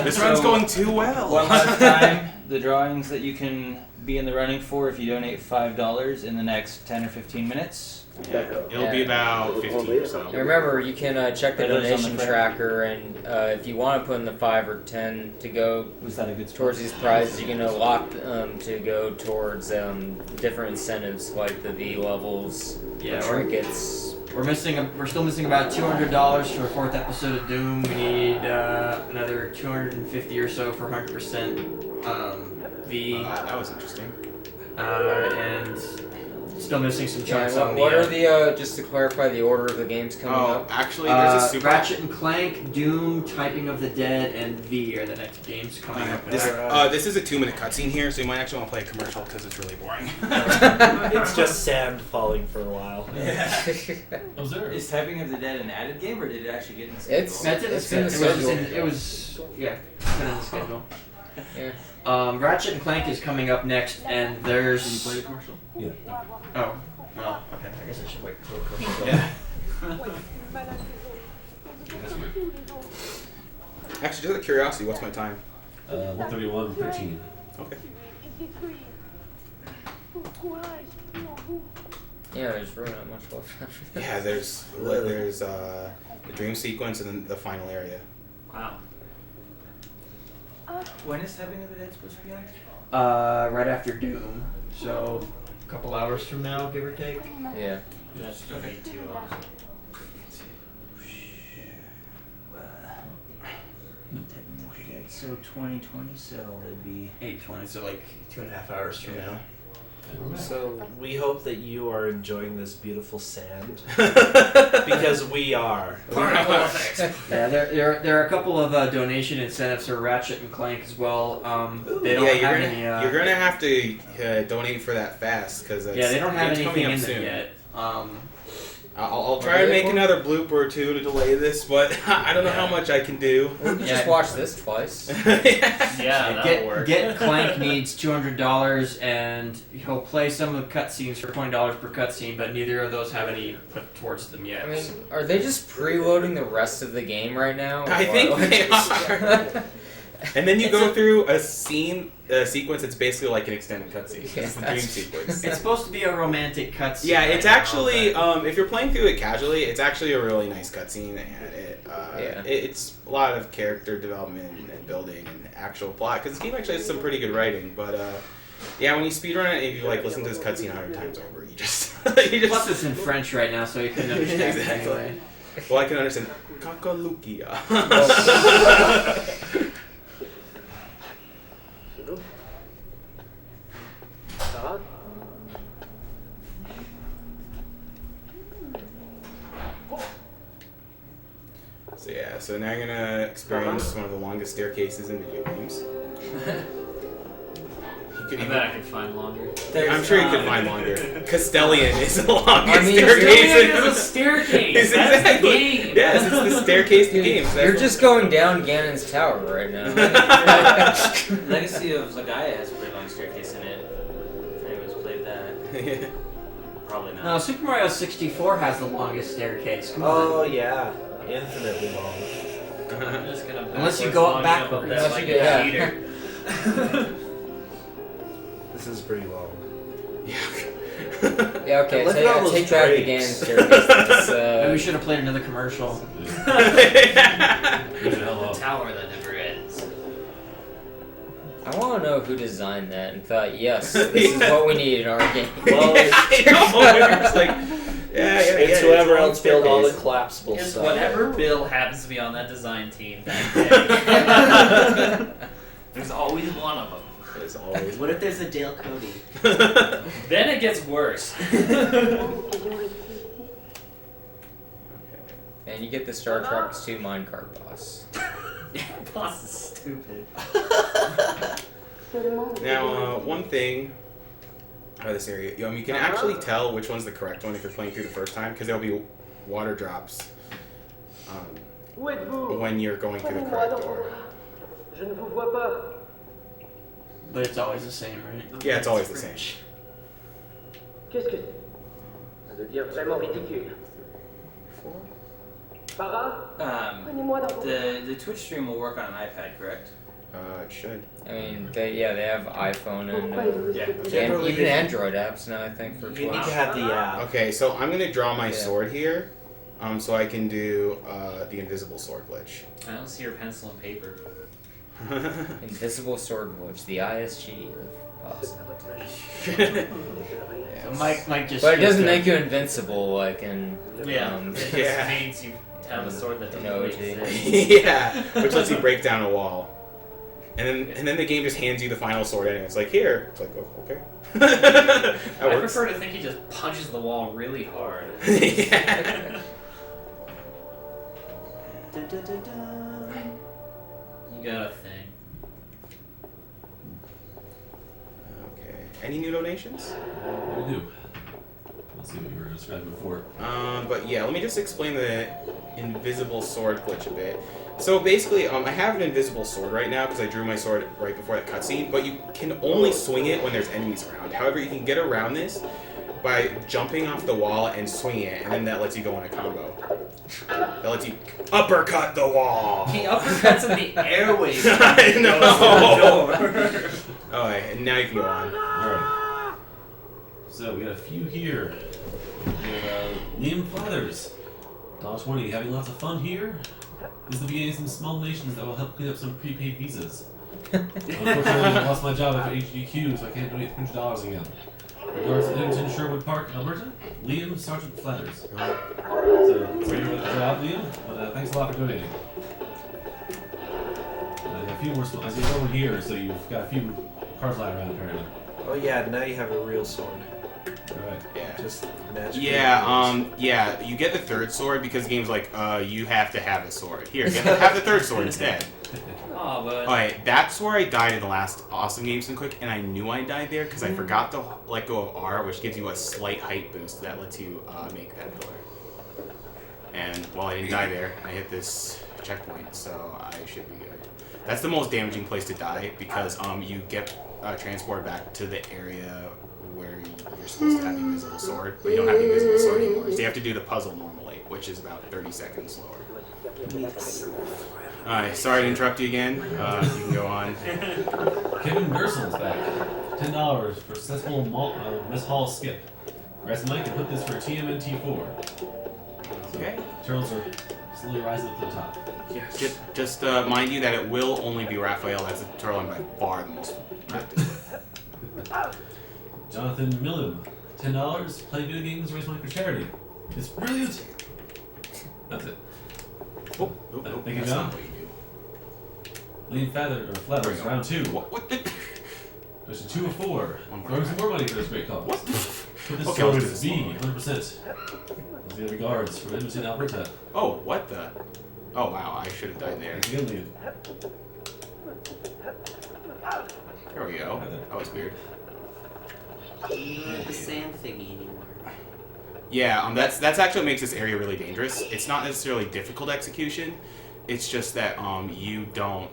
[SPEAKER 3] This run's going too well.
[SPEAKER 15] One last time, the drawings that you can be in the running for if you donate $5 in the next 10 or 15 minutes.
[SPEAKER 3] It'll be about 15 or so.
[SPEAKER 8] And remember, you can check the
[SPEAKER 7] Are those on the
[SPEAKER 8] donation
[SPEAKER 7] credit?
[SPEAKER 8] tracker, and if you want to put in the 5 or 10 to go towards these prizes, you can lock to go towards different incentives like the V levels,
[SPEAKER 13] Yeah,
[SPEAKER 8] the trinkets.
[SPEAKER 13] We're still missing about $200 for a 4th episode of Doom. We need another 250 or so for 100% V.
[SPEAKER 3] That was interesting.
[SPEAKER 13] And still missing some chunks
[SPEAKER 8] Yeah,
[SPEAKER 13] on
[SPEAKER 8] what
[SPEAKER 13] the.
[SPEAKER 8] are the just to clarify the order of the games coming up?
[SPEAKER 3] Actually, there's a super.
[SPEAKER 13] Ratchet and Clank, Doom, Typing of the Dead, and V are the next games coming up.
[SPEAKER 3] This is a 2-minute cutscene here, so you might actually want to play a commercial because it's really boring.
[SPEAKER 10] It's just sand falling for a while.
[SPEAKER 9] Is Typing of the Dead an added game, or did it actually get in the
[SPEAKER 8] It's
[SPEAKER 9] schedule?
[SPEAKER 8] in the schedule.
[SPEAKER 13] It was yeah, it's been on the schedule.
[SPEAKER 8] Yeah.
[SPEAKER 13] Ratchet and Clank is coming up next, and there's.
[SPEAKER 2] Did you play the commercial? Yeah.
[SPEAKER 13] Oh, well, okay. I guess I should wait for the commercial.
[SPEAKER 3] Yeah. Actually, just out of curiosity, what's my time?
[SPEAKER 2] 1:31:13.
[SPEAKER 3] Okay.
[SPEAKER 8] Yeah, there's really not much left after that.
[SPEAKER 3] Yeah, there's the dream sequence and then the final area.
[SPEAKER 9] Wow. When is Typing of the Dead supposed to be on?
[SPEAKER 13] Right after Doom, so a couple hours from now, give or take.
[SPEAKER 8] Yeah.
[SPEAKER 9] That's okay.
[SPEAKER 15] So 2020, so it'd be
[SPEAKER 13] 8:20, so like 2.5 hours from now.
[SPEAKER 10] So we hope that you are enjoying this beautiful sand because we are.
[SPEAKER 13] Yeah, there are a couple of donation incentives for Ratchet and Clank as well. They don't have any.
[SPEAKER 3] You're gonna have to donate for that fast because
[SPEAKER 13] they don't have anything
[SPEAKER 3] coming up
[SPEAKER 13] in
[SPEAKER 3] soon.
[SPEAKER 13] them yet.
[SPEAKER 3] I'll try to make another blooper or two to delay this, but I don't know how much I can do.
[SPEAKER 8] We can just watch this twice.
[SPEAKER 9] Yeah, that'll work.
[SPEAKER 13] Get Clank needs $200, and he'll play some of the cutscenes for $20 per cutscene, but neither of those have any put towards them yet.
[SPEAKER 8] I mean, are they just preloading the rest of the game right now?
[SPEAKER 3] I think they are. And then you go through a sequence that's basically like an extended cutscene. It's the dream sequence.
[SPEAKER 13] It's supposed to be a romantic cutscene.
[SPEAKER 3] Yeah, it's actually, if you're playing through it casually, it's actually a really nice cutscene, and it's a lot of character development and building and actual plot, because this game actually has some pretty good writing, but yeah, when you speedrun it, if you like listen to this cutscene 100 times over, you just...
[SPEAKER 13] Plus it's in French right now, so you couldn't understand it
[SPEAKER 3] Exactly.
[SPEAKER 13] anyway.
[SPEAKER 3] Well, I can understand. Kakalukia. So yeah, so now you're gonna experience one of the longest staircases in video games.
[SPEAKER 7] I bet I could find longer.
[SPEAKER 3] I'm sure you could find longer. Castellian is the longest
[SPEAKER 7] Castellian
[SPEAKER 3] staircase.
[SPEAKER 7] is a staircase.
[SPEAKER 3] It's
[SPEAKER 7] That's
[SPEAKER 3] exactly.
[SPEAKER 7] the game.
[SPEAKER 3] Yes, it's the staircase to games.
[SPEAKER 8] You're just going down Ganon's tower right now.
[SPEAKER 9] Legacy of Zagaya has a pretty long staircase in it. If anyone's played that. Probably not.
[SPEAKER 13] No, Super Mario 64 has the longest staircase. Come
[SPEAKER 10] Oh
[SPEAKER 13] on.
[SPEAKER 10] yeah, infinitely long.
[SPEAKER 7] I'm just gonna
[SPEAKER 13] Unless you go up
[SPEAKER 7] backwards.
[SPEAKER 13] backwards.
[SPEAKER 7] Like
[SPEAKER 8] Unless
[SPEAKER 7] a
[SPEAKER 8] you do,
[SPEAKER 7] heater.
[SPEAKER 10] This is pretty long.
[SPEAKER 8] Yeah, okay,
[SPEAKER 10] Look at all those
[SPEAKER 8] take back the Ganon
[SPEAKER 10] drapes.
[SPEAKER 8] staircase.
[SPEAKER 13] Maybe we should have played another commercial.
[SPEAKER 7] The tower that never ends.
[SPEAKER 8] I want to know who designed that and thought, yes, this is what we need in our game.
[SPEAKER 10] Well,
[SPEAKER 3] it's like,
[SPEAKER 10] it's whoever else built all the collapsible
[SPEAKER 7] It's
[SPEAKER 10] stuff.
[SPEAKER 7] whatever Bill happens to be on that design team that day. There's always one of them.
[SPEAKER 3] There's always.
[SPEAKER 15] What if there's a Dale Cody?
[SPEAKER 7] Then it gets worse.
[SPEAKER 8] And you get the Star Trek 2 minecart boss.
[SPEAKER 7] Boss is stupid.
[SPEAKER 3] Now, one thing out of this area, you can actually tell which one's the correct one if you're playing through the first time, because there'll be water drops when you're going through the correct door.
[SPEAKER 11] Je ne vous vois pas.
[SPEAKER 13] But it's always the same, right?
[SPEAKER 3] Yeah, it's always the same.
[SPEAKER 11] Qu'est-ce que c'est? Ça devient vraiment ridicule. Para?
[SPEAKER 9] The Twitch stream will work on an iPad, correct?
[SPEAKER 6] It should.
[SPEAKER 8] I mean, they have iPhone and,
[SPEAKER 10] Generally,
[SPEAKER 8] even Android apps now, I think, for
[SPEAKER 10] You
[SPEAKER 8] Twitch.
[SPEAKER 10] need to have the app.
[SPEAKER 6] Okay, so I'm gonna draw my sword here, so I can do the invisible sword glitch.
[SPEAKER 7] I don't see your pencil and paper.
[SPEAKER 8] Invisible sword glitch, the ISG of
[SPEAKER 13] Mike just.
[SPEAKER 8] But it doesn't make you invincible like in.
[SPEAKER 7] It just means you have a sword that doesn't really exist.
[SPEAKER 6] Yeah, which lets you break down a wall. And then the game just hands you the final sword and it's like, here. It's like, oh, okay.
[SPEAKER 7] I prefer to think he just punches the wall really hard.
[SPEAKER 6] Yeah.
[SPEAKER 7] You got a thing.
[SPEAKER 6] Okay. Any new donations?
[SPEAKER 2] We do. Let's see what you were describing before.
[SPEAKER 6] But yeah, let me just explain the invisible sword glitch a bit. So basically, I have an invisible sword right now because I drew my sword right before that cutscene, but you can only swing it when there's enemies around. However, you can get around this by jumping off the wall and swinging it, and then that lets you go in a combo. That lets you uppercut the wall.
[SPEAKER 7] He uppercuts in the airways.
[SPEAKER 6] I know. Alright, and now you can go on.
[SPEAKER 2] Alright. So we got a few here. We have Liam Flathers. $1.20. Having lots of fun here? This is the beginning of some small donations that will help clean up some prepaid visas. Unfortunately, I lost my job after AGDQ, so I can't donate $300 again. Regards to Edmonton, Sherwood Park, Alberta, Liam Sergeant Flathers. So, sorry about the job, Liam, but thanks a lot for donating. A few more I see one here, so you've got a few cards lying around apparently.
[SPEAKER 10] Oh yeah, now you have a real sword.
[SPEAKER 2] Alright.
[SPEAKER 6] Yeah.
[SPEAKER 10] Just magic.
[SPEAKER 6] Yeah, you get the third sword because the game's like, you have to have a sword. Here, have the third sword instead.
[SPEAKER 7] Oh, but...
[SPEAKER 6] Alright, that's where I died in the last Awesome Games and Quick, and I knew I died there because I forgot to let go of R, which gives you a slight height boost that lets you make that pillar. And while I didn't die there, I hit this checkpoint, so I should be good. That's the most damaging place to die because you get transported back to the area where you're supposed to have the invisible sword, but you don't have the invisible sword anymore. So you have to do the puzzle normally, which is about 30 seconds slower. Alright, sorry to interrupt you again. You can go on.
[SPEAKER 2] Kevin Gersel's back. $10 for successful Miss Hall skip. Rest Mike and put this for TMNT4.
[SPEAKER 6] Okay.
[SPEAKER 2] Turtles are slowly rising up to the top.
[SPEAKER 6] Yeah, just mind you that it will only be Raphael as a turtle I'm by far the most practiced with.
[SPEAKER 2] Jonathan Millum, $10. Play video games, raise money for charity. It's brilliant. That's it. Thank you, John. Liam Flathers, round 2.
[SPEAKER 6] What the?
[SPEAKER 2] There's a 2 of 4. Throwing some more money for this great cause. What? Put this
[SPEAKER 6] Okay,
[SPEAKER 2] sword
[SPEAKER 6] let's
[SPEAKER 2] is
[SPEAKER 6] do
[SPEAKER 2] B,
[SPEAKER 6] this
[SPEAKER 2] 100%. With the regards from Edmonton, Alberta.
[SPEAKER 6] Oh, what the? Oh wow, I should have died there.
[SPEAKER 2] Again, Liam.
[SPEAKER 6] There we go. That was weird.
[SPEAKER 15] You don't have the sand thingy anymore.
[SPEAKER 6] Yeah, that's actually what makes this area really dangerous. It's not necessarily difficult execution. It's just that you can't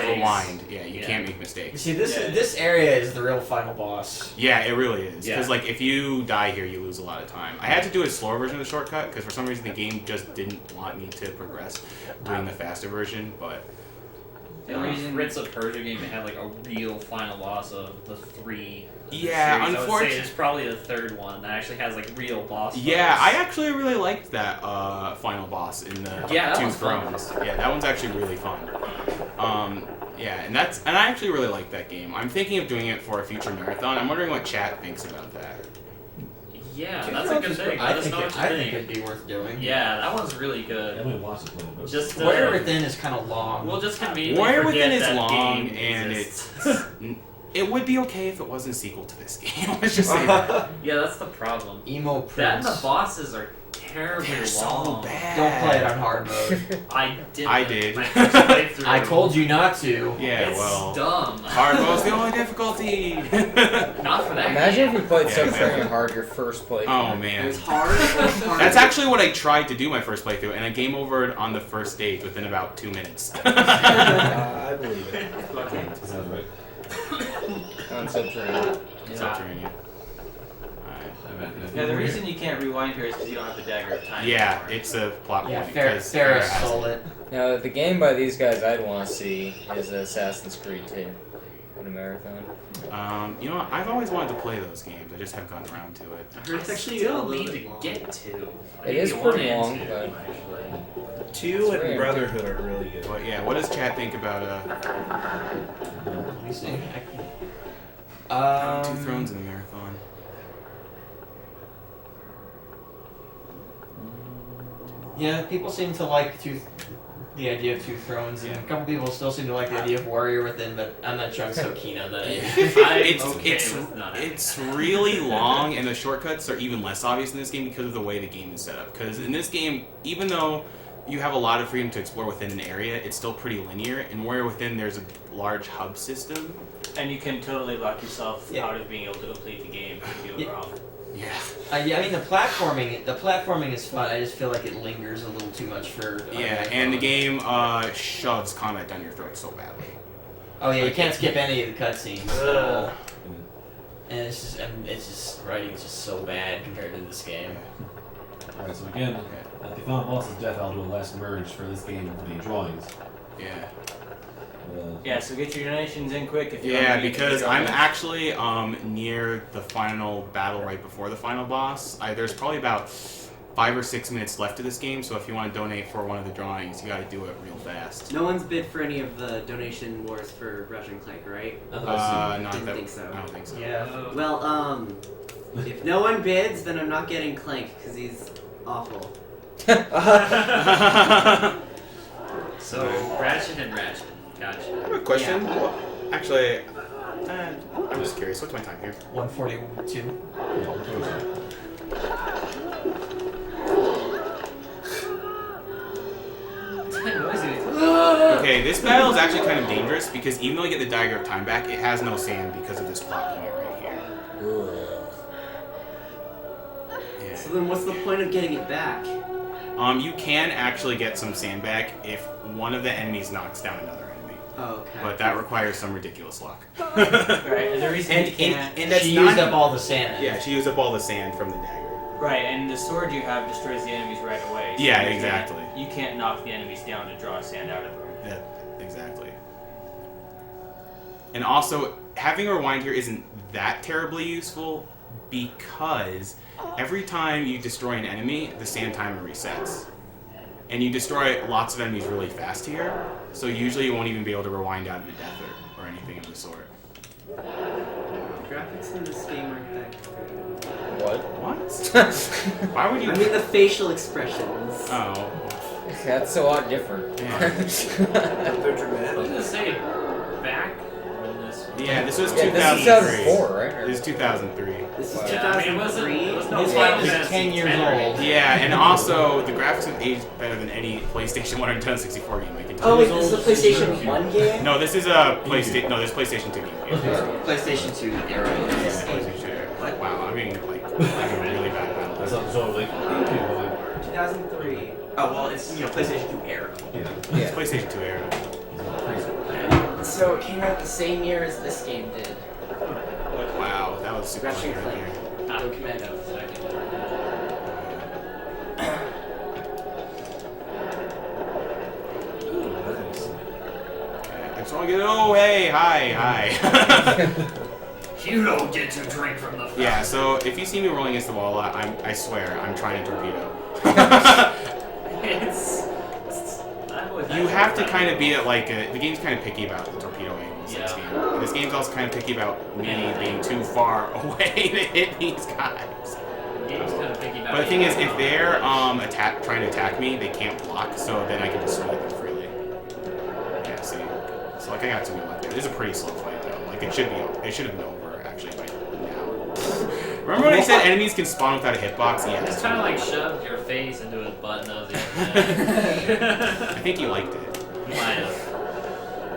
[SPEAKER 6] rewind. Yeah, you can't make mistakes.
[SPEAKER 13] See, this area is the real final boss.
[SPEAKER 6] Yeah, it really is. Because like if you die here, you lose a lot of time. I had to do a slower version of the shortcut because for some reason the game just didn't want me to progress doing the faster version. But
[SPEAKER 7] the only Prince of Persia game that had like a real final boss of the 3.
[SPEAKER 6] Yeah,
[SPEAKER 7] unfortunately, I would say it's probably the 3rd one that actually has like real boss fights.
[SPEAKER 6] Yeah, I actually really liked that final boss in the Two Thrones. Yeah, that one's actually really fun. Yeah, and I actually really like that game. I'm thinking of doing it for a future marathon. I'm wondering what chat thinks about that.
[SPEAKER 7] Yeah, that's a good thing.
[SPEAKER 13] I think it'd be worth doing.
[SPEAKER 7] Yeah, that one's really good.
[SPEAKER 2] I haven't watched it play, but
[SPEAKER 7] just
[SPEAKER 13] Warrior Within is kind of long.
[SPEAKER 7] We'll just conveniently
[SPEAKER 6] Warrior
[SPEAKER 7] forget
[SPEAKER 6] Within is
[SPEAKER 7] that
[SPEAKER 6] long,
[SPEAKER 7] game
[SPEAKER 6] and
[SPEAKER 7] exists.
[SPEAKER 6] it would be okay if it wasn't a sequel to this game. Let's just say that.
[SPEAKER 7] Yeah, that's the problem.
[SPEAKER 13] Emo
[SPEAKER 7] That
[SPEAKER 13] Prince.
[SPEAKER 7] and the bosses are terribly
[SPEAKER 6] They're so
[SPEAKER 7] long.
[SPEAKER 6] bad.
[SPEAKER 13] Don't play it on hard mode.
[SPEAKER 7] I did.
[SPEAKER 6] I did.
[SPEAKER 7] My first playthrough.
[SPEAKER 13] I told you not to.
[SPEAKER 6] Yeah,
[SPEAKER 7] It's
[SPEAKER 6] well,
[SPEAKER 7] dumb.
[SPEAKER 6] hard mode's the only difficulty.
[SPEAKER 7] Not for that.
[SPEAKER 8] Imagine if you played
[SPEAKER 6] Yeah,
[SPEAKER 8] Subterranean Hard your first playthrough.
[SPEAKER 6] Oh man.
[SPEAKER 15] It was hard.
[SPEAKER 6] That's actually what I tried to do my first playthrough, and I game overed on the first stage within about 2 minutes.
[SPEAKER 10] I believe it.
[SPEAKER 2] sounds right.
[SPEAKER 8] On Subterranean.
[SPEAKER 6] Subterranean.
[SPEAKER 9] Yeah, the reason you can't rewind here is because you don't have the dagger of time.
[SPEAKER 3] Yeah,
[SPEAKER 9] anymore.
[SPEAKER 3] it's a plot point.
[SPEAKER 13] Yeah,
[SPEAKER 3] because
[SPEAKER 13] Ferris
[SPEAKER 3] has
[SPEAKER 13] stole it.
[SPEAKER 8] Now, the game by these guys I'd want to see is Assassin's Creed 2 in a marathon.
[SPEAKER 3] You know what? I've always wanted to play those games. I just haven't gotten around to it.
[SPEAKER 15] I heard it's actually
[SPEAKER 7] still
[SPEAKER 15] a little
[SPEAKER 7] need
[SPEAKER 15] bit
[SPEAKER 7] to
[SPEAKER 15] long.
[SPEAKER 7] get to.
[SPEAKER 8] It is pretty long, but
[SPEAKER 10] 2 and Brotherhood are really good.
[SPEAKER 3] But yeah, what does chat think about
[SPEAKER 13] Let me see.
[SPEAKER 3] Two Thrones in the marathon?
[SPEAKER 13] Yeah, people seem to like the idea of Two Thrones, and a couple people still seem to like the idea of Warrior Within, but I'm not sure I'm so keen on that.
[SPEAKER 3] It's really long, and the shortcuts are even less obvious in this game because of the way the game is set up. Because in this game, even though you have a lot of freedom to explore within an area, it's still pretty linear. In Warrior Within, there's a large hub system.
[SPEAKER 9] And you can totally lock yourself out of being able to complete the game if you do it wrong.
[SPEAKER 3] Yeah.
[SPEAKER 13] Yeah, I mean the platforming is fun. I just feel like it lingers a little too much for.
[SPEAKER 3] Yeah, and the game shoves combat down your throat so badly.
[SPEAKER 13] Oh yeah, you can't skip any of the cutscenes at all. And it's just writing's just so bad compared to this game.
[SPEAKER 2] Alright, so again, at the final boss's death, I'll do a last merge for this game for the drawings.
[SPEAKER 3] Yeah.
[SPEAKER 9] Yeah, so get your donations in quick if you
[SPEAKER 3] Yeah,
[SPEAKER 9] want to
[SPEAKER 3] because I'm actually near the final battle right before the final boss. There's probably about 5 or 6 minutes left of this game, so if you want to donate for one of the drawings, you got to do it real fast.
[SPEAKER 15] No one's bid for any of the donation wars for Ratchet and Clank, right?
[SPEAKER 3] No,
[SPEAKER 15] Didn't think so.
[SPEAKER 3] I don't think so.
[SPEAKER 13] Yeah.
[SPEAKER 15] Well, if no one bids, then I'm not getting Clank because he's awful.
[SPEAKER 7] So Ratchet and Ratchet. Gotcha.
[SPEAKER 3] I have a question.
[SPEAKER 15] Yeah.
[SPEAKER 3] Well, actually, I'm just curious. What's my time here?
[SPEAKER 13] 142.
[SPEAKER 3] Okay, this battle is actually kind of dangerous because even though you get the Dagger of Time back, it has no sand because of this plot point right here. Yeah.
[SPEAKER 15] So then what's the point of getting it back?
[SPEAKER 3] You can actually get some sand back if one of the enemies knocks down another enemy.
[SPEAKER 15] Oh, okay.
[SPEAKER 3] But that requires some ridiculous luck.
[SPEAKER 9] Right, and the reason you can't...
[SPEAKER 3] and that's
[SPEAKER 13] she
[SPEAKER 3] not
[SPEAKER 13] used up all the sand.
[SPEAKER 3] Yeah, she used up all the sand from the dagger.
[SPEAKER 9] Right, and the sword you have destroys the enemies right away. So
[SPEAKER 3] Yeah,
[SPEAKER 9] you
[SPEAKER 3] exactly.
[SPEAKER 9] You can't knock the enemies down to draw sand out of them.
[SPEAKER 3] Yeah, exactly. And also, having a rewind here isn't that terribly useful because every time you destroy an enemy, the sand timer resets. And you destroy lots of enemies really fast here, so usually you won't even be able to rewind out of a death or anything of the sort.
[SPEAKER 15] The graphics in this game aren't that
[SPEAKER 8] What?
[SPEAKER 3] Why would you...
[SPEAKER 15] I mean the facial expressions.
[SPEAKER 3] Oh.
[SPEAKER 8] That's a lot different.
[SPEAKER 9] They're dramatic. I was gonna say, back when this...
[SPEAKER 3] Yeah, this was
[SPEAKER 8] Yeah,
[SPEAKER 3] 2003.
[SPEAKER 8] this is 2004, right?
[SPEAKER 3] This is 2003.
[SPEAKER 15] This is
[SPEAKER 7] Yeah, I mean, it wasn't-
[SPEAKER 15] 2003?
[SPEAKER 7] it was no
[SPEAKER 13] This
[SPEAKER 7] Final
[SPEAKER 13] game is
[SPEAKER 7] Fantasy
[SPEAKER 13] 10 years
[SPEAKER 7] 10 or
[SPEAKER 13] old.
[SPEAKER 3] Yeah, and also, the graphics have aged better than any PlayStation 1 or Nintendo 64 game I can tell
[SPEAKER 15] Oh
[SPEAKER 3] you.
[SPEAKER 15] wait, this is a PlayStation 1 game?
[SPEAKER 3] No, this is a PlayStation. No, this is PlayStation 2 game.
[SPEAKER 13] PlayStation 2 era.
[SPEAKER 3] Yeah, PlayStation 2 era. Wow, I'm being like really bad about
[SPEAKER 2] That's
[SPEAKER 3] this.
[SPEAKER 2] not so like
[SPEAKER 15] 2003.
[SPEAKER 13] Oh well, it's PlayStation 2 era.
[SPEAKER 3] It's PlayStation 2 era.
[SPEAKER 15] So it came out the same year as this game did.
[SPEAKER 3] Wow, that was super
[SPEAKER 15] Ratchet and
[SPEAKER 3] funny
[SPEAKER 15] Clank.
[SPEAKER 3] right
[SPEAKER 15] Go Commando.
[SPEAKER 3] there. I just want to get. Oh, hey, hi.
[SPEAKER 7] You don't get to drink from the fountain.
[SPEAKER 3] Yeah. So if you see me rolling against the wall, I swear I'm trying to torpedo. You have to kind of be at like the game's kind of picky about the torpedo angles in this game. And this game's also kind of picky about me being too far away to hit these guys.
[SPEAKER 7] Game's kind of picky about
[SPEAKER 3] But the thing is, if they're trying to attack me, they can't block, so then I can just swing at them freely. Yeah, see. So like I got to be lucky. This is a pretty slow fight though. Like it should have been over actually by now. Remember when I said enemies can spawn without a hitbox? Yeah.
[SPEAKER 7] It's kind of like shoved your face into his butt nose the other day.
[SPEAKER 3] I think he liked it.
[SPEAKER 7] He might have.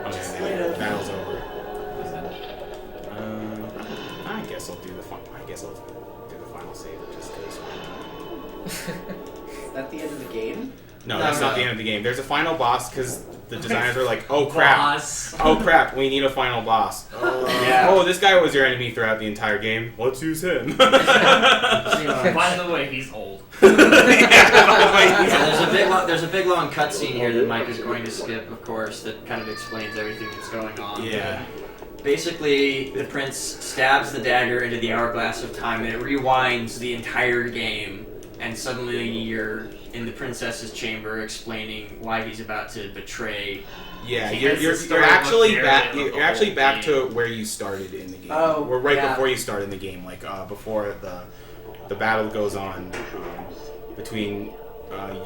[SPEAKER 3] Okay, the battle's over. I guess I'll do the final save just because.
[SPEAKER 15] Is that the end of the game?
[SPEAKER 6] No, that's not the end of the game. There's a final boss because the designers are like, oh crap, oh crap, we need a final boss. Oh, this guy was your enemy throughout the entire game. Let's use him.
[SPEAKER 7] By the way, he's old.
[SPEAKER 13] There's a big long cutscene here that Mike is going to skip, of course, that kind of explains everything that's going on.
[SPEAKER 6] Yeah.
[SPEAKER 13] Basically, the prince stabs the dagger into the hourglass of time, and it rewinds the entire game, and suddenly you're in the princess's chamber explaining why he's about to betray.
[SPEAKER 6] Yeah, you're actually back to where you started in the game.
[SPEAKER 15] Oh,
[SPEAKER 6] or right
[SPEAKER 15] yeah.
[SPEAKER 6] before you started in the game, like before the battle goes on between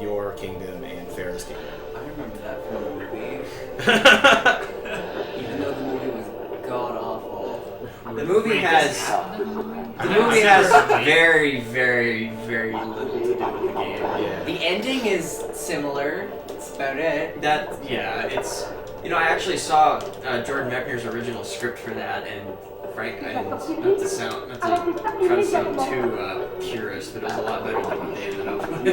[SPEAKER 6] your kingdom and Pharaoh's kingdom.
[SPEAKER 15] I remember that from the movie. Even though the movie was god awful.
[SPEAKER 13] The movie has very, very, very little to do with the game.
[SPEAKER 6] Yeah.
[SPEAKER 15] The ending is similar. That's about it.
[SPEAKER 13] It's I actually saw Jordan Mechner's original script for that, and Frank, not to try to sound too purist, but it was a lot better than what they ended up with.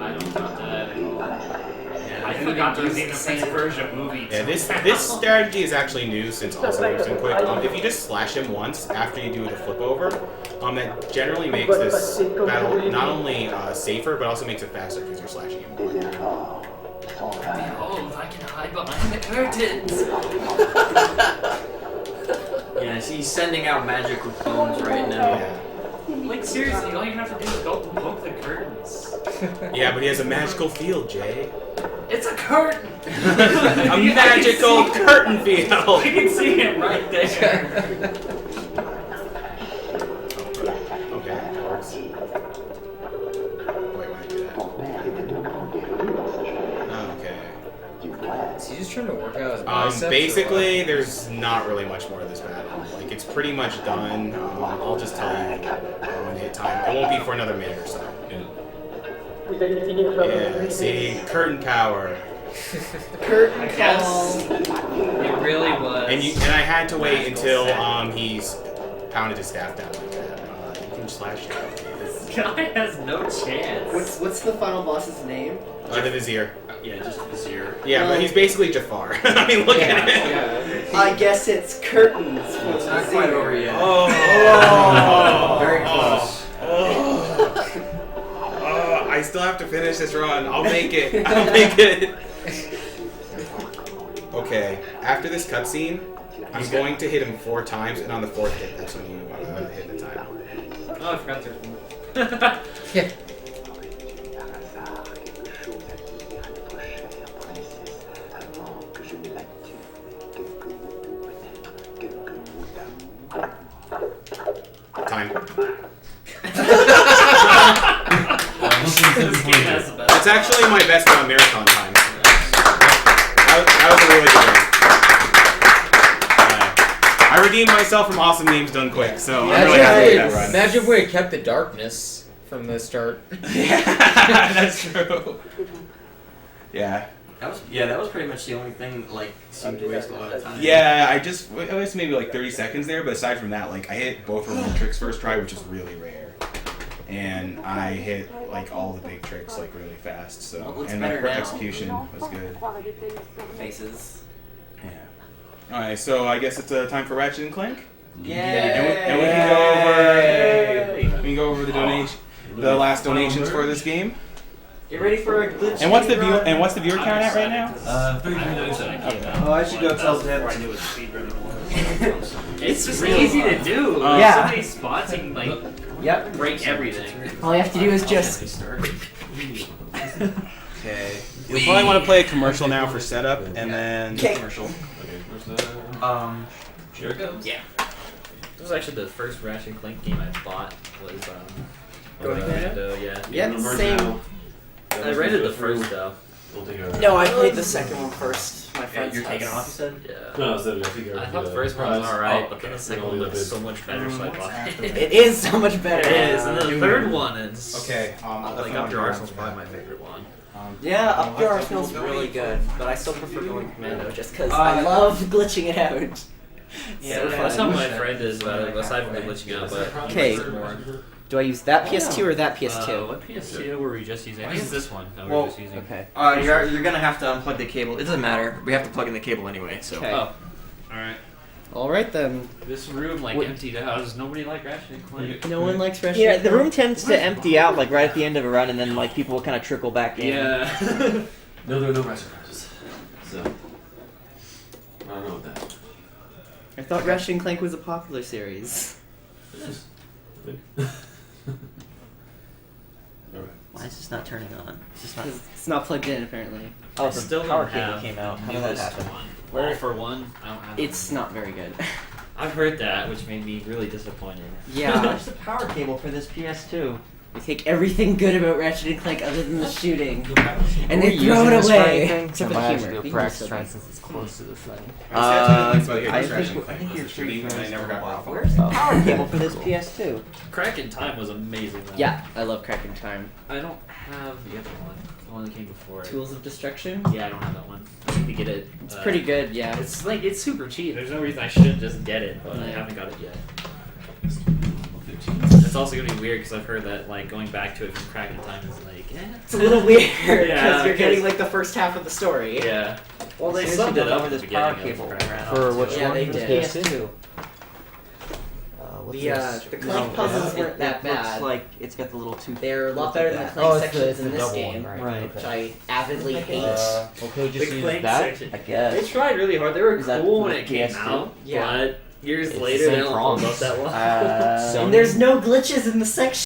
[SPEAKER 7] I don't know that at all.
[SPEAKER 13] Yeah,
[SPEAKER 7] I forgot there was even a Prince of Persia movie.
[SPEAKER 6] Yeah, this strategy is actually new since also Motion Quick. If you just slash him once after you do the flip over, that generally makes this battle not only safer but also makes it faster because you're slashing him more.
[SPEAKER 7] Behold, I can hide behind the curtains.
[SPEAKER 13] Yeah, he's sending out magical clones right now.
[SPEAKER 6] Yeah.
[SPEAKER 7] Like seriously, all you have to do is go poke the curtains.
[SPEAKER 6] Yeah, but he has a magical field, Jay.
[SPEAKER 7] It's a curtain.
[SPEAKER 6] A magical curtain field.
[SPEAKER 7] You can see him right there.
[SPEAKER 6] Okay, that works. Wait, why do that? Okay.
[SPEAKER 8] Is he just trying to work out his biceps?
[SPEAKER 6] Basically, there's not really much more to this battle. Like, it's pretty much done. I'll just tell you when hit time. It won't be for another minute or so. Yeah, see, curtain power.
[SPEAKER 15] Curtain
[SPEAKER 7] Yes. It really was.
[SPEAKER 6] And I had to wait until he's pounded his staff down like that. You can slash it.
[SPEAKER 7] This guy has no chance.
[SPEAKER 15] What's the final boss's name?
[SPEAKER 6] The Vizier.
[SPEAKER 13] Yeah, just Vizier.
[SPEAKER 6] Yeah, but he's basically Jafar. I mean, look at it.
[SPEAKER 15] Yeah. I guess it's curtains.
[SPEAKER 13] It's not quite over yet.
[SPEAKER 6] Oh.
[SPEAKER 13] Very close.
[SPEAKER 6] I still have to finish this run. I'll make it. I'll make it. Okay, after this cutscene, I'm going to hit him 4 times, and on the 4th hit, that's when you hit the time.
[SPEAKER 7] Oh, I forgot there's one.
[SPEAKER 8] Yeah.
[SPEAKER 6] Time.
[SPEAKER 7] This game has the best.
[SPEAKER 6] That's actually my best marathon time. That was a really good one. I redeemed myself from awesome names done quick, so I'm really happy with that run.
[SPEAKER 8] Imagine if we had kept the darkness from the start.
[SPEAKER 6] Yeah, that's true. Yeah.
[SPEAKER 13] That was pretty much the only thing that seemed to waste a lot of time.
[SPEAKER 6] Yeah, I wasted maybe 30 seconds there, but aside from that, I hit both of my tricks first try, which is really rare. And I hit all the big tricks really fast, so and my quick execution was good.
[SPEAKER 15] Faces.
[SPEAKER 6] Yeah. Alright, so I guess it's time for Ratchet and Clank.
[SPEAKER 15] Yay!
[SPEAKER 6] And we can go over the last donations for this game.
[SPEAKER 15] Get ready for a glitch.
[SPEAKER 6] And what's the viewer count at right now?
[SPEAKER 2] 3397.
[SPEAKER 6] Okay.
[SPEAKER 10] Oh, I should go tell Deb.
[SPEAKER 7] It's just easy to do.
[SPEAKER 15] Yeah.
[SPEAKER 7] So many spots and
[SPEAKER 15] Yep.
[SPEAKER 7] break everything.
[SPEAKER 15] All you have to do is just.
[SPEAKER 6] Okay. You'll probably want to play a commercial now for setup, and then
[SPEAKER 13] Commercial.
[SPEAKER 7] Here it goes. Yeah. This was actually the first Ratchet and Clank game I bought. Was
[SPEAKER 15] Yeah, same.
[SPEAKER 7] I rented the first though.
[SPEAKER 15] No, I played the second one first. My friend's
[SPEAKER 7] you're taking
[SPEAKER 15] house.
[SPEAKER 7] off, you said? Yeah.
[SPEAKER 2] No, so I think
[SPEAKER 7] I thought the first one was alright, but then the second one looks so much better, so I bought it.
[SPEAKER 15] It is so much better.
[SPEAKER 7] It is, and then the third one is
[SPEAKER 10] Okay,
[SPEAKER 7] Up Your Arsenal's probably my favorite one.
[SPEAKER 15] Yeah, Up Your Arsenal's really good, but I still prefer going Commando just because I love glitching it out.
[SPEAKER 7] Yeah, that's how my friend is about it, aside from the glitching out, but
[SPEAKER 15] Okay.
[SPEAKER 16] Do I use that PS2 or that PS2?
[SPEAKER 7] What PS2 were we just using? I think it's this one that we
[SPEAKER 13] Well,
[SPEAKER 7] were just using.
[SPEAKER 16] Okay.
[SPEAKER 13] You're gonna have to unplug the cable. It doesn't matter. We have to plug in the cable anyway. So.
[SPEAKER 16] Okay.
[SPEAKER 7] Oh. Alright.
[SPEAKER 16] Alright then.
[SPEAKER 7] This room like
[SPEAKER 16] What-
[SPEAKER 7] emptied out. Does nobody like Ratchet and Clank?
[SPEAKER 16] No one likes Ratchet.
[SPEAKER 17] Yeah,
[SPEAKER 16] and
[SPEAKER 17] the
[SPEAKER 16] Clank?
[SPEAKER 17] room tends to empty out like right at the end of a run, and then like people will kind of trickle back in.
[SPEAKER 7] Yeah.
[SPEAKER 2] No, there are no Ratchet prizes. So, I don't know what that.
[SPEAKER 16] I thought Ratchet and Clank was a popular series.
[SPEAKER 2] It is. Alright.
[SPEAKER 17] Why is this not turning on? It's just not.
[SPEAKER 16] It's not plugged in apparently.
[SPEAKER 17] Oh,
[SPEAKER 7] I
[SPEAKER 17] the
[SPEAKER 7] still
[SPEAKER 17] power
[SPEAKER 7] don't
[SPEAKER 17] cable
[SPEAKER 7] have
[SPEAKER 17] came out. How did that
[SPEAKER 7] newest
[SPEAKER 17] happen?
[SPEAKER 7] one. All for one. I don't have.
[SPEAKER 16] It's
[SPEAKER 7] one.
[SPEAKER 16] not very good.
[SPEAKER 7] I've heard that, which made me really disappointed.
[SPEAKER 16] Yeah.
[SPEAKER 17] Where's the power cable for this PS2?
[SPEAKER 16] They take everything good about Ratchet and Clank other than the shooting, and
[SPEAKER 17] Are
[SPEAKER 16] they
[SPEAKER 17] we
[SPEAKER 16] throw
[SPEAKER 17] using
[SPEAKER 16] it
[SPEAKER 17] this for
[SPEAKER 16] away.
[SPEAKER 17] anything?
[SPEAKER 16] Except for
[SPEAKER 17] I
[SPEAKER 16] the
[SPEAKER 17] might
[SPEAKER 16] humor.
[SPEAKER 17] actually
[SPEAKER 16] The
[SPEAKER 17] do
[SPEAKER 16] humor's
[SPEAKER 17] practice
[SPEAKER 16] so
[SPEAKER 17] trying
[SPEAKER 16] good.
[SPEAKER 17] since it's close to the thing.
[SPEAKER 3] I think you're pretty I never got Rafa.
[SPEAKER 17] Where's the power cable for this PS2?
[SPEAKER 7] Crack in Time was amazing. Though.
[SPEAKER 16] Yeah, I love Crack in Time.
[SPEAKER 7] I don't have the other one. The one that came before it.
[SPEAKER 16] Tools of Destruction.
[SPEAKER 7] Yeah, I don't have that one. I need to get it.
[SPEAKER 16] It's pretty good. Yeah.
[SPEAKER 7] It's like it's super cheap. There's no reason I shouldn't just get it, but I haven't got it yet. It's also gonna be weird because I've heard that like going back to it from Crack in Time is like,
[SPEAKER 16] It's a little weird because
[SPEAKER 7] Yeah,
[SPEAKER 16] you're getting
[SPEAKER 7] 'cause-
[SPEAKER 16] like the first half of the story.
[SPEAKER 7] Yeah. Well, they
[SPEAKER 17] Seriously,
[SPEAKER 7] subbed
[SPEAKER 17] don't
[SPEAKER 7] it
[SPEAKER 17] know
[SPEAKER 7] up
[SPEAKER 17] where
[SPEAKER 7] at the
[SPEAKER 17] this power
[SPEAKER 7] beginning
[SPEAKER 17] cable
[SPEAKER 7] of Crack in
[SPEAKER 17] ran
[SPEAKER 7] Time.
[SPEAKER 17] For which
[SPEAKER 16] Yeah,
[SPEAKER 17] one?
[SPEAKER 16] they
[SPEAKER 17] For
[SPEAKER 16] did.
[SPEAKER 17] PS2.
[SPEAKER 16] The Clank puzzles weren't that
[SPEAKER 17] Looks
[SPEAKER 16] bad.
[SPEAKER 17] like it's got the little two.
[SPEAKER 16] They're a lot
[SPEAKER 17] looks
[SPEAKER 16] better
[SPEAKER 17] like
[SPEAKER 16] than the
[SPEAKER 17] that.
[SPEAKER 16] Clank
[SPEAKER 17] Oh,
[SPEAKER 16] sections in
[SPEAKER 17] the
[SPEAKER 16] this
[SPEAKER 17] double
[SPEAKER 16] game,
[SPEAKER 17] one, right?
[SPEAKER 16] which I avidly hate.
[SPEAKER 17] Okay, just
[SPEAKER 7] The
[SPEAKER 17] use
[SPEAKER 7] Clank
[SPEAKER 17] that.
[SPEAKER 7] section.
[SPEAKER 17] I guess.
[SPEAKER 7] They tried really hard. They were
[SPEAKER 17] Is that
[SPEAKER 7] cool when
[SPEAKER 17] the
[SPEAKER 7] it came
[SPEAKER 17] PS2?
[SPEAKER 7] out,
[SPEAKER 16] Yeah.
[SPEAKER 7] but years
[SPEAKER 17] It's the
[SPEAKER 7] later
[SPEAKER 17] same
[SPEAKER 7] they don't hold
[SPEAKER 17] prompts.
[SPEAKER 7] up that well.
[SPEAKER 16] And there's no glitches in the section.